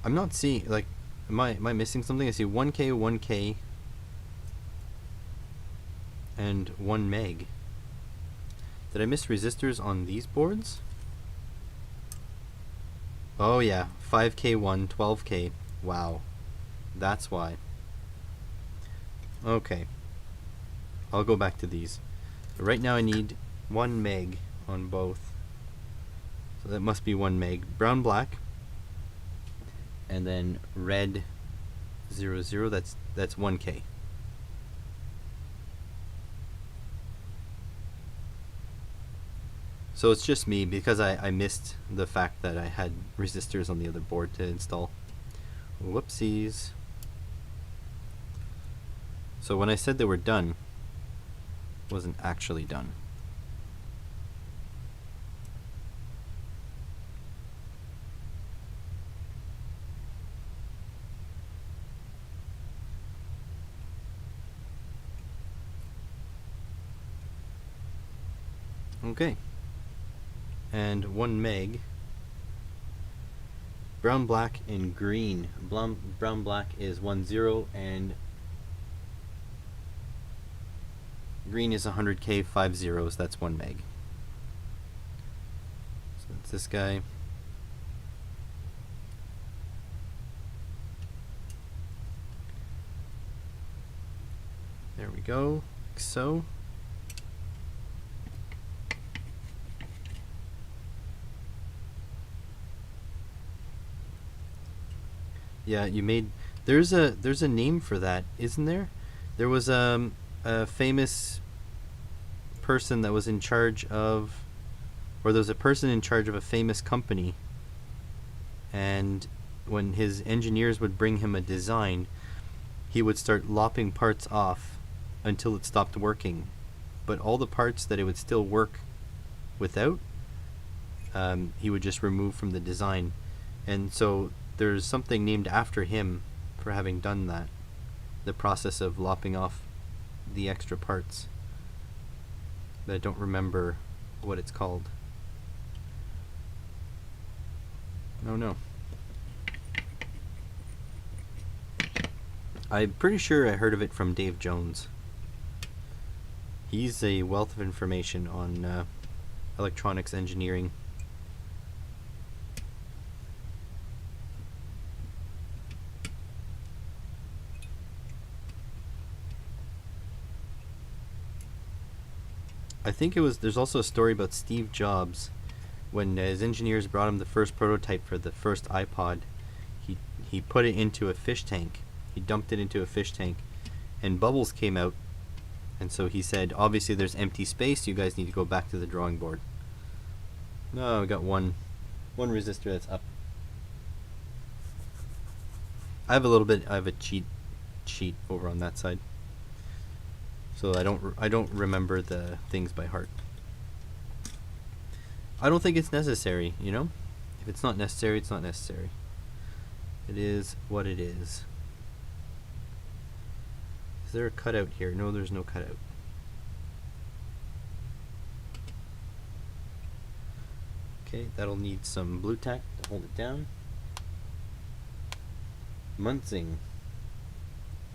I'm not seeing, like, am I missing something? I see 1K, 1K, and 1 meg. Did I miss resistors on these boards? Oh yeah, 5K, 1, 12K. Wow, that's why. Okay, I'll go back to these. So right now I need 1 meg on both. So that must be 1 meg. Brown, black, and then red 0, 0. That's 1K. So it's just me because I missed the fact that I had resistors on the other board to install. Whoopsies. So when I said they were done, it wasn't actually done. Okay. And 1 meg. Brown, black, and green. Brown, black is 10, and green is 100K, 5 zeros. That's 1 meg. So that's this guy. There we go, like so. Yeah, you made. There's a name for that, isn't there? There was a famous person that was in charge of, or there was a person in charge of a famous company, and when his engineers would bring him a design, he would start lopping parts off until it stopped working. But all the parts that it would still work without, he would just remove from the design. And so there's something named after him for having done that, the process of lopping off the extra parts. But I don't remember what it's called. No. I'm pretty sure I heard of it from Dave Jones. He's a wealth of information on electronics engineering. I think it was. There's also a story about Steve Jobs when his engineers brought him the first prototype for the first iPod. He put it into a fish tank. He dumped it into a fish tank, and bubbles came out. And so he said, "Obviously, there's empty space. You guys need to go back to the drawing board." No, we got one resistor that's up. I have a cheat sheet over on that side. So I don't remember the things by heart. I don't think it's necessary, you know? If it's not necessary, it's not necessary. It is what it is. Is there a cutout here? No, there's no cutout. Okay, that'll need some blue tack to hold it down. Munsing.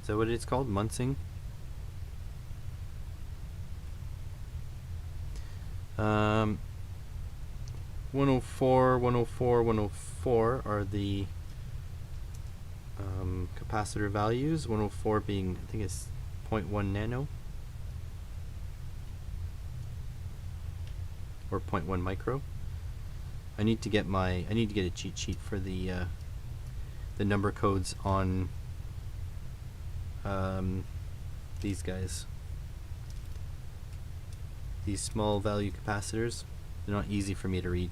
Is that what it's called? Munsing? 104, 104, 104 are the capacitor values. 104 being, I think it's 0.1 nano or 0.1 micro. I need to get a cheat sheet for the number codes on these guys. These small value capacitors, they're not easy for me to read.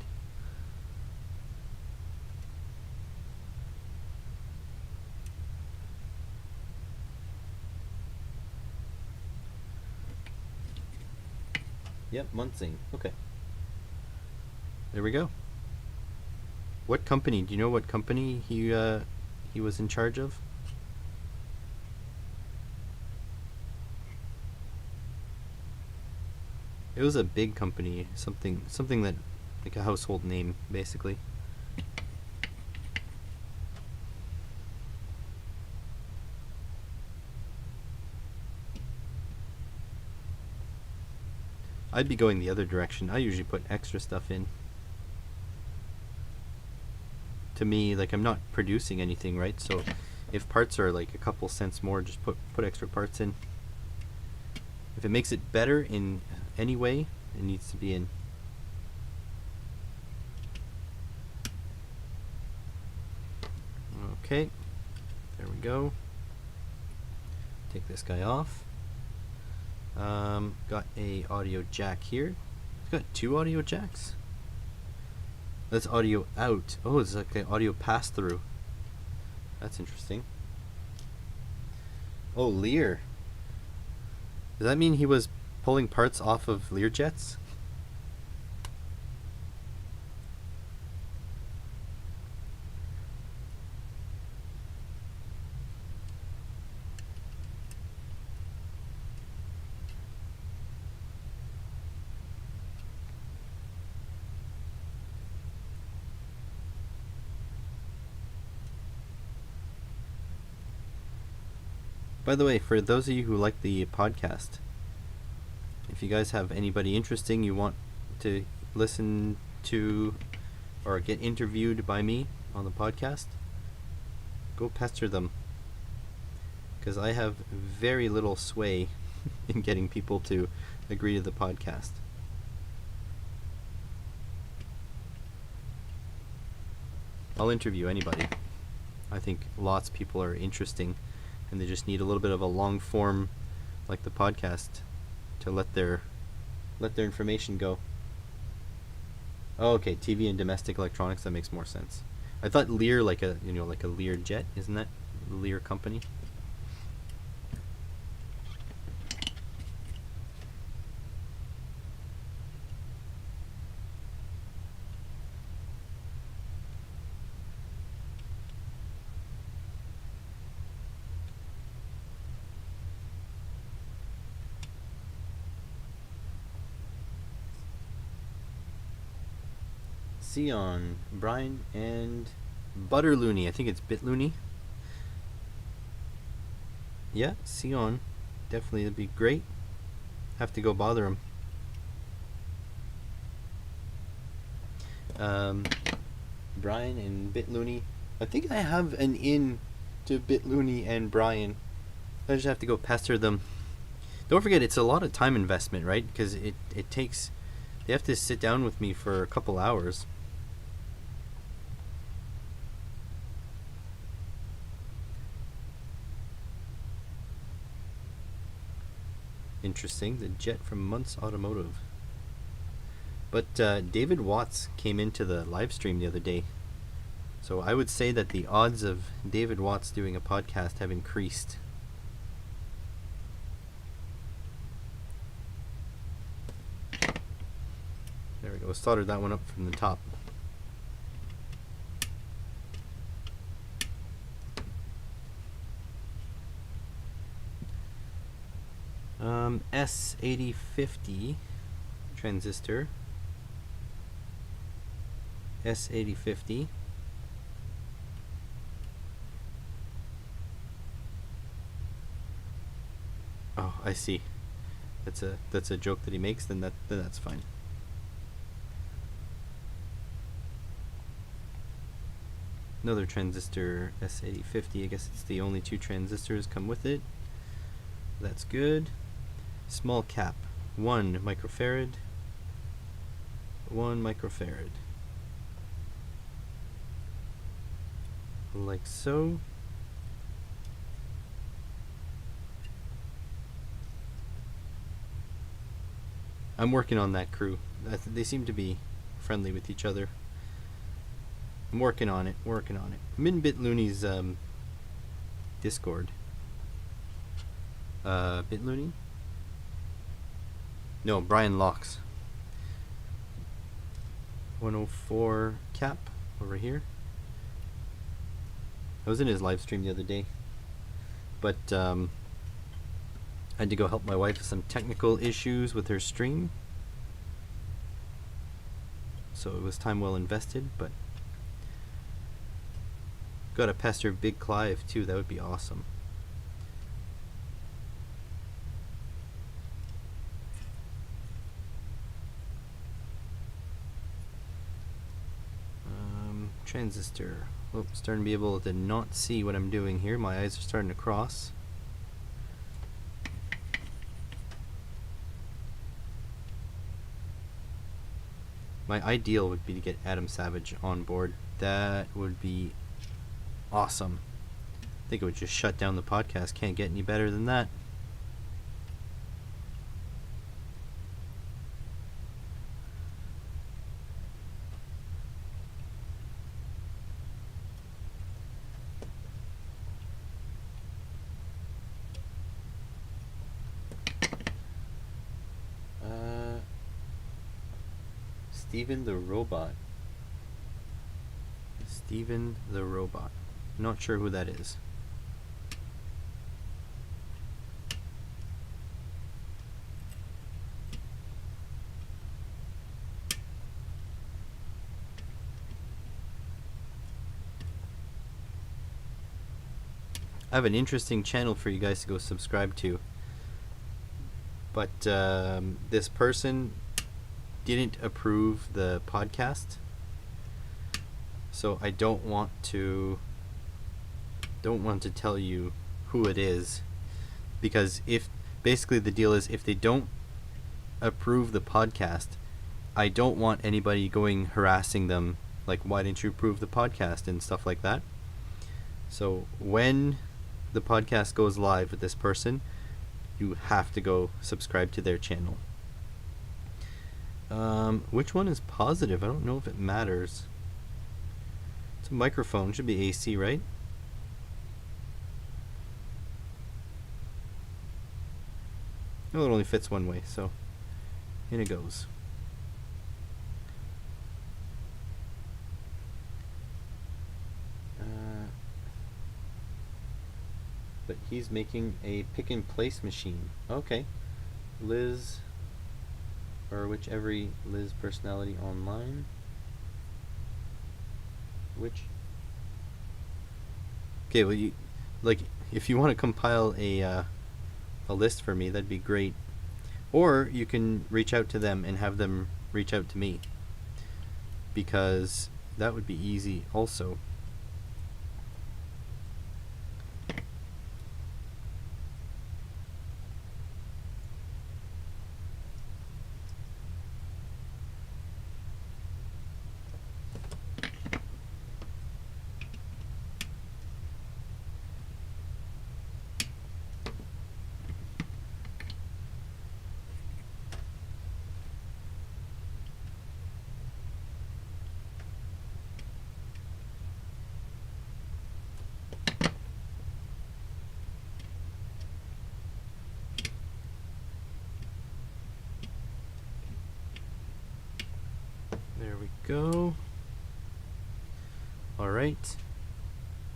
Yep, Munsing. Okay. There we go. What company? Do you know what company he was in charge of? It was a big company, something that, like a household name, basically. I'd be going the other direction. I usually put extra stuff in. To me, like, I'm not producing anything, right? So if parts are like a couple cents more, just put extra parts in. If it makes it better in any way, it needs to be in. Okay, there we go. Take this guy off. Got a audio jack here. got 2 audio jacks. That's audio out. Oh, it's like an audio pass through. That's interesting. Oh, Lear. Does that mean he was pulling parts off of Learjets? By the way, for those of you who like the podcast, if you guys have anybody interesting you want to listen to or get interviewed by me on the podcast, go pester them. Because I have very little sway in getting people to agree to the podcast. I'll interview anybody. I think lots of people are interesting and they just need a little bit of a long form like the podcast to let their information go. Oh, okay, TV and domestic electronics, that makes more sense. I thought Lear like a Lear jet, isn't that the Lear company? Sion, Brian, and Butterlooney. I think it's Bitlooney. Yeah, Sion. Definitely, that'd be great. Have to go bother him. Brian and Bitlooney. I think I have an in to Bitlooney and Brian. I just have to go pester them. Don't forget, it's a lot of time investment, right? Because it takes... They have to sit down with me for a couple hours. Interesting, the jet from Muntz Automotive. But David Watts came into the live stream the other day. So I would say that the odds of David Watts doing a podcast have increased. There we go, soldered that one up from the top. S8050 transistor. S8050. Oh, I see. That's a joke that he makes. Then that's fine. Another transistor, S8050. I guess it's the only 2 transistors come with it. That's good. Small cap, 1 microfarad. 1 microfarad. Like so. I'm working on that crew. They seem to be friendly with each other. I'm working on it. Min Bitlooney's Discord. Bitlooney? No, Brian Locks. 104 cap over here. I was in his live stream the other day, but I had to go help my wife with some technical issues with her stream, so it was time well invested. But gotta pester Big Clive too, that would be awesome. Transistor. Oh, starting to be able to not see what I'm doing here. My eyes are starting to cross. My ideal would be to get Adam Savage on board. That would be awesome. I think it would just shut down the podcast. Can't get any better than that. Steven the Robot. Steven the Robot. Not sure who that is. I have an interesting channel for you guys to go subscribe to. But this person didn't approve the podcast, so I don't want to tell you who it is, because if basically the deal is if they don't approve the podcast, I don't want anybody going harassing them like, why didn't you approve the podcast and stuff like that. So when the podcast goes live with this person, you have to go subscribe to their channel. Which one is positive? I don't know if it matters. It's a microphone. Should be AC, right? Oh, it only fits one way, so in it goes. But he's making a pick and place machine. Okay. Liz, or whichever Liz personality online. Which? Okay, well, you like if you want to compile a list for me, that'd be great. Or you can reach out to them and have them reach out to me, because that would be easy also. There we go. Alright.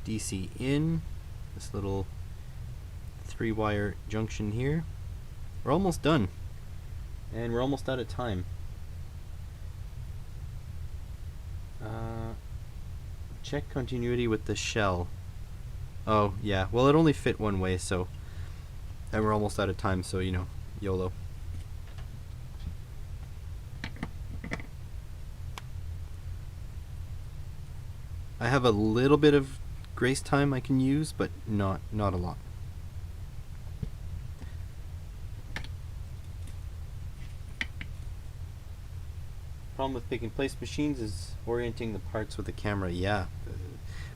DC in. This little 3-wire junction here. We're almost done. And we're almost out of time. Check continuity with the shell. Oh, yeah. Well, it only fit one way, so... And we're almost out of time, so, you know, YOLO. I have a little bit of grace time I can use, but not a lot. Problem with pick and place machines is orienting the parts with the camera. Yeah,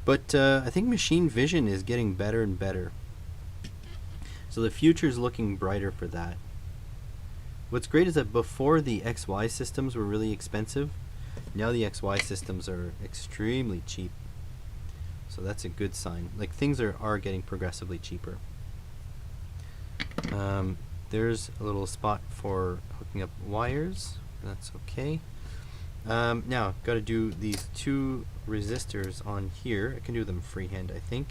but I think machine vision is getting better and better, so the future is looking brighter for that. What's great is that before the XY systems were really expensive, now the XY systems are extremely cheap. So that's a good sign. Like, things are getting progressively cheaper. There's a little spot for hooking up wires. That's okay. Now, got to do these 2 resistors on here. I can do them freehand, I think.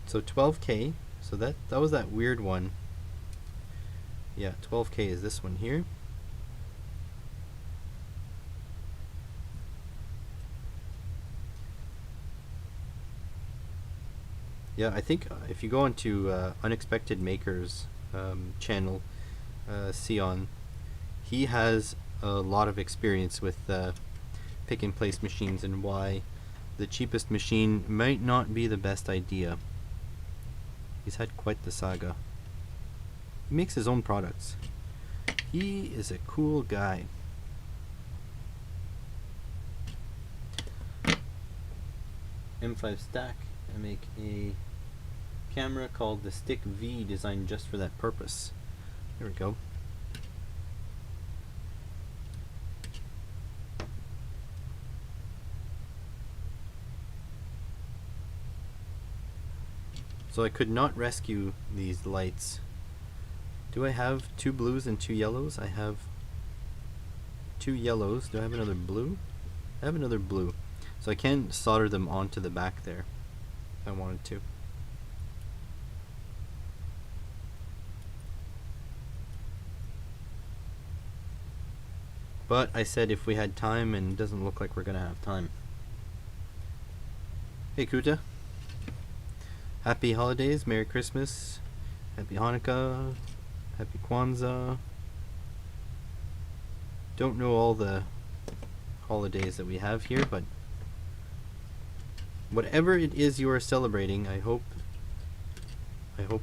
So 12K. So that was that weird one. Yeah, 12K is this one here. Yeah, I think if you go into Unexpected Makers channel, Sion, he has a lot of experience with pick and place machines and why the cheapest machine might not be the best idea. He's had quite the saga. He makes his own products. He is a cool guy. M5 stack. I make a camera called the Stick V, designed just for that purpose. There we go. So I could not rescue these lights. Do I have 2 blues and 2 yellows? I have 2 yellows. Do I have another blue? I have another blue. So I can solder them onto the back there if I wanted to. But I said if we had time, and it doesn't look like we're gonna have time. Hey Kuta. Happy holidays, Merry Christmas, Happy Hanukkah, Happy Kwanzaa. Don't know all the holidays that we have here, but whatever it is you are celebrating, I hope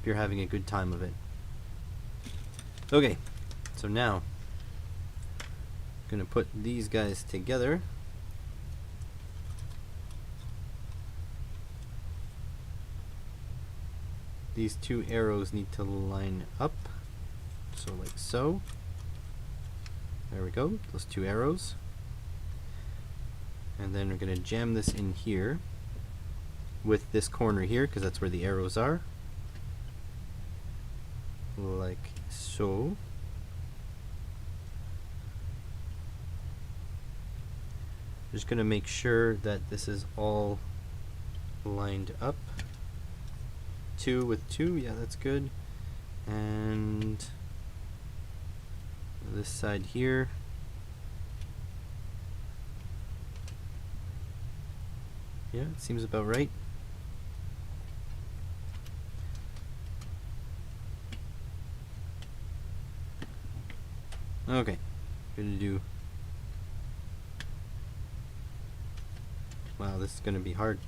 you're having a good time of it. Okay, so now I'm gonna put these guys together. These 2 arrows need to line up, so like so. There we go, those 2 arrows. And then we're gonna jam this in here with this corner here, because that's where the arrows are. Like so. Just gonna make sure that this is all lined up. 2 with 2, yeah, that's good. And this side here. Yeah, it seems about right. Okay, gonna do. Wow, this is gonna be hard.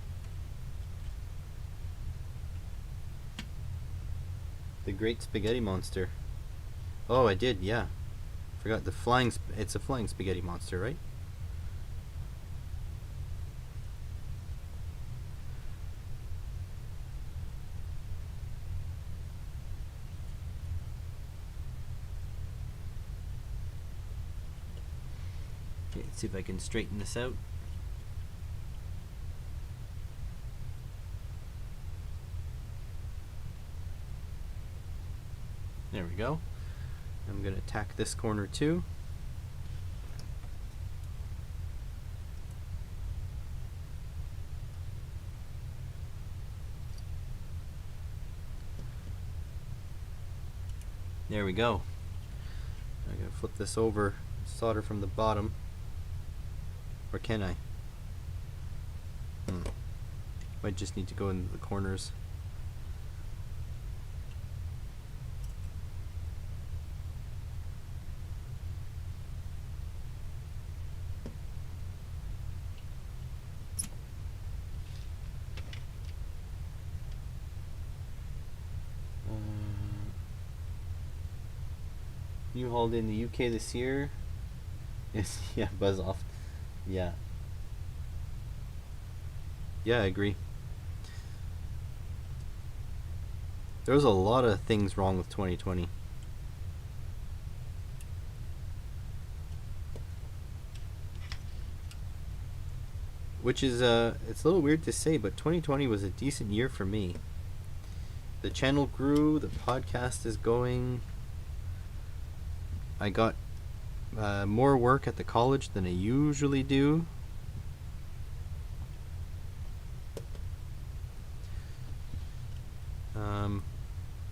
The Great Spaghetti Monster. Oh, I did, yeah. Forgot the flying. It's a flying spaghetti monster, right? Okay, let's see if I can straighten this out. There we go. I'm going to tack this corner too. There we go. I'm going to flip this over, solder from the bottom. Or can I? Might just need to go into the corners. You hauled in the UK this year? Yes, yeah, buzz off. Yeah. Yeah, I agree. There was a lot of things wrong with 2020. Which is, it's a little weird to say, but 2020 was a decent year for me. The channel grew, the podcast is going. I got more work at the college than I usually do.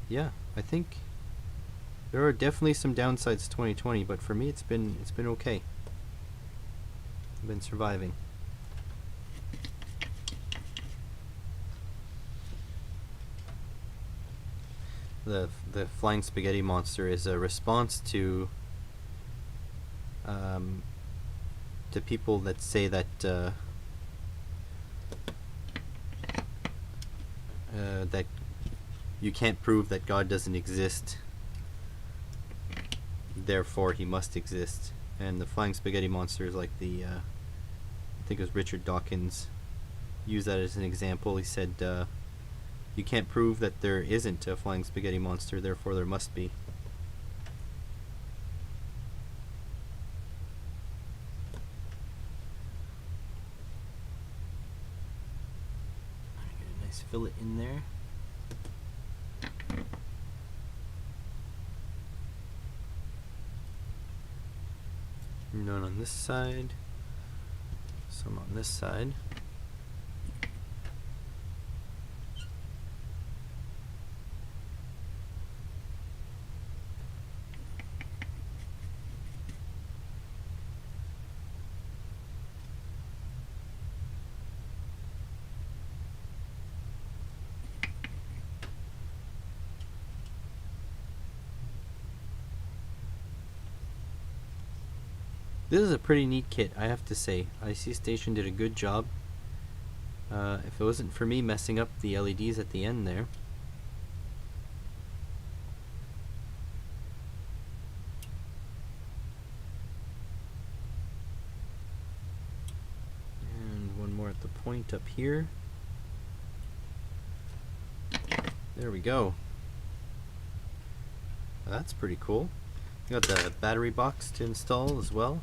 Yeah, I think there are definitely some downsides to 2020, but for me it's been okay. I've been surviving. The flying spaghetti monster is a response to people that say that that you can't prove that God doesn't exist, therefore he must exist. And the flying spaghetti monster is like the I think it was Richard Dawkins used that as an example. He said you can't prove that there isn't a flying spaghetti monster, therefore there must be. Get a nice fillet in there. No, None on this side. Some on this side. This is a pretty neat kit, I have to say. IC Station did a good job. If it wasn't for me messing up the LEDs at the end there. And one more at the point up here. There we go. That's pretty cool. You got the battery box to install as well.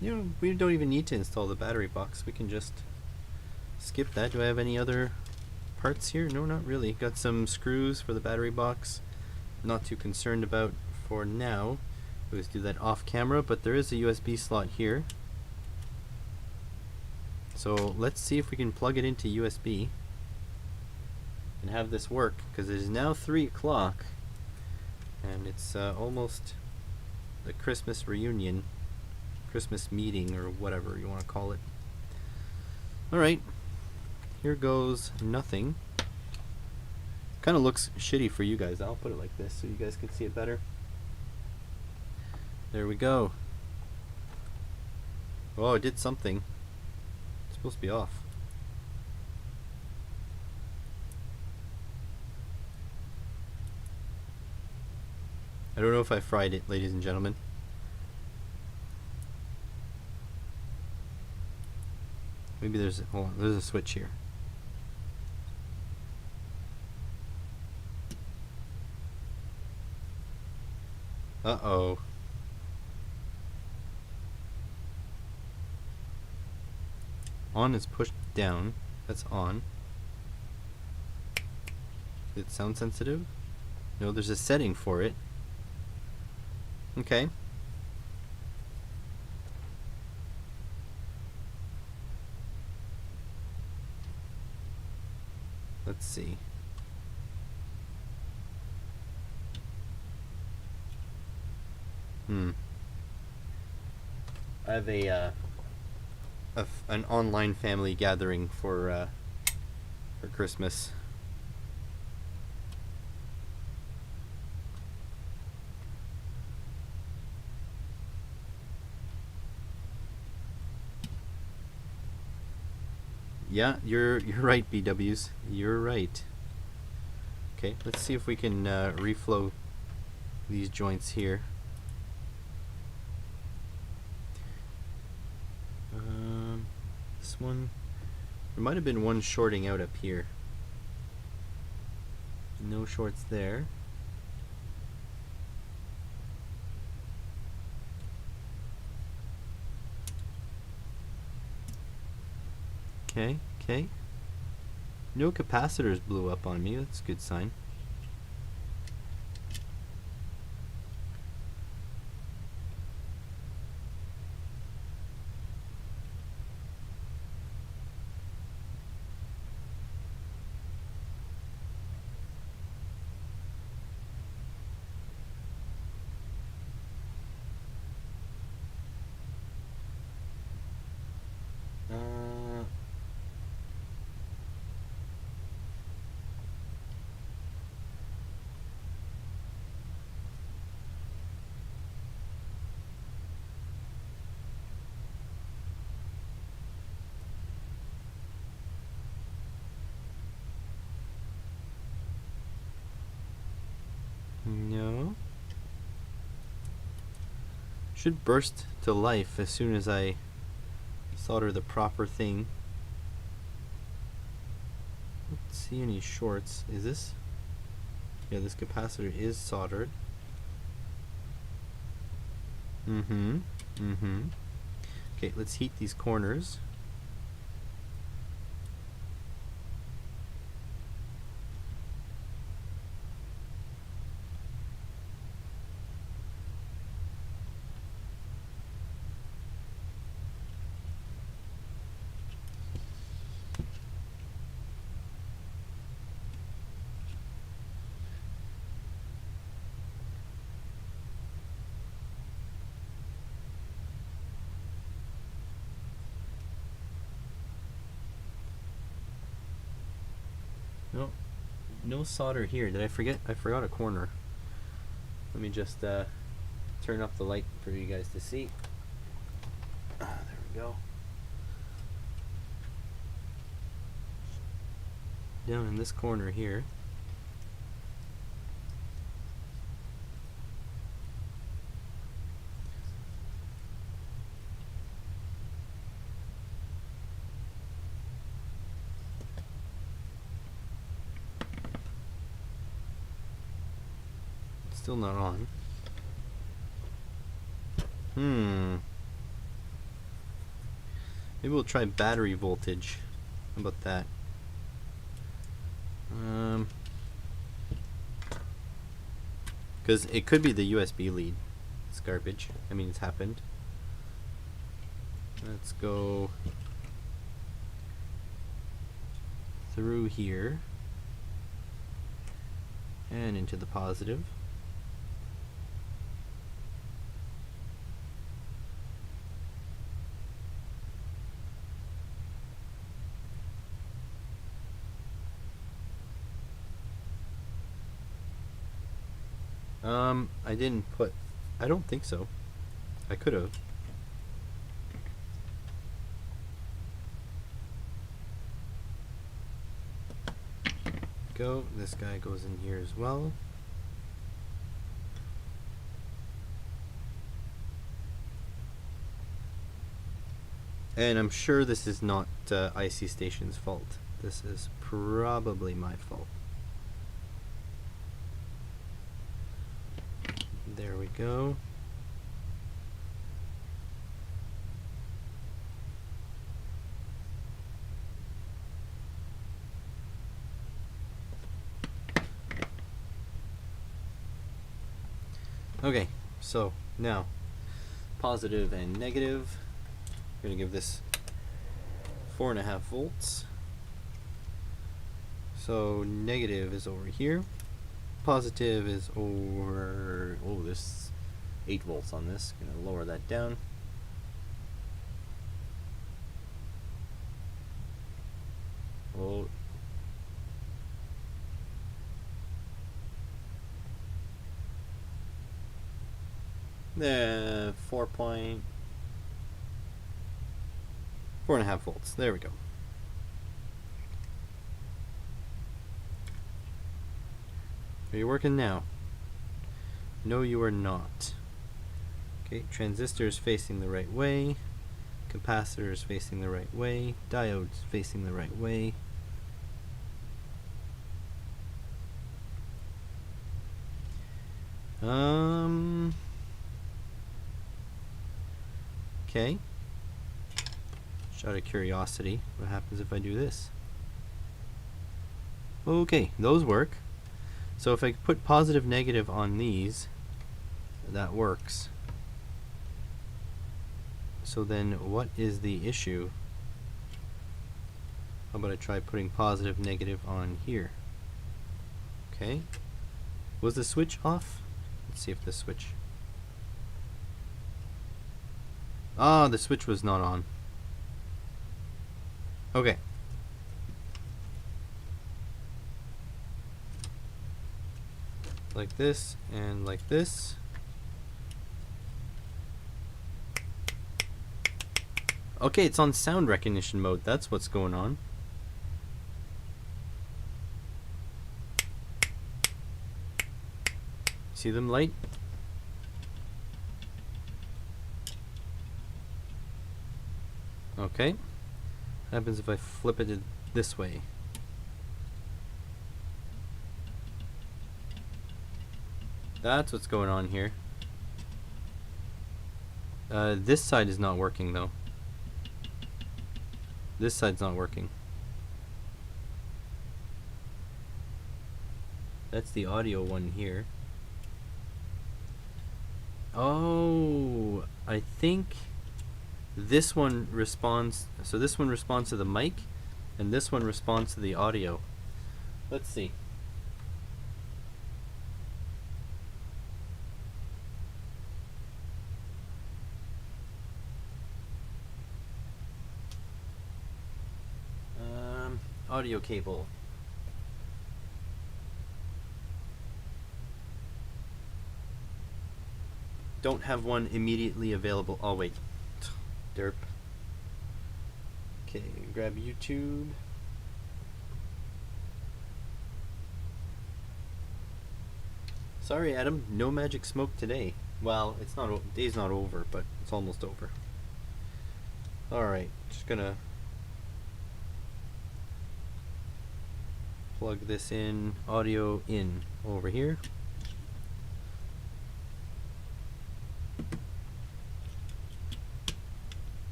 You know, we don't even need to install the battery box. We can just skip that. Do I have any other parts here? No, not really. Got some screws for the battery box. Not too concerned about for now. We just do that off camera, but there is a USB slot here. So let's see if we can plug it into USB and have this work, because it is now 3 o'clock and it's almost the Christmas reunion, Christmas meeting, or whatever you want to call it. Alright, here goes nothing. Kind of looks shitty for you guys. I'll put it like this so you guys can see it better. There we go. Oh, it did something. It's supposed to be off. I don't know if I fried it, ladies and gentlemen. Maybe there's, hold on, there's a switch here. Uh-oh. On is pushed down. That's on. Is it sound sensitive? No, there's a setting for it. Okay. Let's see. I have an online family gathering for Christmas. Yeah, you're right, BWs. You're right. Okay, let's see if we can reflow these joints here. This one, there might have been one shorting out up here. No shorts there. Okay, okay. No capacitors blew up on me. That's a good sign. No. Should burst to life as soon as I solder the proper thing. Don't see any shorts. Is this? Yeah, this capacitor is soldered. Okay, let's heat these corners. No, no solder here. Did I forget? I forgot a corner. Let me just turn up the light for you guys to see. There we go. Down in this corner here. Still not on. Maybe we'll try battery voltage. How about that? Because it could be the USB lead. It's garbage. I mean, it's happened. Let's go through here and into the positive. I didn't put, I don't think so. I could have. Go, this guy goes in here as well. And I'm sure this is not IC Station's fault. This is probably my fault. There we go. Okay, so now positive and negative. We're going to give this 4.5 volts. So negative is over here. Positive is over, oh, this 8 volts on this. Going to lower that down. Oh. The 4.5 volts. There we go. Are you working now? No, you are not. Okay, transistor is facing the right way. Capacitor is facing the right way. Diode's facing the right way. Okay. Just out of curiosity, what happens if I do this? Okay, those work. So if I put positive, negative on these, that works. So then what is the issue? How about I try putting positive, negative on here? Okay. Was the switch off? Let's see if the switch... Ah, the switch was not on. Okay. Like this and like this. Okay, it's on sound recognition mode. That's what's going on. See them light? Okay. What happens if I flip it this way? That's what's going on here. This side is not working though. This side's not working. That's the audio one here. Oh, I think this one responds, so this one responds to the mic and this one responds to the audio. Let's see. Audio cable. don't have one immediately available. Oh wait, derp. Okay, grab YouTube. Sorry, Adam, no magic smoke today. Well, it's not, day's not over, but it's almost over. Alright, just gonna plug this in, audio in over here.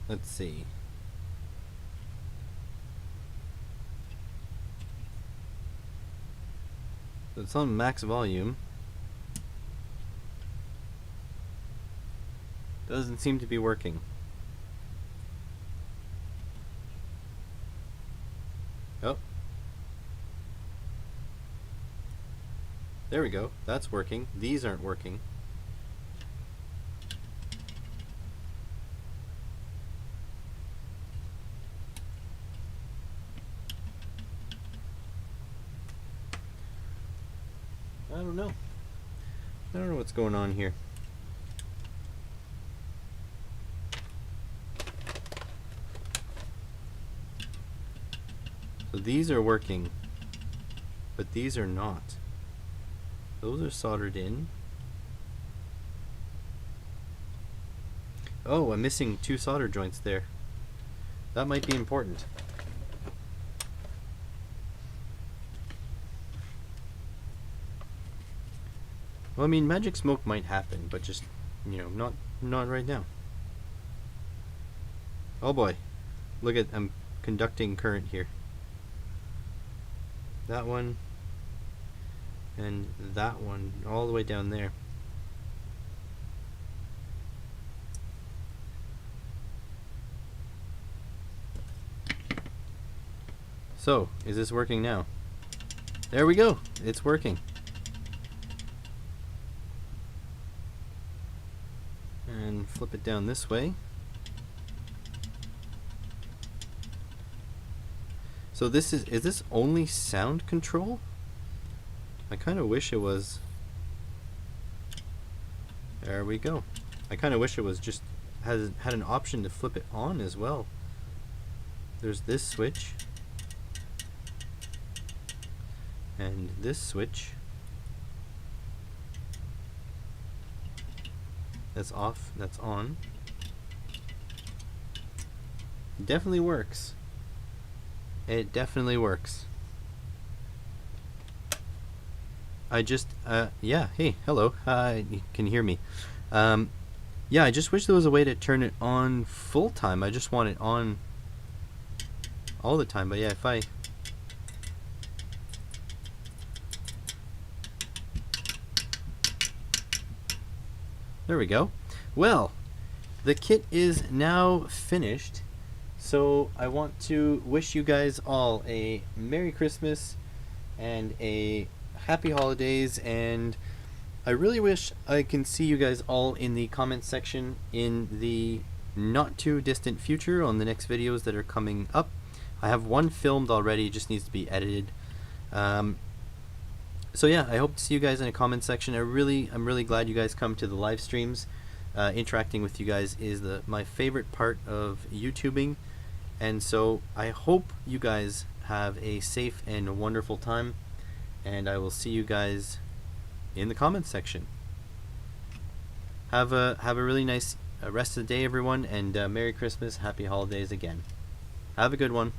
Let's see. So it's on max volume. Doesn't seem to be working. Oh. There we go. That's working. These aren't working. I don't know. I don't know what's going on here. So these are working, but these are not. Those are soldered in. Oh, I'm missing 2 solder joints there. That might be important. Well, I mean, magic smoke might happen, but just, you know, not right now. Oh boy. Look at, I'm conducting current here. That one and that one all the way down there. So, is this working now? There we go. It's working. And flip it down this way. So this is this only sound control? I kind of wish it was. There we go. I kind of wish it was just had an option to flip it on as well. There's this switch and this switch. That's off, that's on. Definitely works. It definitely works. I just, yeah, hey, hello, you can hear me. Yeah, I just wish there was a way to turn it on full time. I just want it on all the time, but yeah, if I... There we go. Well, the kit is now finished. So I want to wish you guys all a Merry Christmas and a Happy Holidays, and I really wish I can see you guys all in the comments section in the not too distant future on the next videos that are coming up. I have one filmed already, just needs to be edited. So yeah, I hope to see you guys in the comment section. I'm really glad you guys come to the live streams. Interacting with you guys is my favorite part of YouTubing. And so I hope you guys have a safe and wonderful time, and I will see you guys in the comments section. Have a really nice rest of the day, everyone, and Merry Christmas, Happy Holidays again. Have a good one.